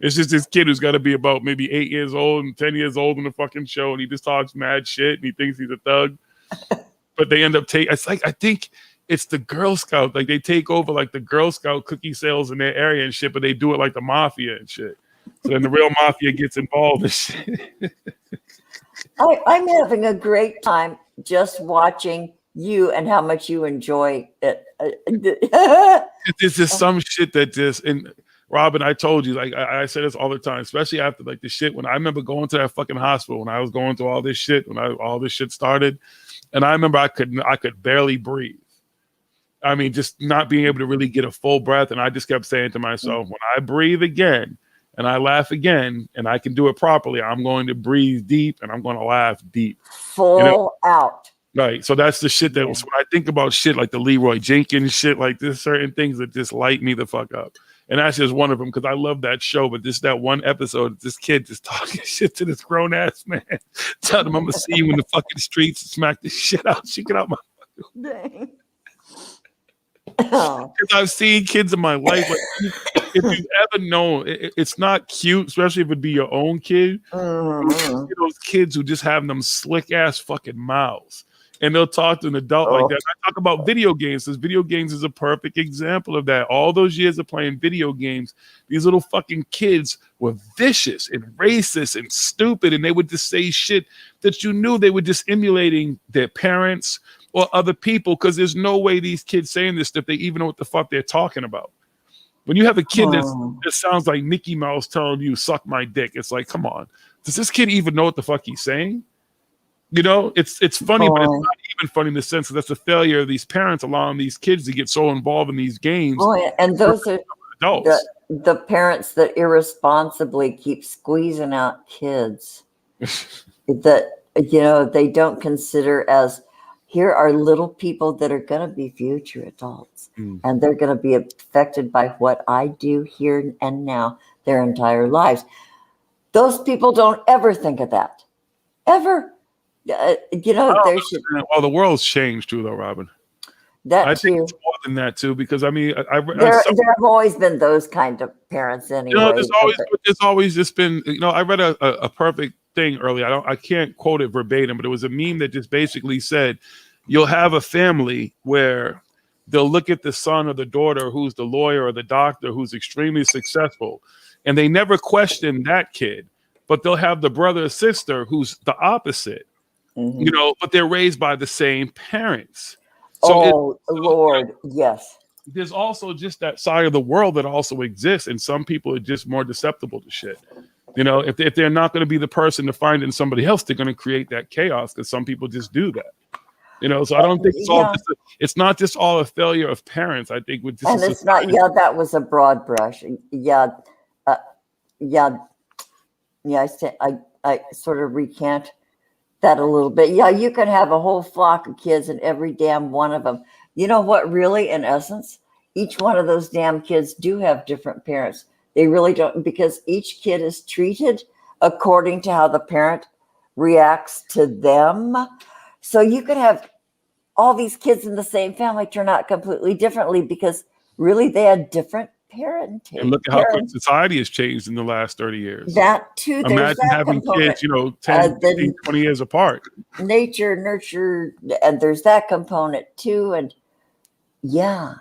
It's just this kid who's got to be about maybe 8 years old and 10 years old in the fucking show, and he just talks mad shit and he thinks he's a thug. But they end up it's like, I think it's the Girl Scout, like they take over like the Girl Scout cookie sales in their area and shit, but they do it like the mafia and shit. So then the real mafia gets involved and shit. I'm having a great time just watching you and how much you enjoy it. It's just some shit that just, and Robin, I told you, like I say this all the time, especially after like the shit when I remember going to that fucking hospital when I was going through all this shit, all this shit started. And I remember I could barely breathe. I mean, just not being able to really get a full breath. And I just kept saying to myself, when I breathe again and I laugh again and I can do it properly, I'm going to breathe deep and I'm going to laugh deep. Full out. Right. So that's the shit that when I think about shit like the Leroy Jenkins shit, like there's certain things that just light me the fuck up. And that's just one of them because I love that show. But that one episode, this kid just talking shit to this grown ass man, telling him I'm gonna see you in the fucking streets and smack the shit out. She get out my. Dang. Oh. Because I've seen kids in my life. Like, if you've ever known, it's not cute, especially if it be your own kid. Mhm. Those kids who just have them slick ass fucking mouths. And they'll talk to an adult like that. I talk about video games. Because video games is a perfect example of that. All those years of playing video games, these little fucking kids were vicious and racist and stupid. And they would just say shit that you knew they were just emulating their parents or other people. Because there's no way these kids saying this stuff, they even know what the fuck they're talking about. When you have a kid that sounds like Mickey Mouse telling you, suck my dick, it's like, come on. Does this kid even know what the fuck he's saying? You know, it's funny, but it's not even funny in the sense that that's a failure of these parents allowing these kids to get so involved in these games. And those are adults. The parents that irresponsibly keep squeezing out kids that, you know, they don't consider as, here are little people that are going to be future adults, and they're going to be affected by what I do here and now their entire lives. Those people don't ever think of that. Ever. You know, there should. Well, the world's changed too, though, Robin. I think it's more than that too, because I mean, there have always been those kind of parents anyway. You know, there's always just been. You know, I read a perfect thing earlier. I can't quote it verbatim, but it was a meme that just basically said, you'll have a family where they'll look at the son or the daughter who's the lawyer or the doctor who's extremely successful, and they never question that kid, but they'll have the brother or sister who's the opposite. You know, but they're raised by the same parents. So Lord, yes. There's also just that side of the world that also exists, and some people are just more susceptible to shit. You know, if they're not going to be the person to find in somebody else, they're going to create that chaos because some people just do that. You know, so I don't think it's not just all a failure of parents. I think with just and it's not. Yeah, that was a broad brush. I sort of recant that a little bit. Yeah, you can have a whole flock of kids and every damn one of them. You know what, really, in essence, each one of those damn kids do have different parents. They really don't, because each kid is treated according to how the parent reacts to them. So you could have all these kids in the same family turn out completely differently because really they had different parenting. And look at how quick society has changed in the last 30 years. That too. Imagine having kids, you know, 10, 15, 20 years apart. Nature, nurture, and there's that component too. And yeah,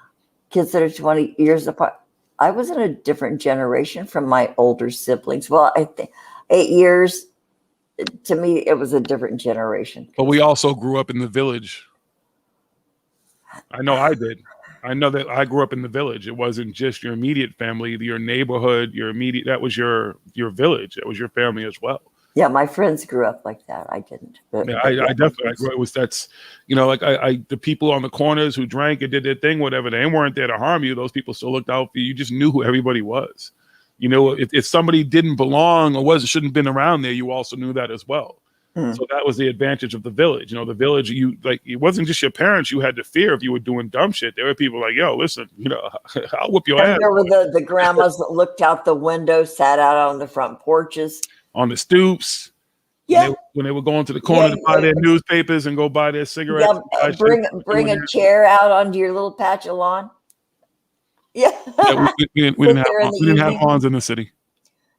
kids that are 20 years apart. I was in a different generation from my older siblings. Well, I think 8 years, to me, it was a different generation. But we also grew up in the village. I know I did. I know that I grew up in the village. It wasn't just your immediate family, your neighborhood, your immediate, that was your village. That was your family as well. Yeah, my friends grew up like that. I didn't. I definitely, I grew up that's, you know, like the people on the corners who drank and did their thing, whatever, they weren't there to harm you. Those people still looked out for you. You just knew who everybody was. You know, if somebody didn't belong or shouldn't have been around there, you also knew that as well. So that was the advantage of the village. You know, the village, it wasn't just your parents you had to fear if you were doing dumb shit. There were people like, yo, listen, you know, I'll whoop your ass. There were the grandmas that looked out the window, sat out on the front porches. On the stoops. Yeah. When they were going to the corner to buy their newspapers and go buy their cigarettes. Yeah, bring a chair out onto your little patch of lawn. Yeah. We didn't have lawns in the city.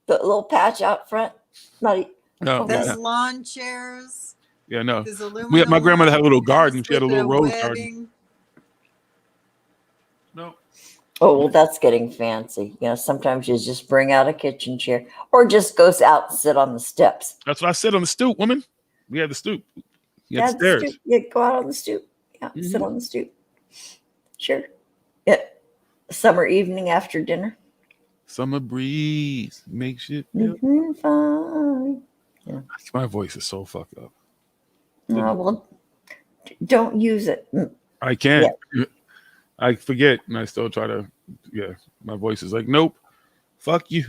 The little patch out front. Those lawn chairs. Yeah, no. My grandmother had a little garden. She had a little rose garden. No. Oh, well, that's getting fancy. You know, sometimes you just bring out a kitchen chair or just goes out and sit on the steps. That's what I said on the stoop, woman. We had the stoop. You had stairs. Yeah, go out on the stoop. Yeah, sit on the stoop. Sure. Yeah. Summer evening after dinner. Summer breeze makes you feel fine. Yeah. My voice is so fucked up. Well, don't use it. I can't. Yeah. I forget, and I still try to. Yeah, my voice is like, nope. Fuck you.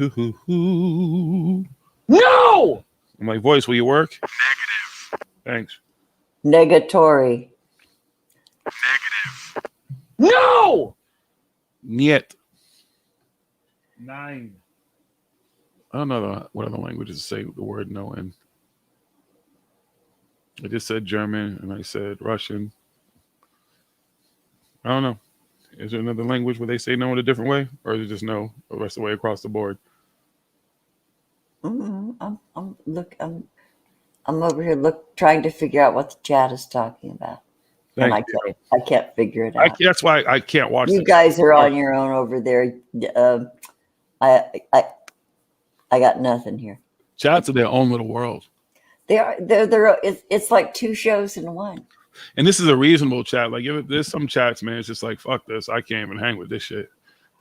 No. I'm like, voice, will you work? Negative. Thanks. Negatory. Negative. No. Niet. 9. I don't know what other languages say the word no in. I just said German and I said Russian. I don't know. Is there another language where they say no in a different way, or is it just no the rest of the way across the board? I'm over here trying to figure out what the chat is talking about, and Thank you. I can't figure it out. That's why I can't watch. You guys are on your own over there. I got nothing here. Chats are their own little world. They're it's like 2 shows in one. And this is a reasonable chat. Like there's some chats, man, it's just like fuck this. I can't even hang with this shit.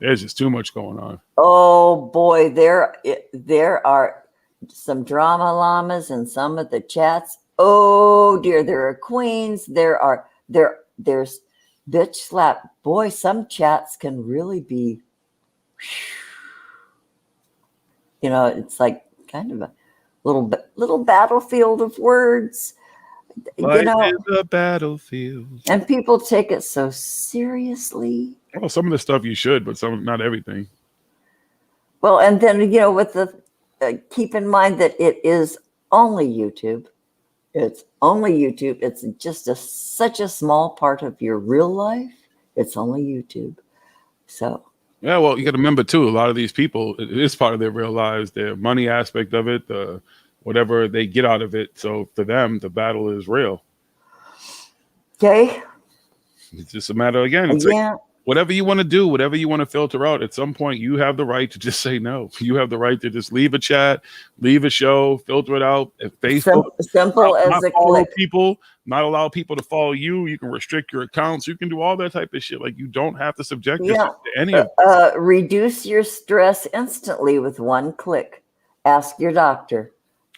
There's just too much going on. Oh boy, there are some drama llamas in some of the chats. Oh dear, there are queens. There's bitch slap. Boy, some chats can really be, it's like kind of a little battlefield of words. Life is a battlefield. And people take it so seriously. Well, some of the stuff you should, but not everything. Well, and then, with the keep in mind that it is only YouTube. It's only YouTube. It's just such a small part of your real life. It's only YouTube. So. Yeah, well, you got to remember, too, a lot of these people, it is part of their real lives, their money aspect of it, whatever they get out of it. So for them, the battle is real. Okay. It's just a matter, again, it's like whatever you want to do, whatever you want to filter out, at some point you have the right to just say no. You have the right to just leave a chat, leave a show, filter it out. At Facebook, simple as a click. People, not allow people to follow you. You can restrict your accounts. You can do all that type of shit. Like, you don't have to subject yourself to any of it. Reduce your stress instantly with one click. Ask your doctor.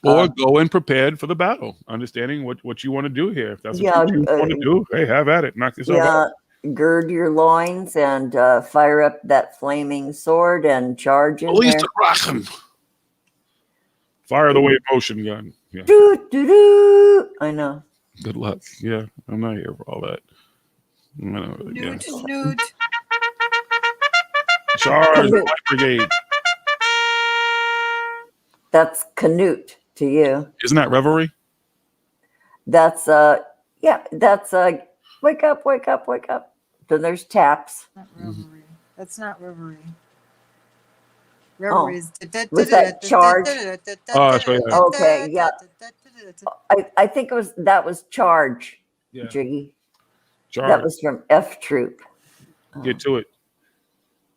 Or go in prepared for the battle, understanding what you want to do here. If that's what you want to do, hey, have at it. Knock yourself out. Gird your loins and fire up that flaming sword and charge in there. Fire the wave motion gun. Yeah. I know. Good luck. Yeah, I'm not here for all that. Newt. Charge the Light Brigade. That's Canute to you. Isn't that revelry? That's wake up, wake up, wake up. Then there's taps. Not revelry. That's not revelry. Revelry is was that charge? Oh, that's right. Okay, yeah. I think that was charge. Yeah. Jiggy. Charge. That was from F Troop. Get to it.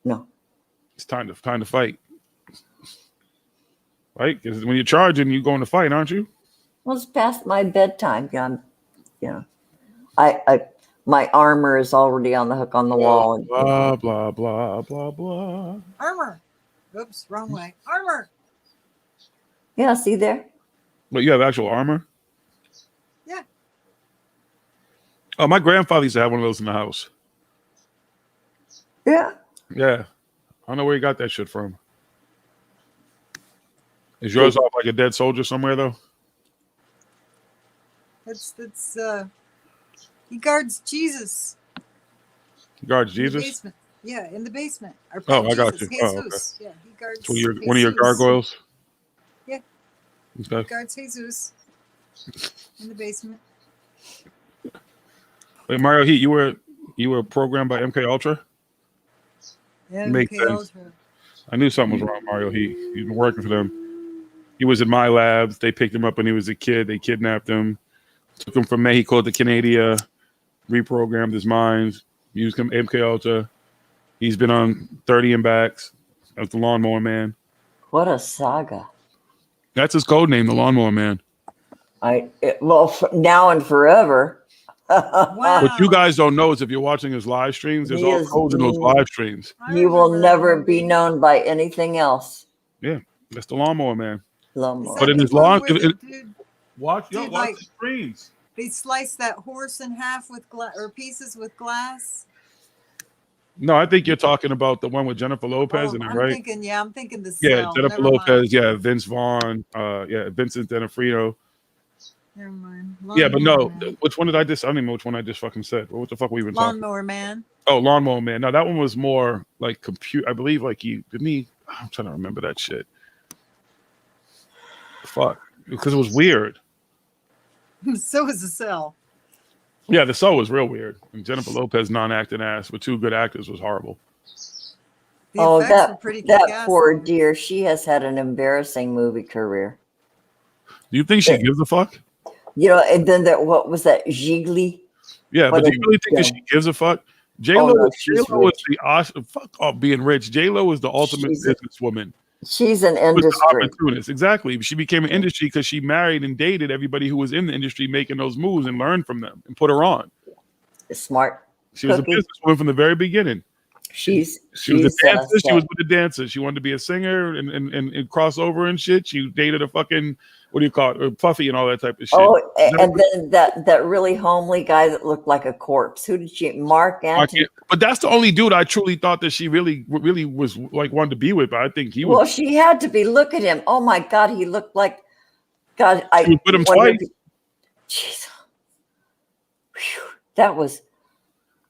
No. It's time to fight. Right? Because when you're charging, you're going to fight, aren't you? Well, it's past my bedtime. My armor is already on the hook on the wall. Blah, blah, blah, blah, blah. Armor. Oops, wrong way. Armor. Yeah, see there? But you have actual armor? Yeah. Oh, my grandfather used to have one of those in the house. Yeah. Yeah. I don't know where he got that shit from. Is yours off like a dead soldier somewhere, though? He guards Jesus. He guards In the Jesus? basement. Yeah, in the basement. I got you. Jesus. Oh, okay. Yeah, he guards One of your gargoyles? Yeah. Okay. He guards Jesus in the basement. Wait, Mario Heat, you were programmed by MK Ultra? Yeah, Makes sense. Ultra. I knew something was wrong with Mario Heat. He's been working for them. He was in my labs. They picked him up when he was a kid. They kidnapped him, took him from Mexico to Canada, reprogrammed his mind, used him MK Ultra. He's been on 30 and Backs as the Lawnmower Man. What a saga. That's his code name, the Lawnmower Man. Now and forever. Wow. What you guys don't know is if you're watching his live streams, there's all codes in those live streams. You will never be known by anything else. Yeah, that's the Lawnmower Man. Lawnmower. But in his watch the screens. They slice that horse in half with pieces with glass. No, I think you're talking about the one with Jennifer Lopez in it, right? I'm thinking the Yeah, cell. Jennifer Lopez, Vince Vaughn, Vincent D'Onofrio. Never mind. But no, which one did I just? I don't even know which one I just fucking said. What the fuck were we even talking? Lawnmower Man. Oh, Lawnmower Man. No, that one was more like compute. I believe like he didn't he. I'm trying to remember that shit. Fuck, because it was weird. So is the cell. Yeah, the show was real weird. And Jennifer Lopez non-acting ass with 2 good actors was horrible. The Oh, effects were pretty that kick-ass, poor though. dear. She has had an embarrassing movie career. Do you think she gives a fuck? You know, and then what was that? Jiggly? Yeah, What but do a you really think that dumb- she gives a fuck? Oh, J-Lo, no, she's J-Lo was rich. the fuck off being rich. J-Lo is the ultimate She's a- businesswoman. She's an She was the industry. opportunist. Exactly. She became an industry because she married and dated everybody who was in the industry making those moves and learned from them and put her on. Smart. She was a Cookie. businesswoman from the very beginning. She was a dancer. She was with the dancers. She wanted to be a singer and cross over and shit. She dated a fucking, what do you call it, Puffy and all that type of shit. Oh, and then that really homely guy that looked like a corpse. Who did she? Mark Anthony. But that's the only dude I truly thought that she really was like wanted to be with. But I think he was. Well, she had to be. Look at him. Oh my God, he looked like God. She was with him wonder twice. Jeez. Whew.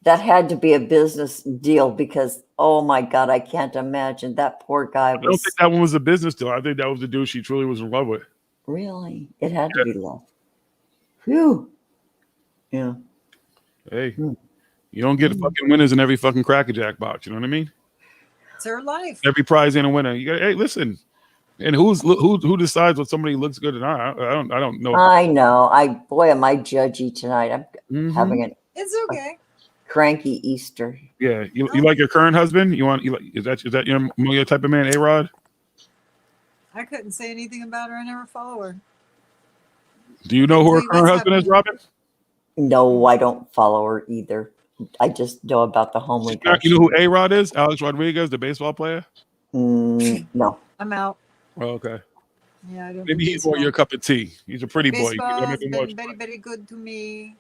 That had to be a business deal because, oh my God, I can't imagine that poor guy I don't was think that one was a business deal. I think that was the dude she truly was in love with. really, it had to be love. Phew. Yeah. Hey, you don't get fucking winners in every fucking Cracker Jack box. You know what I mean? It's her life. Every prize ain't a winner. You got, hey, listen. And who decides what somebody looks good or not? I don't know. I know. Boy, am I judgy tonight. I'm having a It's okay. cranky Easter. Yeah, you like your current husband? Is that your type of man, A-Rod? I couldn't say anything about her. I never follow her. Do you know who her See current what's husband is, happening. Robin? No, I don't follow her either. I just know about the homely guy. You know who A-Rod is? Alex Rodriguez, the baseball player? No. I'm out. Oh, okay. Yeah, I don't. Maybe do he's more baseball. your cup of tea. He's a pretty boy. Baseball has Maybe been more- very, very good to me.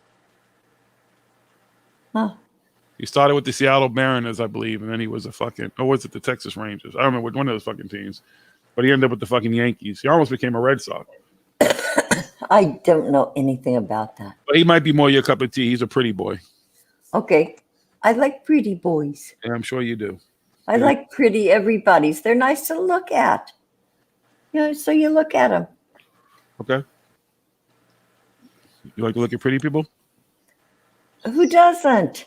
Huh. He started with the Seattle Mariners, I believe, and then he was a fucking, or was it the Texas Rangers? I don't remember one of those fucking teams. But he ended up with the fucking Yankees. He almost became a Red Sox. I don't know anything about that. But he might be more your cup of tea. He's a pretty boy. Okay. I like pretty boys. And I'm sure you do. I like pretty everybody's. They're nice to look at. You know, so you look at them. Okay. You like to look at pretty people? Who doesn't?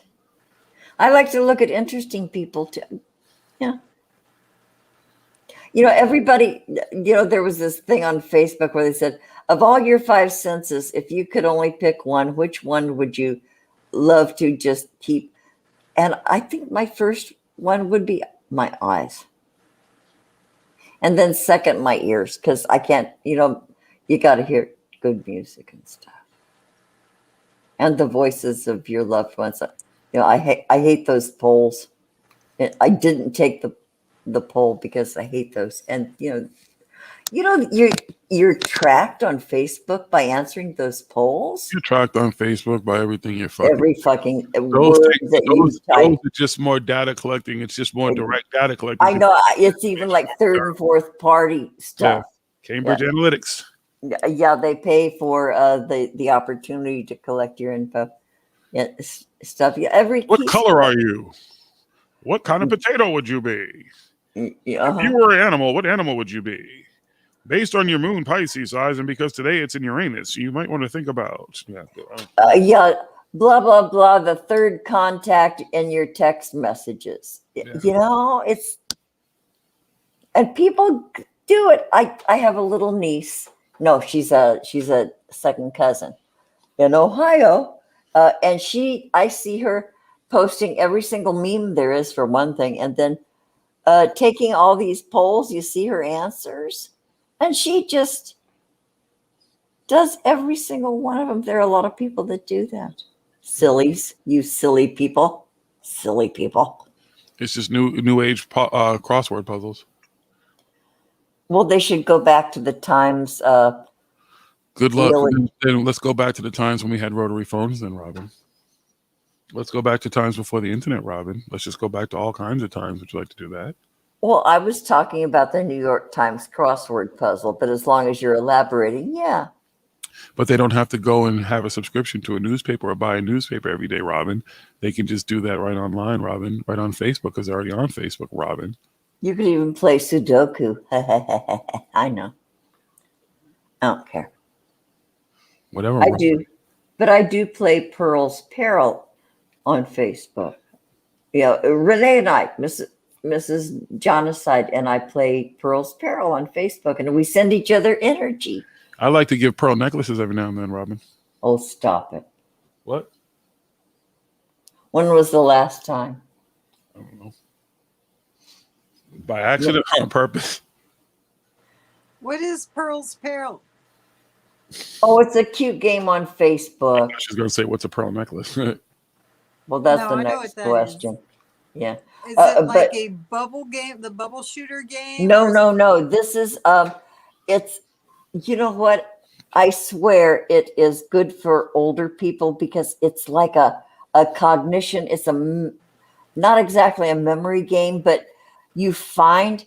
I like to look at interesting people too. Yeah. You know, everybody, you know, there was this thing on Facebook where they said, of all your 5 senses, if you could only pick one, which one would you love to just keep? And I think my first one would be my eyes. And then second, my ears, because I can't, you know, you got to hear good music and stuff. And the voices of your loved ones. You know, I hate those polls. I didn't take the poll because I hate those. And you're tracked on Facebook by answering those polls. You're tracked on Facebook by everything you're fucking. Every fucking Those word that you type. those are just more data collecting. It's just more direct data collecting. I know it's even like third and fourth party stuff. Cambridge Analytics. Yeah, they pay for the opportunity to collect your info. Yeah, stuff. Yeah, What color are you? What kind of potato would you be? If you were an animal, what animal would you be? Based on your moon Pisces size, and because today it's in Uranus, you might want to think about. Blah blah blah. The third contact in your text messages. Yeah. You know, and people do it. I have a little niece. No, she's a second cousin in Ohio, and I see her posting every single meme there is for one thing, and then taking all these polls. You see her answers, and she just does every single one of them. There are a lot of people that do that. Sillies, you silly people. It's just new age crossword puzzles. Well, they should go back to the times. Good luck. Really? Then let's go back to the times when we had rotary phones. Then, Robin. Let's go back to times before the internet, Robin. Let's just go back to all kinds of times. Would you like to do that? Well, I was talking about the New York Times crossword puzzle, but as long as you're elaborating, yeah. But they don't have to go and have a subscription to a newspaper or buy a newspaper every day, Robin. They can just do that right online, Robin, right on Facebook, because they're already on Facebook, Robin. You could even play Sudoku. I know. I don't care. Whatever. I do. But I do play Pearl's Peril on Facebook. Yeah, Renee and I, Mrs. Jonaside, and I play Pearl's Peril on Facebook, and we send each other energy. I like to give pearl necklaces every now and then, Robin. Oh, stop it. What? When was the last time? I don't know. By accident or on purpose? What is Pearl's Peril? Oh, it's a cute game on Facebook. She's going to say, what's a pearl necklace? Well, that's No, the I know next what that question. Yeah. Is it like but a bubble game, the bubble shooter game? no, or is no, it- no. This is it's, you know what? I swear it is good for older people because it's like a cognition. It's not exactly a memory game, but you find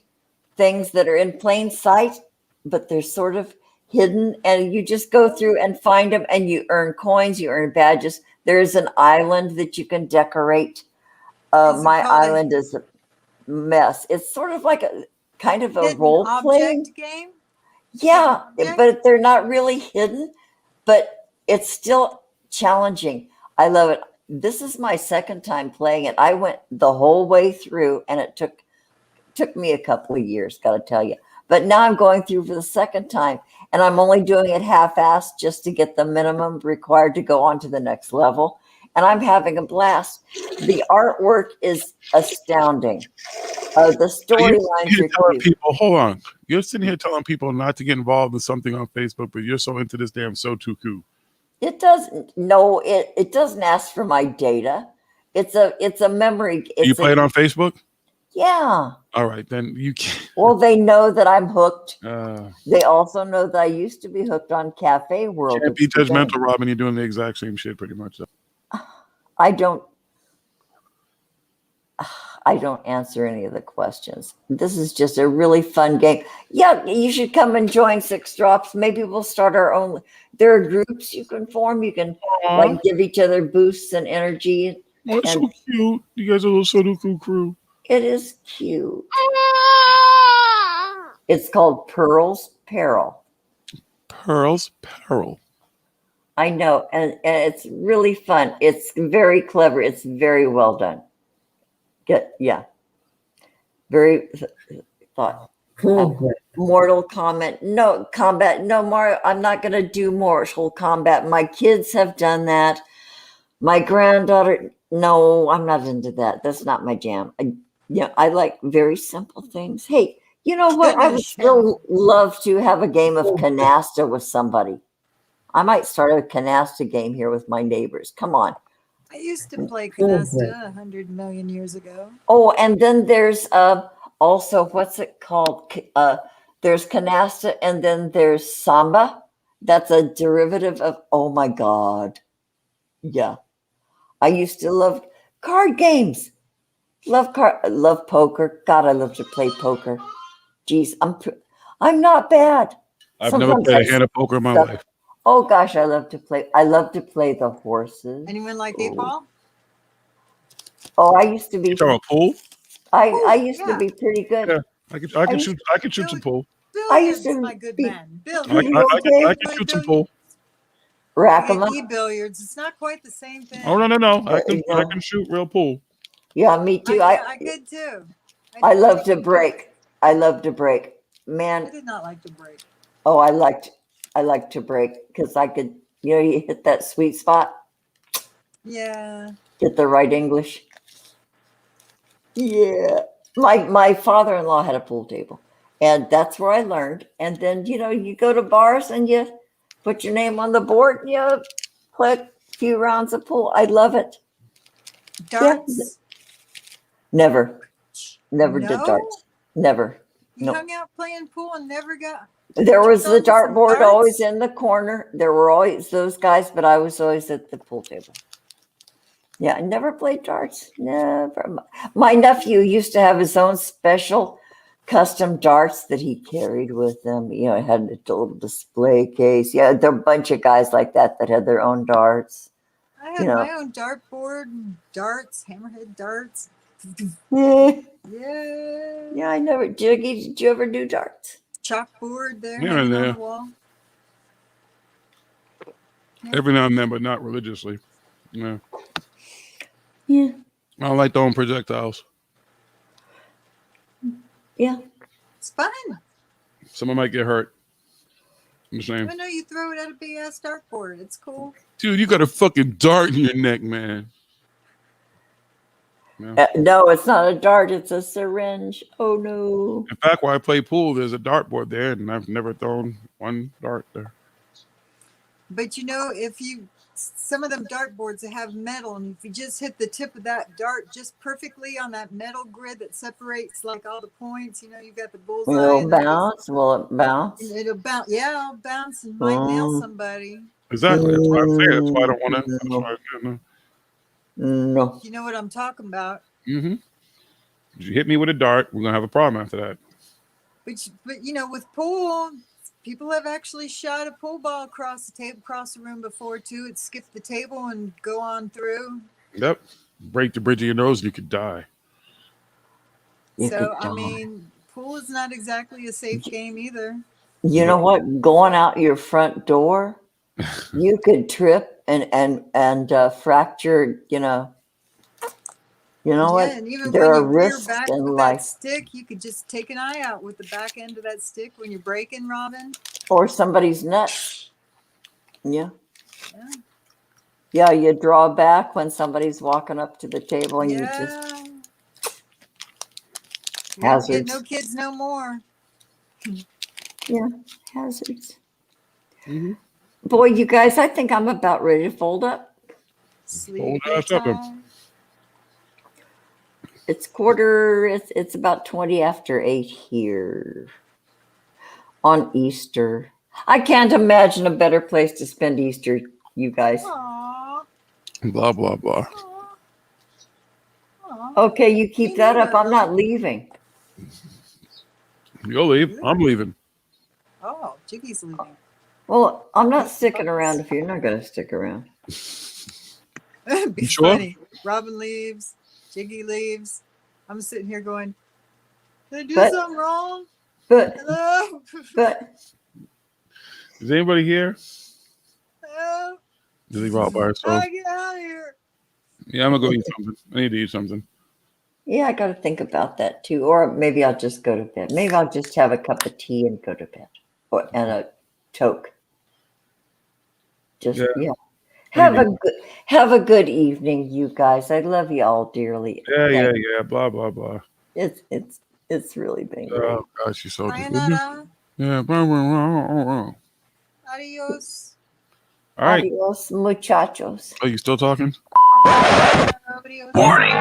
things that are in plain sight, but they're sort of hidden, and you just go through and find them, and you earn coins, you earn badges. There's an island that you can decorate. Is it My called a island is a mess. It's sort of like a kind of a hidden role playing. object game? Yeah, object? but they're not really hidden, but it's still challenging. I love it. This is my second time playing it. I went the whole way through, and it took me a couple of years, got to tell you. But now I'm going through for the second time, and I'm only doing it half-assed just to get the minimum required to go on to the next level. And I'm having a blast. The artwork is astounding. The storylines are telling cute. people, hold on. You're sitting here telling people not to get involved in something on Facebook, but you're so into this damn Sotuku. It doesn't. No, it doesn't ask for my data. It's a memory. You play it on Facebook? Yeah. All right, then you can't. Well, they know that I'm hooked. Uh, They also know that I used to be hooked on Cafe World. can't be It's the game. judgmental, Robin. You're doing the exact same shit pretty much. I don't answer any of the questions. This is just a really fun game. Yeah, you should come and join Six Drops. Maybe we'll start our own. There are groups you can form. You can like give each other boosts and energy. Oh, it's And so cute. You guys are a little Sudoku crew. it is cute. It's called Pearl's Peril. Pearl's Peril. I know, and it's really fun. It's very clever. It's very well done. Yeah, very thought. Mortal Kombat. No combat. No more. I'm not going to do Mortal Kombat. My kids have done that. My granddaughter. No, I'm not into that. That's not my jam. I like very simple things. Hey, you know what? I would still love to have a game of canasta with somebody. I might start a canasta game here with my neighbors. Come on. I used to play canasta 100 million years ago. Oh, and then there's also, what's it called? There's canasta, and then there's samba. That's a derivative of, oh my God. Yeah. I used to love card games. Love poker. God, I love to play poker. Geez, I'm not bad. I've never Sometimes played a hand of poker in my life. Oh gosh, I love to play. I love to play the horses. Anyone like 8-ball? Oh, I used to be. You talking about pool? I used to yeah. be pretty good. Yeah, I can shoot some pool. I used Billiards, to my good be- man. I Billiards. can shoot some pool. Rack 'em up. E-billiards. It's not quite the same thing. Oh no! I Yeah. can shoot real pool. Yeah, me too. I could too. I did love like to break. I love to break. I Man, did not like to break. oh, I like to break because I could, you hit that sweet spot, Yeah. get the right English. Yeah. My father-in-law had a pool table, and that's where I learned. And then, you go to bars and you put your name on the board and you play a few rounds of pool. I love it. Darts. Never did No? darts. Never. You No. hung out playing pool and never got. There was the Some dartboard darts? always in the corner. There were always those guys, but I was always at the pool table. Yeah, I never played darts. Never. My nephew used to have his own special custom darts that he carried with him. It had a little display case. Yeah, there are a bunch of guys like that had their own darts. I had my own dartboard, and darts, hammerhead darts, Yeah, Yeah. I never. Jiggy, did you ever do darts? Chalkboard there Here hanging and on there. the wall. Every now and then, but not religiously. Yeah. Yeah. I don't like throwing projectiles. Yeah. It's fun. Someone might get hurt. I'm just saying. I know you throw it at a big ass dartboard. It's cool. Dude, you got a fucking dart in your neck, man. Yeah. No, it's not a dart. It's a syringe. Oh no. In fact, where I play pool, there's a dartboard there, and I've never thrown one dart there. But you know, if you some of them dartboards that have metal, and if you just hit the tip of that dart just perfectly on that metal grid that separates like all the points, you know, you've got the bullseye. It'll and then bounce. Will it bounce? and it'll bounce. Yeah, it'll bounce and might nail somebody. Exactly. That's why I'm saying. That's why I don't want to. No. You know what I'm talking about. Mm-hmm. If you hit me with a dart, we're gonna have a problem after that. But you know, with pool, people have actually shot a pool ball across the table, across the room before too. It skipped the table and go on through. Yep. Break the bridge of your nose, and you could die. So I mean, pool is not exactly a safe game either. You know what? Going out your front door, you could trip and fracture. You know what? And even There when are you rear risks back in with life. that stick, you could just take an eye out with the back end of that stick when you're braking, Robin. Or somebody's nuts. Yeah. Yeah. Yeah, you draw back when somebody's walking up to the table and you just We don't get hazards. no kids no more. Yeah, hazards. Boy, you guys, I think I'm about ready to fold up. Sleepy ass up then. time. It's about 20 after 8 here on Easter. I can't imagine a better place to spend Easter, you guys. Aw, Blah blah blah. aw, aw. Okay, you keep Me that up. neither. I'm not leaving. You'll leave. I'm leaving. Oh, Jiggy's leaving. Well, I'm not sticking around if you're not going to stick around. It'd be You sure? funny. Robin leaves, Jiggy leaves. I'm sitting here going, did I do But- something wrong? But Hello? Is anybody here? Hello? Does he out by herself? I get out of here. Yeah, I'm gonna go eat something. I need to eat something. yeah, I got to think about that too. Or maybe I'll just go to bed. Maybe I'll just have a cup of tea and go to bed, and a toke. Just yeah. Have a good evening, you guys. I love you all dearly. Yeah. Blah blah blah. It's really been great. Oh gosh, she's so good. Sayonara. Yeah. All Adios. right. Adios, muchachos. Are you still talking? Adios. Warning.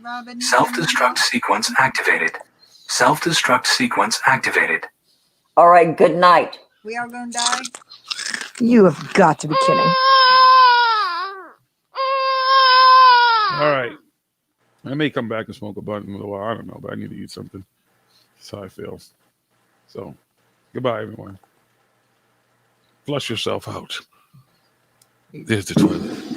Robin, Self-destruct sequence activated. Self-destruct sequence activated. All right, good night. We are going to die. You have got to be kidding. All right. I may come back and smoke a blunt in a little while. I don't know, but I need to eat something. That's how I feel. So, goodbye, everyone. Flush yourself out. There's the toilet.